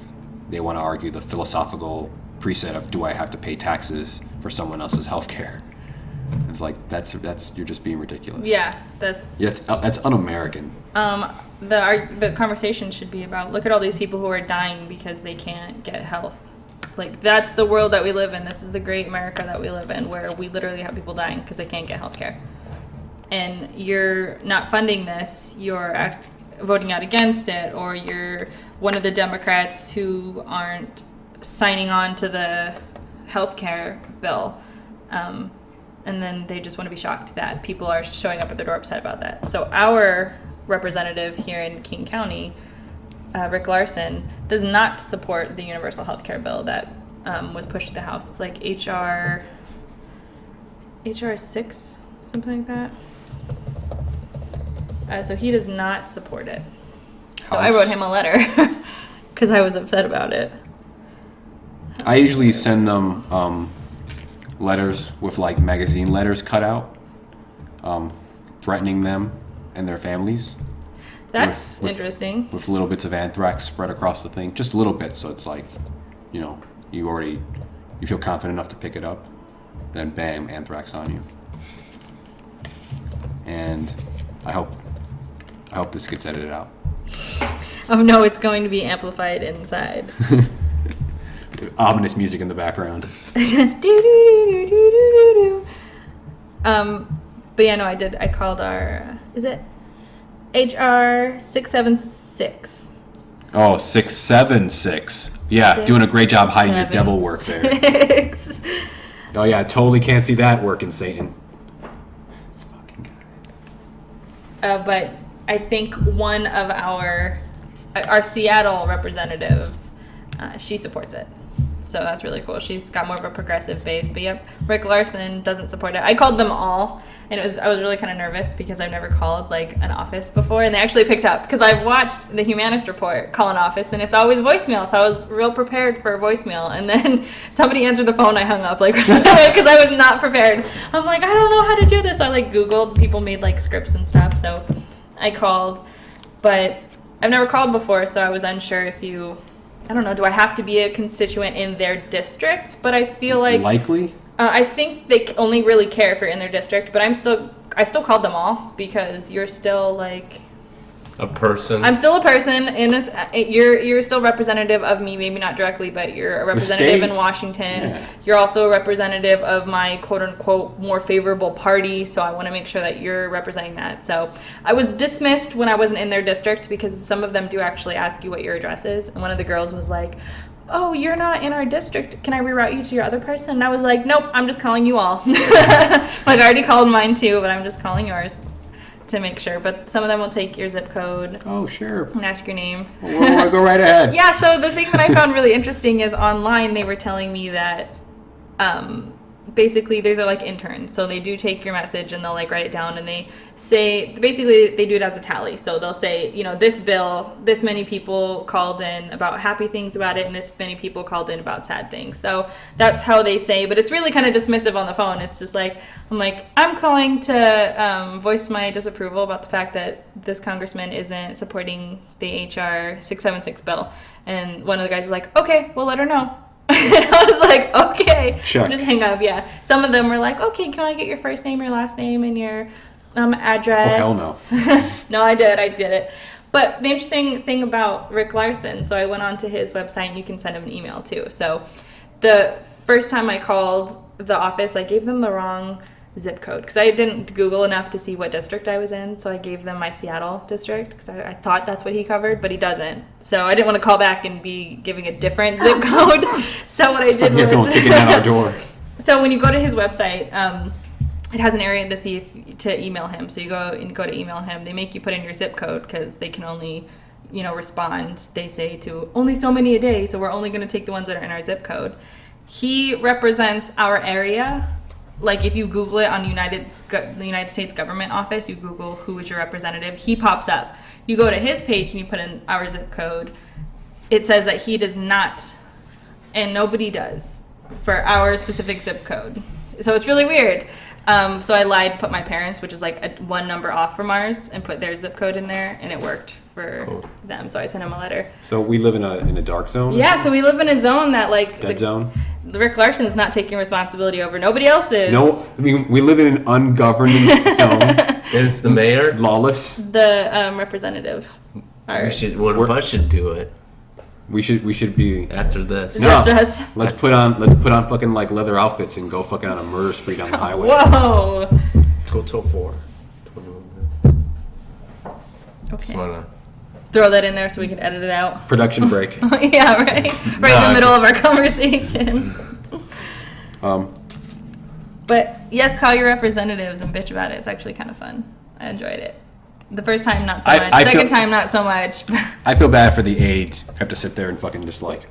Speaker 1: They want to argue the philosophical preset of do I have to pay taxes for someone else's healthcare? It's like that's you're just being ridiculous.
Speaker 3: Yeah,
Speaker 1: that's un-American.
Speaker 3: The conversation should be about look at all these people who are dying because they can't get health. Like, that's the world that we live in. This is the great America that we live in, where we literally have people dying because they can't get health care. And you're not funding this. You're voting out against it, or you're one of the Democrats who aren't signing on to the health care bill. And then they just want to be shocked that people are showing up at their door upset about that. So our representative here in King County, Rick Larson, does not support the universal health care bill that was pushed to the House. It's like HR 6, something like that. So he does not support it. So I wrote him a letter because I was upset about it.
Speaker 1: I usually send them letters with like magazine letters cut out, threatening them and their families.
Speaker 3: That's interesting.
Speaker 1: With little bits of anthrax spread across the thing, just a little bit, so it's like, you know, you feel confident enough to pick it up, then bam, anthrax on you. And I hope this gets edited out.
Speaker 3: Oh no, it's going to be amplified inside.
Speaker 1: Ominous music in the background.
Speaker 3: But yeah, no, I called our, is it HR 676?
Speaker 1: Oh, 676. Yeah, doing a great job hiding your devil work there. Oh yeah, I totally can't see that working, Satan. This fucking guy.
Speaker 3: But I think one of our Seattle representative, she supports it. So that's really cool. She's got more of a progressive base. But yep, Rick Larson doesn't support it. I called them all, and I was really kind of nervous because I've never called like an office before, and they actually picked up because I've watched the Humanist Report call an office, and it's always voicemail. So I was real prepared for a voicemail, and then somebody answered the phone. I hung up like because I was not prepared. I'm like, I don't know how to do this. So I like Googled. People made like scripts and stuff. So I called, but I've never called before, so I was unsure if I don't know, do I have to be a constituent in their district? But I feel like...
Speaker 1: Likely?
Speaker 3: I think they only really care if you're in their district, but I still called them all because you're still like...
Speaker 2: A person.
Speaker 3: I'm still a person in this. You're still representative of me, maybe not directly, but you're a representative in Washington.
Speaker 1: Yeah.
Speaker 3: You're also a representative of my quote unquote more favorable party, so I want to make sure that you're representing that. So I was dismissed when I wasn't in their district because some of them do actually ask you what your address is, and one of the girls was like, "Oh, you're not in our district. Can I reroute you to your other person?" And I was like, "Nope, I'm just calling you all." Like I already called mine too, but I'm just calling yours to make sure. But some of them will take your zip code.
Speaker 1: Oh, sure.
Speaker 3: And ask your name.
Speaker 1: Well, go right ahead.
Speaker 3: Yeah, so the thing that I found really interesting is online they were telling me that basically these are like interns. So they do take your message and they'll like write it down and they say, basically they do it as a tally. So they'll say, you know, this bill, this many people called in about happy things about it and this many people called in about sad things. So that's how they say, but it's really kind of dismissive on the phone. It's just like, I'm calling to voice my disapproval about the fact that this congressman isn't supporting the HR 676 bill. And one of the guys was like, okay, we'll let her know. And I was like, okay.
Speaker 1: Check.
Speaker 3: Just hang up, yeah. Some of them were like, okay, can I get your first name, your last name, and your address?
Speaker 1: Oh, hell no.
Speaker 3: No, I did it. But the interesting thing about Rick Larson, so I went onto his website, and you can send him an email too. So the first time I called the office, I gave them the wrong zip code because I didn't Google enough to see what district I was in, so I gave them my Seattle district because I thought that's what he covered, but he doesn't. So I didn't want to call back and be giving a different zip code. So what I did was
Speaker 1: kicking down our door.
Speaker 3: So when you go to his website, it has an area to email him. So you go to email him. They make you put in your zip code because they can only respond. They say to only so many a day, so we're only going to take the ones that are in our zip code. He represents our area. Like if you Google it on the United States government office, you Google who is your representative, he pops up. You go to his page and you put in our zip code. It says that he does not, and nobody does, for our specific zip code. So it's really weird. So I lied, put my parents, which is like one number off from ours, and put their zip code in there, and it worked for them. So I sent him a letter.
Speaker 1: So we live in a dark zone?
Speaker 3: Yeah, so we live in a zone that like...
Speaker 1: Dead zone?
Speaker 3: Rick Larson is not taking responsibility over. Nobody else is.
Speaker 1: No, I mean, we live in an ungoverned zone.
Speaker 2: And it's the mayor?
Speaker 1: Lawless.
Speaker 3: The representative.
Speaker 2: One of us should do it.
Speaker 1: We should be
Speaker 2: after this.
Speaker 3: No, just us.
Speaker 1: Let's put on fucking like leather outfits and go fucking on a murder spree down the highway.
Speaker 3: Whoa.
Speaker 2: Let's go till 4.
Speaker 3: Okay. Throw that in there so we can edit it out.
Speaker 1: Production break.
Speaker 3: Yeah, right. Right in the middle of our conversation. But yes, call your representatives and bitch about it. It's actually kind of fun. I enjoyed it. The first time, not so much. Second time, not so much.
Speaker 1: I feel bad for the aides. I have to sit there and fucking just like,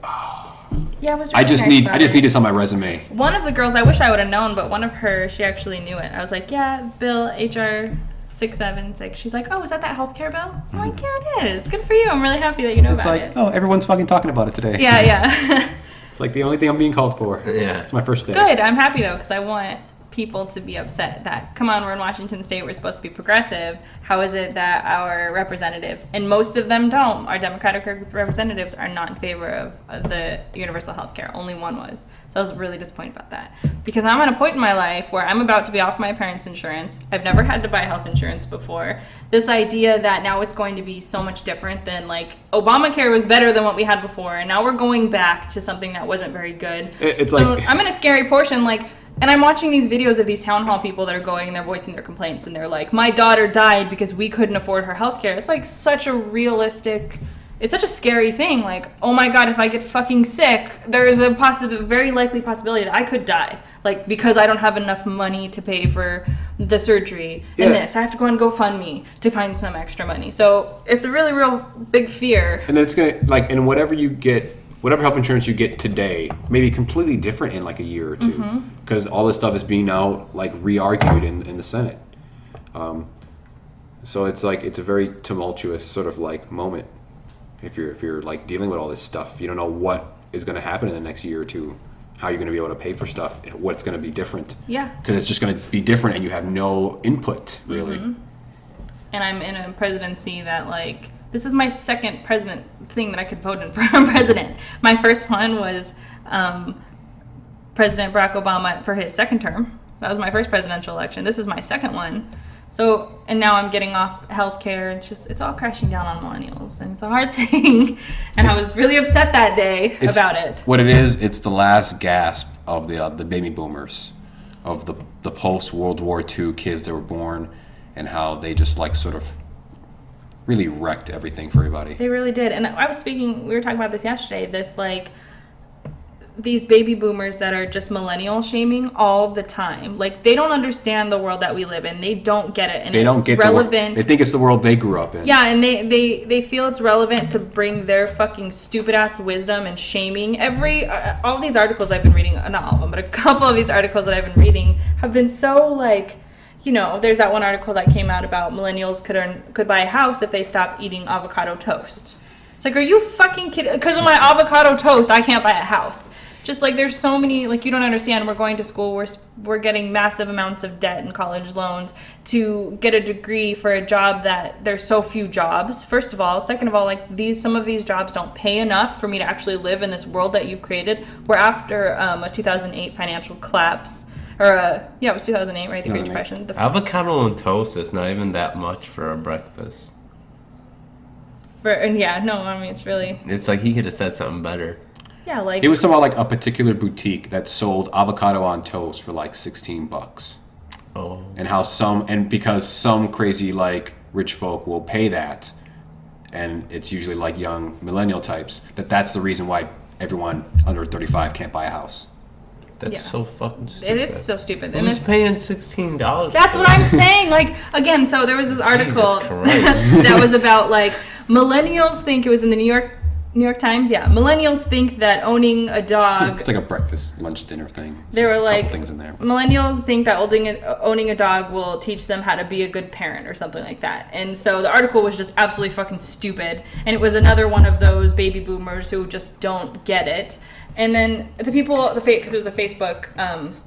Speaker 3: yeah, it was really
Speaker 1: I just need this on my resume.
Speaker 3: One of the girls, I wish I would have known, but one of her, she actually knew it. I was like, yeah, Bill, HR 676. She's like, oh, is that healthcare bill? I'm like, yeah, it is. Good for you. I'm really happy that you know about it.
Speaker 1: It's like, oh, everyone's fucking talking about it today.
Speaker 3: Yeah.
Speaker 1: It's like the only thing I'm being called for.
Speaker 2: Yeah.
Speaker 1: It's my first day.
Speaker 3: Good. I'm happy, though, because I want people to be upset that, come on, we're in Washington State, we're supposed to be progressive. How is it that our representatives, and most of them don't, our Democratic representatives are not in favor of the universal health care. Only one was. So I was really disappointed about that. Because I'm at a point in my life where I'm about to be off my parents' insurance. I've never had to buy health insurance before. This idea that now it's going to be so much different than, like, Obamacare was better than what we had before, and now we're going back to something that wasn't very good. I'm in a scary portion, like, and I'm watching these videos of these town hall people that are going and they're voicing their complaints, and they're like, my daughter died because we couldn't afford her health care. It's like such a realistic, it's such a scary thing. Like, oh my God, if I get fucking sick, there is a very likely possibility that I could die. Like, because I don't have enough money to pay for the surgery and this. I have to go on GoFundMe to find some extra money. So it's a really real big fear.
Speaker 1: And then it's going to, like, and whatever health insurance you get today may be completely different in like a year or two, because all this stuff is being now like re-argued in the Senate. So it's like, it's a very tumultuous sort of like moment if you're like dealing with all this stuff. You don't know what is going to happen in the next year or two, how you're going to be able to pay for stuff, what's going to be different. Yeah. Because it's just going to be different and you have no input really.
Speaker 3: And I'm in a presidency that, like, this is my second president thing that I could vote in for president. My first one was President Barack Obama for his second term. That was my first presidential election. This is my second one. So, and now I'm getting off healthcare. It's all crashing down on millennials, and it's a hard thing. And I was really upset that day about it.
Speaker 1: What it is, it's the last gasp of the baby boomers, of the post World War II kids that were born, and how they just like sort of really wrecked everything for everybody.
Speaker 3: They really did. And we were talking about this yesterday, these baby boomers that are just millennial shaming all the time. Like, they don't understand the world that we live in. They don't get it. And
Speaker 1: they don't get relevant. They think it's the world they grew up in.
Speaker 3: Yeah, and they feel it's relevant to bring their fucking stupid ass wisdom and shaming. All these articles I've been reading, not all of them, but a couple of these articles that I've been reading have been so like, you know, there's that one article that came out about millennials could buy a house if they stopped eating avocado toast. It's like, are you fucking kidding? Because of my avocado toast, I can't buy a house. Just like, there's so many, like, you don't understand. We're going to school, we're getting massive amounts of debt and college loans to get a degree for a job that there's so few jobs, first of all. Second of all, like, some of these jobs don't pay enough for me to actually live in this world that you've created. We're after a 2008 financial collapse. It was 2008, right? The Great Depression.
Speaker 2: Avocado on toast is not even that much for a breakfast.
Speaker 3: It's really...
Speaker 2: It's like he could have said something better.
Speaker 3: Yeah, like...
Speaker 1: He was talking about, like, a particular boutique that sold avocado on toast for, like, $16.
Speaker 2: Oh.
Speaker 1: And because some crazy, like, rich folk will pay that, and it's usually, like, young millennial types, that's the reason why everyone under 35 can't buy a house.
Speaker 2: That's so fucking stupid.
Speaker 3: It is so stupid.
Speaker 2: Who's paying $16?
Speaker 3: That's what I'm saying. Like, again, so there was this article that was about, like, millennials think, it was in the New York Times, millennials think that owning a dog...
Speaker 1: It's like a breakfast, lunch, dinner thing.
Speaker 3: There were, like,
Speaker 1: things in there.
Speaker 3: Millennials think that owning a dog will teach them how to be a good parent or something like that. And so the article was just absolutely fucking stupid. And it was another one of those baby boomers who just don't get it. And then because it was a Facebook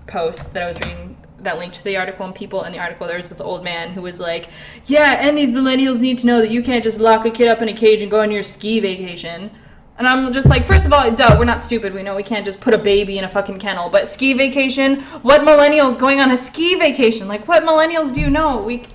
Speaker 3: post that I was reading that linked to the article, and people in the article, there was this old man who was like, yeah, and these millennials need to know that you can't just lock a kid up in a cage and go on your ski vacation. And I'm just like, first of all, we're not stupid. We know we can't just put a baby in a fucking kennel. But ski vacation? What millennials going on a ski vacation? Like, what millennials do you know? We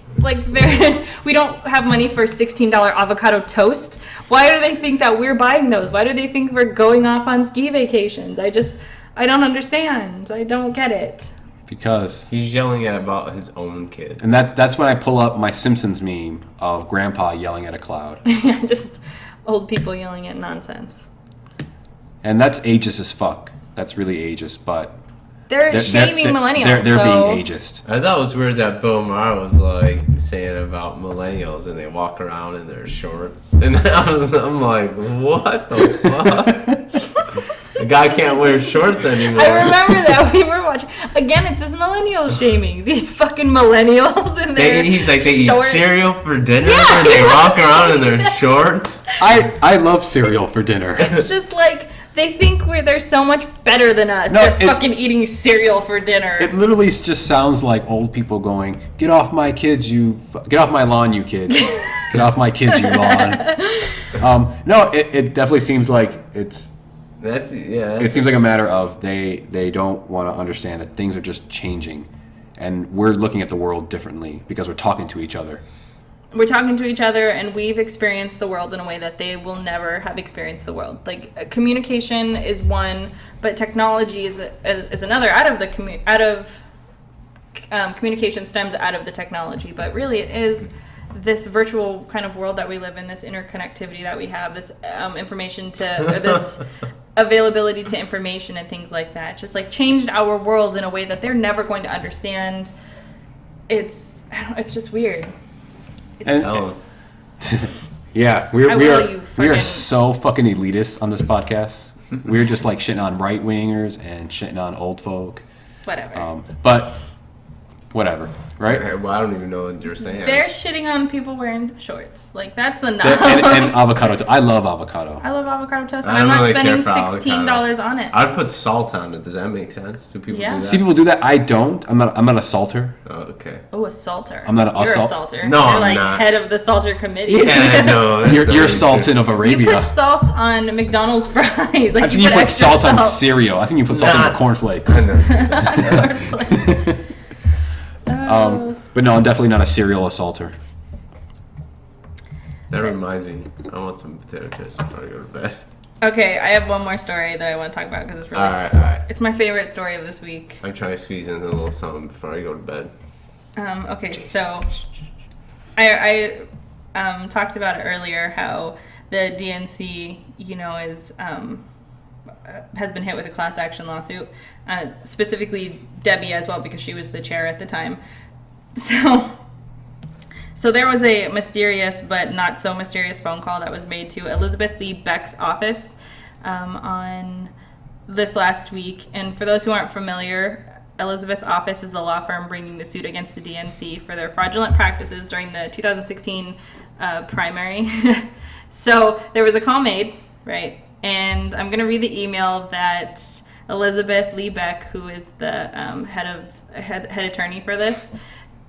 Speaker 3: don't have money for $16 avocado toast. Why do they think that we're buying those? Why do they think we're going off on ski vacations? I don't understand. I don't get it.
Speaker 1: Because
Speaker 2: he's yelling about his own kids.
Speaker 1: And that's when I pull up my Simpsons meme of Grandpa yelling at a cloud.
Speaker 3: Yeah, just old people yelling at nonsense.
Speaker 1: And that's ageist as fuck. That's really ageist, but
Speaker 3: They're shaming millennials.
Speaker 1: They're
Speaker 3: so.
Speaker 1: being ageist.
Speaker 2: I thought it was weird that Bill Maher was like saying about millennials and they walk around in their shorts, and I'm like, what the fuck? The guy can't wear shorts anymore.
Speaker 3: I remember that we were watching. Again, it's this millennial shaming. These fucking millennials in their
Speaker 2: He's like, they
Speaker 3: shorts.
Speaker 2: eat cereal for dinner and they walk around in their shorts.
Speaker 1: I love cereal for dinner.
Speaker 3: It's just like they think they're so much better than us.
Speaker 1: No,
Speaker 3: they're fucking eating cereal for dinner.
Speaker 1: It literally just sounds like old people going, "Get off my kids, get off my lawn, you kids. Get off my kids, you lawn." No, it definitely seems like it seems like a matter of they don't want to understand that things are just changing, and we're looking at the world differently because we're talking to each other.
Speaker 3: We're talking to each other, and we've experienced the world in a way that they will never have experienced the world. Like communication is one, but technology is another. Communication stems out of the technology, but really it is this virtual kind of world that we live in, this interconnectivity that we have, this information to this availability to information and things like that. It's just like changed our world in a way that they're never going to understand. It's just weird.
Speaker 1: Yeah, we
Speaker 3: fucking-
Speaker 1: are so fucking elitist on this podcast. We're just like shitting on right wingers and shitting on old folk.
Speaker 3: Whatever.
Speaker 1: But whatever, right?
Speaker 2: Well, I don't even know what you're saying.
Speaker 3: They're shitting on people wearing shorts. Like that's enough.
Speaker 1: And avocado. I love avocado.
Speaker 3: I love avocado toast, and
Speaker 2: I
Speaker 3: I'm
Speaker 2: don't
Speaker 3: not
Speaker 2: really
Speaker 3: spending
Speaker 2: care for
Speaker 3: $16 on it.
Speaker 2: I'd put salt on it. Does that make sense? Do people
Speaker 3: Yeah.
Speaker 2: do that?
Speaker 1: See people do that. I don't. I'm not a salter.
Speaker 2: Oh, okay.
Speaker 3: Oh, a salter.
Speaker 1: I'm not a
Speaker 3: You're
Speaker 1: salt-
Speaker 3: a salter.
Speaker 2: No,
Speaker 3: You're
Speaker 2: I'm
Speaker 3: like
Speaker 2: not.
Speaker 3: head of the salter committee.
Speaker 2: Yeah, no. That's
Speaker 1: You're
Speaker 2: not
Speaker 1: Sultan of
Speaker 3: You
Speaker 1: Arabia.
Speaker 3: put salt on McDonald's fries. Like
Speaker 1: I think you put
Speaker 3: extra
Speaker 1: salt on cereal. I think you put salt on
Speaker 2: Not-
Speaker 1: the cornflakes.
Speaker 3: Cornflakes.
Speaker 1: But no, I'm definitely not a cereal assaulter.
Speaker 2: That reminds me. I want some potato chips before I go to bed.
Speaker 3: Okay, I have one more story that I want to talk about because it's really.
Speaker 2: All right.
Speaker 3: It's my favorite story of this week.
Speaker 2: I'm trying to squeeze in a little something before I go to bed.
Speaker 3: Okay, so I talked about it earlier how the DNC, is has been hit with a class action lawsuit, specifically Debbie as well because she was the chair at the time. So there was a mysterious but not so mysterious phone call that was made to Elizabeth Lee Beck's office on this last week. And for those who aren't familiar, Elizabeth's office is the law firm bringing the suit against the DNC for their fraudulent practices during the 2016 primary. So there was a call made, right? And I'm going to read the email that Elizabeth Lee Beck, who is the head attorney for this,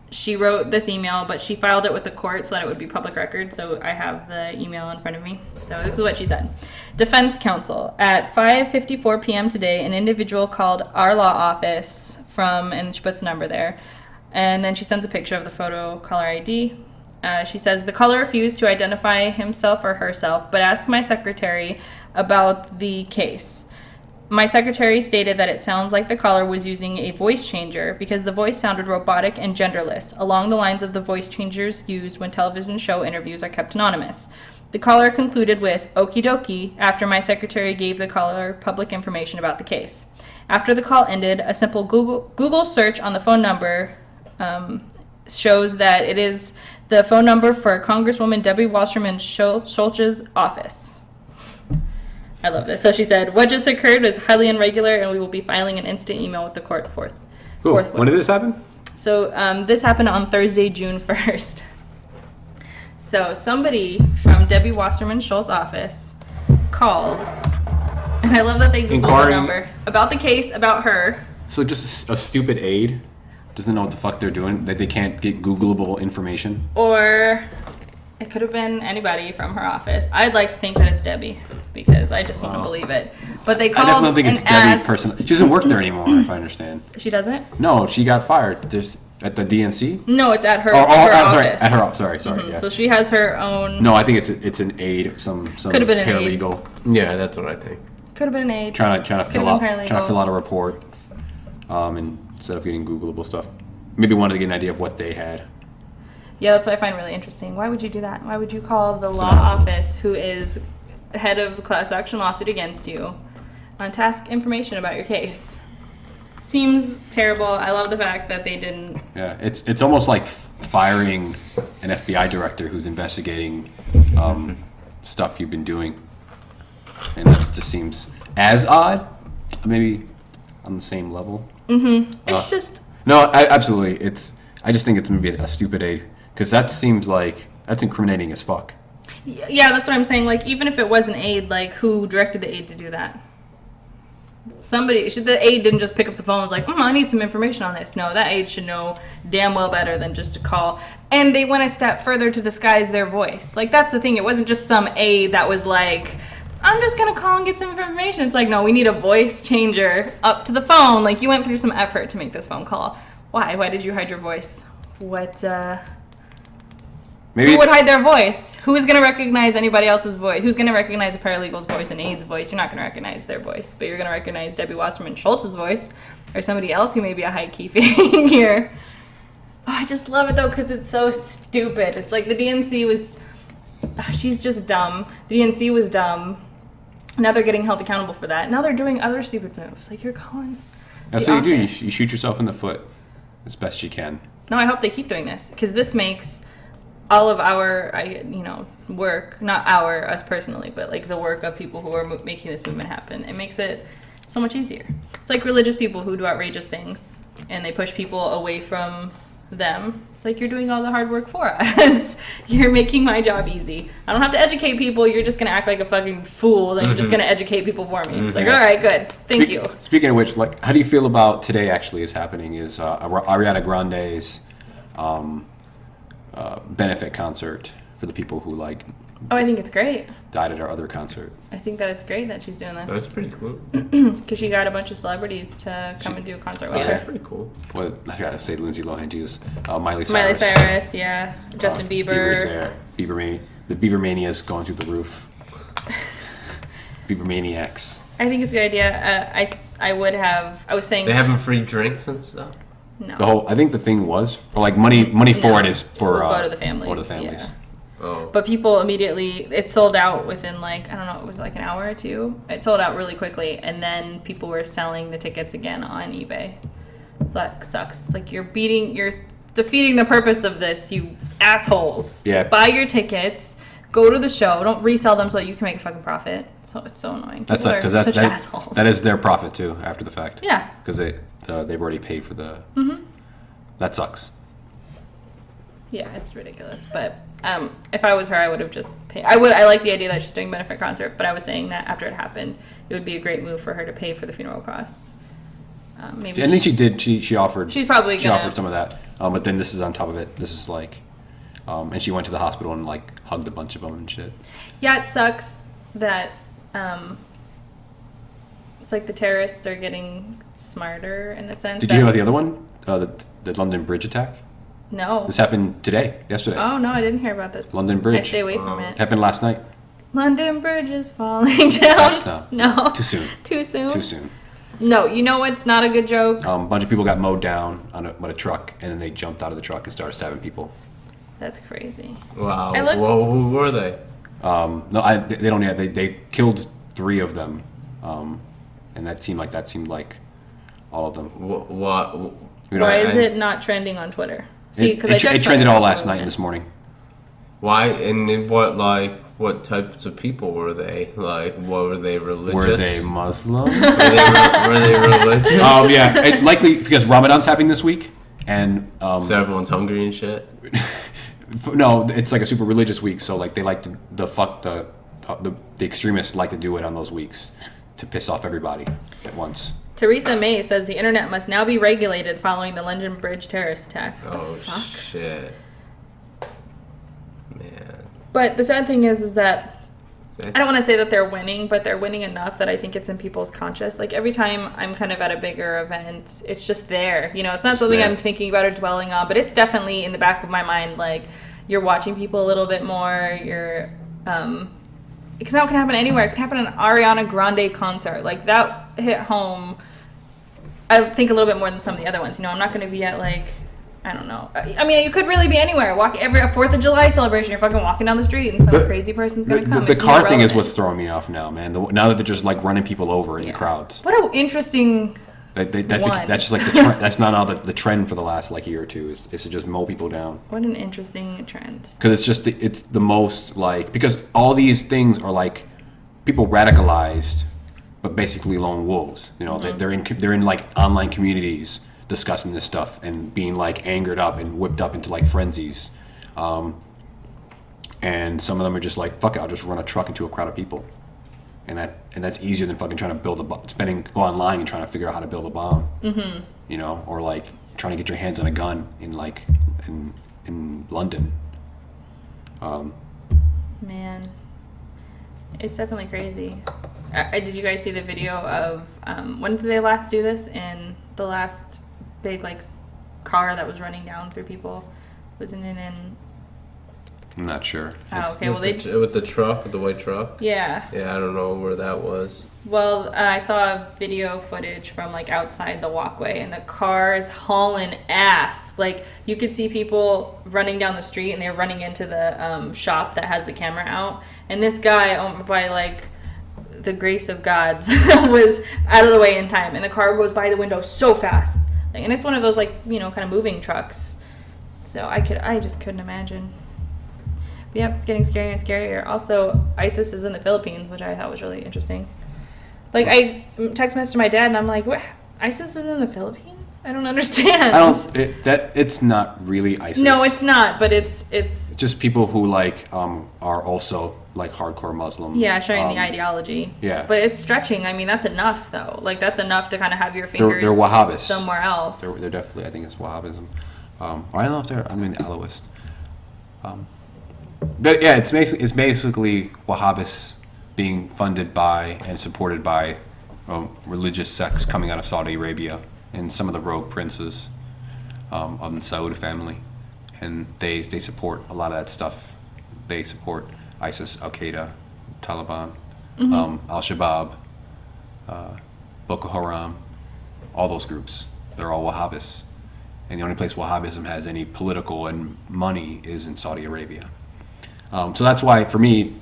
Speaker 3: she wrote this email, but she filed it with the court so that it would be public record. So I have the email in front of me. So this is what she said. Defense counsel, at 5:54 p.m. today, an individual called our law office from, and she puts the number there. And then she sends a picture of the photo caller ID. She says, the caller refused to identify himself or herself, but asked my secretary about the case. My secretary stated that it sounds like the caller was using a voice changer because the voice sounded robotic and genderless, along the lines of the voice changers used when television show interviews are kept anonymous. The caller concluded with, okie dokie, after my secretary gave the caller public information about the case. After the call ended, a simple Google search on the phone number shows that it is the phone number for Congresswoman Debbie Wasserman Schultz's office. I love this. So she said, what just occurred is highly irregular, and we will be filing an instant email with the court
Speaker 1: Cool.
Speaker 3: forthwith.
Speaker 1: When did this happen?
Speaker 3: So this happened on Thursday, June 1st. So somebody from Debbie Wasserman Schultz's office called, and I love that they Googled the
Speaker 1: Inquiring-
Speaker 3: number, about the case, about her.
Speaker 1: So just a stupid aide doesn't know what the fuck they're doing. That they can't get Googleable information.
Speaker 3: Or it could have been anybody from her office. I'd like to think that it's Debbie because I just want to believe it. But they
Speaker 1: I
Speaker 3: called
Speaker 1: definitely think
Speaker 3: and
Speaker 1: it's Debbie
Speaker 3: asked.
Speaker 1: personally. She doesn't work there anymore, if I understand.
Speaker 3: She doesn't?
Speaker 1: No, she got fired. There's at the DNC.
Speaker 3: No, it's at her,
Speaker 1: Or
Speaker 3: her
Speaker 1: at
Speaker 3: office.
Speaker 1: her office. Sorry. Yeah.
Speaker 3: So she has her own.
Speaker 1: No, I think it's an aide, some
Speaker 3: Could have been an aide.
Speaker 1: paralegal
Speaker 2: Yeah, that's what I think.
Speaker 3: Could have been an aide.
Speaker 1: trying to
Speaker 3: Could've
Speaker 1: fill
Speaker 3: been
Speaker 1: out
Speaker 3: paralegal.
Speaker 1: a report, and instead of getting Googleable stuff, maybe wanted to get an idea of what they had.
Speaker 3: Yeah, that's what I find really interesting. Why would you do that? Why would you call the law
Speaker 1: not-
Speaker 3: office, who is head of a class action lawsuit against you, to ask information about your case? Seems terrible. I love the fact that they didn't.
Speaker 1: Yeah, it's almost like firing an FBI director who's investigating stuff you've been doing, and that just seems as odd, maybe on the same level.
Speaker 3: It's just.
Speaker 1: No, absolutely. I just think it's maybe a stupid aid because that seems like that's incriminating as fuck.
Speaker 3: Yeah, that's what I'm saying. Like, even if it was an aide, like, who directed the aide to do that? The aide didn't just pick up the phone and was like, I need some information on this. No, that aide should know damn well better than just to call. And they went a step further to disguise their voice. Like, that's the thing. It wasn't just some aide that was like, I'm just going to call and get some information. It's like, no, we need a voice changer up to the phone. Like, you went through some effort to make this phone call. Why? Why did you hide your voice?
Speaker 1: Maybe
Speaker 3: who would hide their voice? Who's going to recognize anybody else's voice? Who's going to recognize a paralegal's voice, an aide's voice? You're not going to recognize their voice, but you're going to recognize Debbie Wasserman Schultz's voice or somebody else who may be a high-key figure. Oh, I just love it, though, because it's so stupid. It's like the DNC was... she's just dumb. The DNC was dumb. Now they're getting held accountable for that. Now they're doing other stupid moves. Like, you're calling...
Speaker 1: That's what you do. You shoot yourself in the foot as best you can.
Speaker 3: No, I hope they keep doing this, because this makes... all of our, work, not us personally, but like the work of people who are making this movement happen, it makes it so much easier. It's like religious people who do outrageous things and they push people away from them. It's like you're doing all the hard work for us. You're making my job easy. I don't have to educate people. You're just going to act like a fucking fool and you're just going to educate people for me. It's like, all right, good. Thank you.
Speaker 1: Speaking of which, like, how do you feel about today actually is happening is Ariana Grande's benefit concert for the people who
Speaker 3: I think it's great.
Speaker 1: died at our other concert.
Speaker 3: I think that it's great that she's doing this
Speaker 2: That's pretty cool.
Speaker 3: because she got a bunch of celebrities to come and do a concert with
Speaker 2: That's
Speaker 3: her.
Speaker 2: pretty cool.
Speaker 1: What I gotta say, Lindsay Lohan, Jesus, Miley Cyrus.
Speaker 3: Miley Cyrus, yeah, Justin
Speaker 1: Bieber's
Speaker 3: Bieber.
Speaker 1: there. The Bieber mania is going through the roof. Bieber maniacs.
Speaker 3: I think it's a good idea. I was saying
Speaker 2: They having free drinks and stuff.
Speaker 3: no.
Speaker 1: I think the thing was, or like money for
Speaker 3: No.
Speaker 1: it is for
Speaker 3: It'll go to the families,
Speaker 1: Go to the families.
Speaker 3: yeah.
Speaker 2: Oh.
Speaker 3: But people immediately, it sold out within it was like an hour or two. It sold out really quickly, and then people were selling the tickets again on eBay. So that sucks. It's like you're defeating the purpose of this, you assholes.
Speaker 1: Yeah.
Speaker 3: Just buy your tickets, go to the show, don't resell them so that you can make a fucking profit. So it's so annoying.
Speaker 1: That's
Speaker 3: People
Speaker 1: because
Speaker 3: are such assholes.
Speaker 1: that is their profit too after the fact.
Speaker 3: Yeah.
Speaker 1: Because they've already paid for the. That sucks.
Speaker 3: Yeah, it's ridiculous. But if I was her, I would have just paid. I like the idea that she's doing a benefit concert, but I was saying that after it happened, it would be a great move for her to pay for the funeral costs. Maybe.
Speaker 1: I think she did. She offered.
Speaker 3: She's probably
Speaker 1: She
Speaker 3: gonna.
Speaker 1: offered some of that. But then this is on top of it. This is like, and she went to the hospital and like hugged a bunch of them and shit.
Speaker 3: Yeah, it sucks that it's like the terrorists are getting smarter in a sense.
Speaker 1: Did you hear about the other one? The London Bridge attack.
Speaker 3: No.
Speaker 1: This happened yesterday.
Speaker 3: Oh no, I didn't hear about this.
Speaker 1: London Bridge.
Speaker 3: I stay away from it.
Speaker 1: Happened last night.
Speaker 3: London Bridge is falling down. No.
Speaker 1: Too soon.
Speaker 3: Too soon.
Speaker 1: Too soon.
Speaker 3: No, you know what's not a good joke?
Speaker 1: A bunch of people got mowed down on a truck, and then they jumped out of the truck and started stabbing people.
Speaker 3: That's crazy.
Speaker 2: Wow.
Speaker 3: I looked-
Speaker 2: Whoa, who were they?
Speaker 1: No, they don't yet. They killed 3 of them, and that seemed like all of them.
Speaker 2: What?
Speaker 1: You know,
Speaker 3: Why is it not trending on Twitter? See, because
Speaker 1: it trended all last night and this morning.
Speaker 2: Why? And what types of people were they? Like, what were they religious?
Speaker 1: Were they Muslims?
Speaker 2: were they religious?
Speaker 1: Yeah, likely because Ramadan's happening this week, and
Speaker 2: So everyone's hungry and shit.
Speaker 1: no, it's like a super religious week. So like they like to the extremists like to do it on those weeks to piss off everybody at once.
Speaker 3: Theresa May says the internet must now be regulated following the London Bridge terrorist attack. What the
Speaker 2: Oh
Speaker 3: fuck?
Speaker 2: shit, man.
Speaker 3: But the sad thing is that
Speaker 2: That's-
Speaker 3: I don't want to say that they're winning, but they're winning enough that I think it's in people's conscious. Like every time I'm kind of at a bigger event, it's just there. You know, it's not
Speaker 2: Just
Speaker 3: something
Speaker 2: there.
Speaker 3: I'm thinking about or dwelling on, but it's definitely in the back of my mind. Like you're watching people a little bit more. You're, because now it can happen anywhere. It can happen at an Ariana Grande concert. Like that hit home. I think a little bit more than some of the other ones. You know, I'm not going to be at like. I don't know. I mean, you could really be anywhere. Every 4th of July celebration, you're fucking walking down the street and some crazy person's going to come.
Speaker 1: The
Speaker 3: It's
Speaker 1: car thing is
Speaker 3: irrelevant.
Speaker 1: what's throwing me off now, man. Now that they're just like running people over in crowds.
Speaker 3: What an interesting
Speaker 1: That's just like the trend. That's not all the trend for the last like year or two is to just mow people down.
Speaker 3: What an interesting trend.
Speaker 1: Because it's the most like, because all these things are like people radicalized, but basically lone wolves. You know, they're in like online communities discussing this stuff and being like angered up and whipped up into like frenzies. And some of them are just like, fuck it, I'll just run a truck into a crowd of people. And that's easier than fucking trying to go online and trying to figure out how to build a bomb. Mm-hmm. You know, or like trying to get your hands on a gun in London.
Speaker 3: Man, it's definitely crazy. Did you guys see the video of when did they last do this? In the last big like car that was running down through people, wasn't it in?
Speaker 1: I'm not sure.
Speaker 3: Oh, okay. Well,
Speaker 2: with the truck, with the white truck.
Speaker 3: Yeah.
Speaker 2: Yeah, I don't know where that was.
Speaker 3: Well, I saw video footage from like outside the walkway, and the car is hauling ass. Like you could see people running down the street, and they're running into the shop that has the camera out. And this guy, by like the grace of gods, was out of the way in time, and the car goes by the window so fast. Like, and it's one of those like kind of moving trucks. So I just couldn't imagine. But yeah, it's getting scarier and scarier. Also, ISIS is in the Philippines, which I thought was really interesting. Like, I text messaged my dad, and I'm like, "What? ISIS is in the Philippines? I don't understand."
Speaker 1: It's not really ISIS.
Speaker 3: No, it's not. But it's
Speaker 1: just people who like are also like hardcore Muslim.
Speaker 3: Yeah, sharing the ideology.
Speaker 1: Yeah.
Speaker 3: But it's stretching. I mean, that's enough though. Like that's enough to kind of have your fingers.
Speaker 1: They're Wahhabis
Speaker 3: somewhere else.
Speaker 1: They're definitely. I think it's Wahhabism. I don't know if they're. I mean, Alawist. But yeah, it's basically Wahhabis being funded by and supported by religious sects coming out of Saudi Arabia and some of the rogue princes of the Saud family, and they support a lot of that stuff. They support ISIS, Al Qaeda, Taliban, Al Shabaab, Boko Haram, all those groups. They're all Wahhabis, and the only place Wahhabism has any political and money is in Saudi Arabia. So that's why, for me,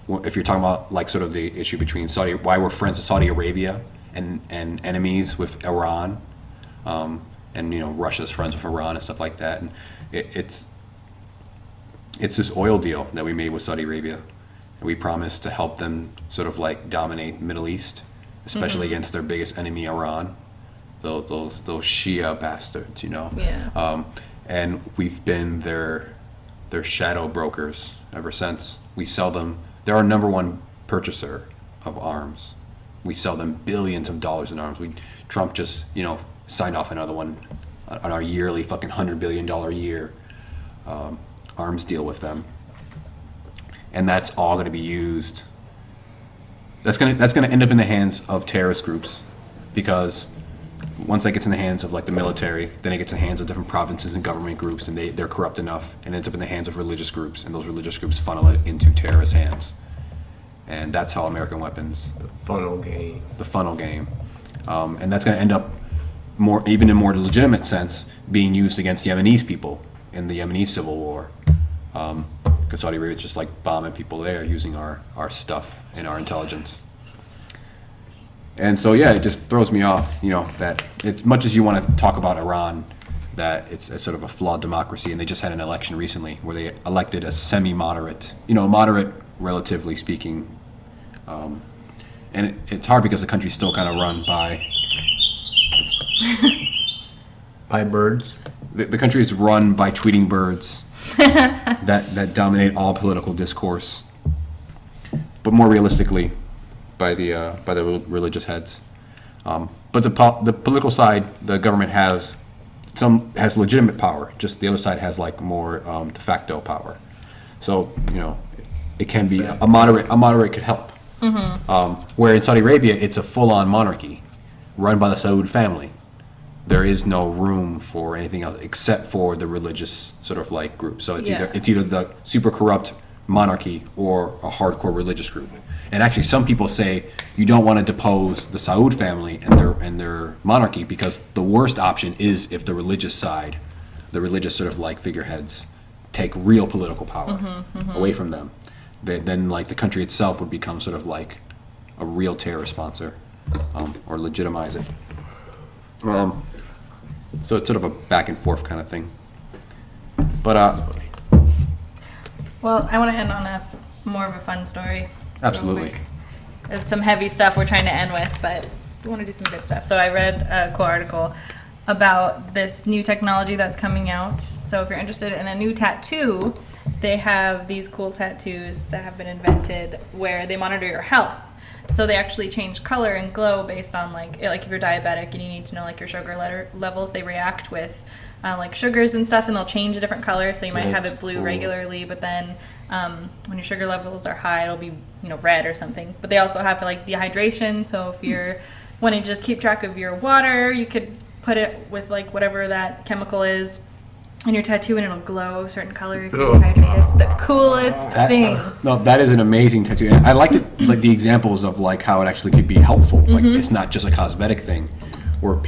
Speaker 1: if you're talking about like sort of the issue between why we're friends with Saudi Arabia and enemies with Iran, and Russia's friends with Iran and stuff like that, and it's this oil deal that we made with Saudi Arabia, and we promised to help them sort of like dominate the Middle East, especially against their biggest enemy, Iran, those Shia bastards,
Speaker 3: Yeah.
Speaker 1: And we've been their shadow brokers ever since. We sell them. They're our number one purchaser of arms. We sell them billions of dollars in arms. Trump just signed off another one on our yearly fucking $100 billion a year arms deal with them, and that's all going to be used. That's going to end up in the hands of terrorist groups, because once that gets in the hands of like the military, then it gets in the hands of different provinces and government groups, and they're corrupt enough, and ends up in the hands of religious groups, and those religious groups funnel it into terrorist hands. And that's how American weapons.
Speaker 2: The funnel game.
Speaker 1: And that's going to end up even in more legitimate sense, being used against Yemenis people in the Yemeni civil war. Because Saudi Arabia is just like bombing people there using our stuff and our intelligence. And so, yeah, it just throws me off, that as much as you want to talk about Iran, that it's a sort of a flawed democracy, and they just had an election recently where they elected a semi-moderate, moderate, relatively speaking. And it's hard because the country's still kind of run by...
Speaker 2: by birds?
Speaker 1: The country is run by tweeting birds that dominate all political discourse. But more realistically, by the religious heads, but the political side, the government has legitimate power. Just the other side has like more de facto power. So it can be a moderate could help. Where in Saudi Arabia, it's a full-on monarchy, run by the Saud family. There is no room for anything else except for the religious sort of like group. So it's either the super corrupt monarchy or a hardcore religious group. And actually, some people say you don't want to depose the Saud family and their monarchy, because the worst option is if the religious side, the religious sort of like figureheads, take real political power away from them. Then like the country itself would become sort of like a real terror sponsor, or legitimize it. So it's sort of a back and forth kind of thing. But
Speaker 3: Well, I want to end on a more of a fun story.
Speaker 1: absolutely.
Speaker 3: It's some heavy stuff we're trying to end with, but we want to do some good stuff. So I read a cool article about this new technology that's coming out. So if you're interested in a new tattoo, they have these cool tattoos that have been invented where they monitor your health. So they actually change color and glow based on like if you're diabetic and you need to know like your sugar levels, they react with like sugars and stuff, and they'll change a different color. So you might have it blue regularly, but then when your sugar levels are high, it'll be red or something. But they also have like dehydration. So if you're wanting to just keep track of your water, you could put it with like whatever that chemical is in your tattoo, and it'll glow a certain color if you're dehydrated. It's the coolest thing.
Speaker 1: No, that is an amazing tattoo. And I like the examples of like how it actually could be helpful. Like it's not just a cosmetic thing, where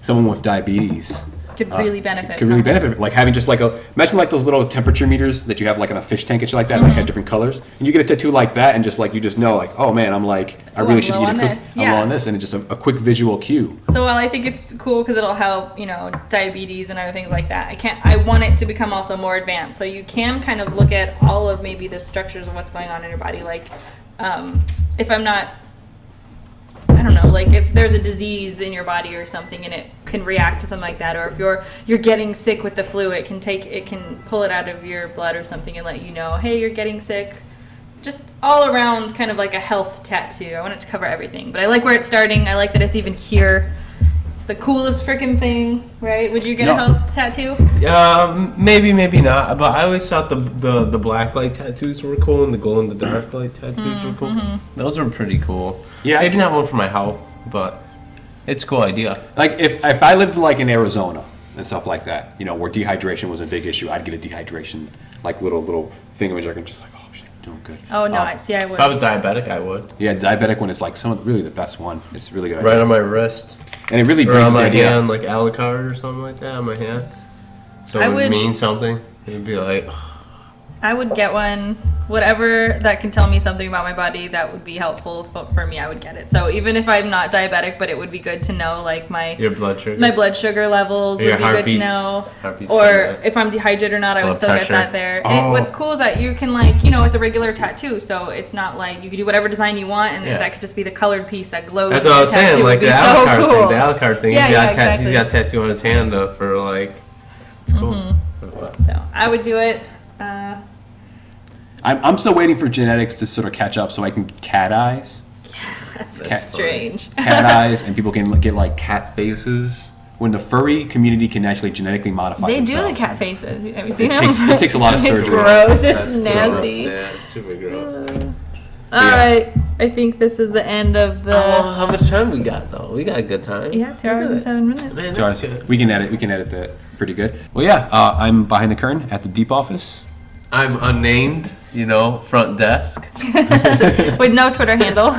Speaker 1: someone with diabetes
Speaker 3: Could really benefit.
Speaker 1: Could really benefit. Like having just imagine like those little temperature meters that you have like in a fish tank and shit like that, like have different colors. And you get a tattoo like that, and just like you just know like, oh man, I'm like I really should eat I'm low on this, and it's just a quick visual cue.
Speaker 3: So while I think it's cool because it'll help, diabetes and other things like that, I want it to become also more advanced. So you can kind of look at all of maybe the structures of what's going on in your body. Like, if I'm not, I don't know, like if there's a disease in your body or something and it can react to something like that, or if you're getting sick with the flu, it can pull it out of your blood or something and let you know, hey, you're getting sick. Just all around kind of like a health tattoo. I want it to cover everything, but I like where it's starting. I like that it's even here. It's the coolest freaking thing, right? Would you get a health tattoo?
Speaker 2: Maybe not. But I always thought the black light tattoos were cool and the glow in the dark light tattoos were cool. Those were pretty cool. Yeah, maybe not one for my health, but it's a cool idea.
Speaker 1: Like if I lived like in Arizona and stuff like that, where dehydration was a big issue, I'd get a dehydration like little thingamajig and just like, oh shit, doing good.
Speaker 3: Oh no, I would.
Speaker 2: If I was diabetic, I would.
Speaker 1: Yeah, diabetic one is like really the best one. It's really good.
Speaker 2: Right on my wrist.
Speaker 1: And it really
Speaker 2: or
Speaker 1: brings
Speaker 2: on my
Speaker 1: the idea.
Speaker 2: hand, like Alucard or something like that on my hand. So it would mean something. It'd be like.
Speaker 3: I would get one, whatever that can tell me something about my body that would be helpful for me. I would get it. So even if I'm not diabetic, but it would be good to know, like my blood sugar levels would be good to know, or if I'm dehydrated or not, I would still get that there. And what's cool is that you can it's a regular tattoo, so it's not like you can do whatever design you want, and that could just be the colored piece that glows.
Speaker 2: That's what I was saying, like the Alucard thing. The Alucard thing.
Speaker 3: Yeah,
Speaker 2: he's got a tattoo on his hand for like. It's cool.
Speaker 3: So I would do it.
Speaker 1: I'm still waiting for genetics to sort of catch up so I can cat eyes.
Speaker 3: Yeah, that's strange.
Speaker 1: Cat eyes, and people can get like cat faces. When the furry community can actually genetically modify themselves.
Speaker 3: They do the cat faces. Have you seen them?
Speaker 1: It takes a lot of surgery.
Speaker 3: It's gross. It's nasty.
Speaker 2: Yeah, it's super gross.
Speaker 3: All right. I think this is the end of the...
Speaker 2: how much time we got, though? We got a good time.
Speaker 3: Yeah, 2 hours and 7 minutes.
Speaker 2: Man, that's good.
Speaker 1: We can edit that pretty good. Well, yeah, I'm behind the curtain at the Deep office.
Speaker 2: I'm unnamed, front desk.
Speaker 3: With no Twitter handle.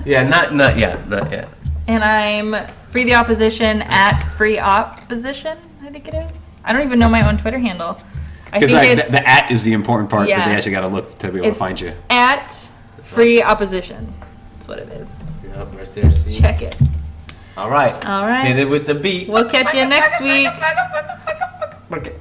Speaker 2: Yeah, not yet.
Speaker 3: And I'm Free the Opposition at Free Opposition, I think it is. I don't even know my own Twitter handle.
Speaker 1: Because the at is the important part that they actually got to look to be able to find you.
Speaker 3: At Free Opposition. That's what it is.
Speaker 2: Yep, right there. See?
Speaker 3: Check it.
Speaker 2: All right.
Speaker 3: All right.
Speaker 2: Hit it with the beat.
Speaker 3: We'll catch you next week.
Speaker 2: Okay.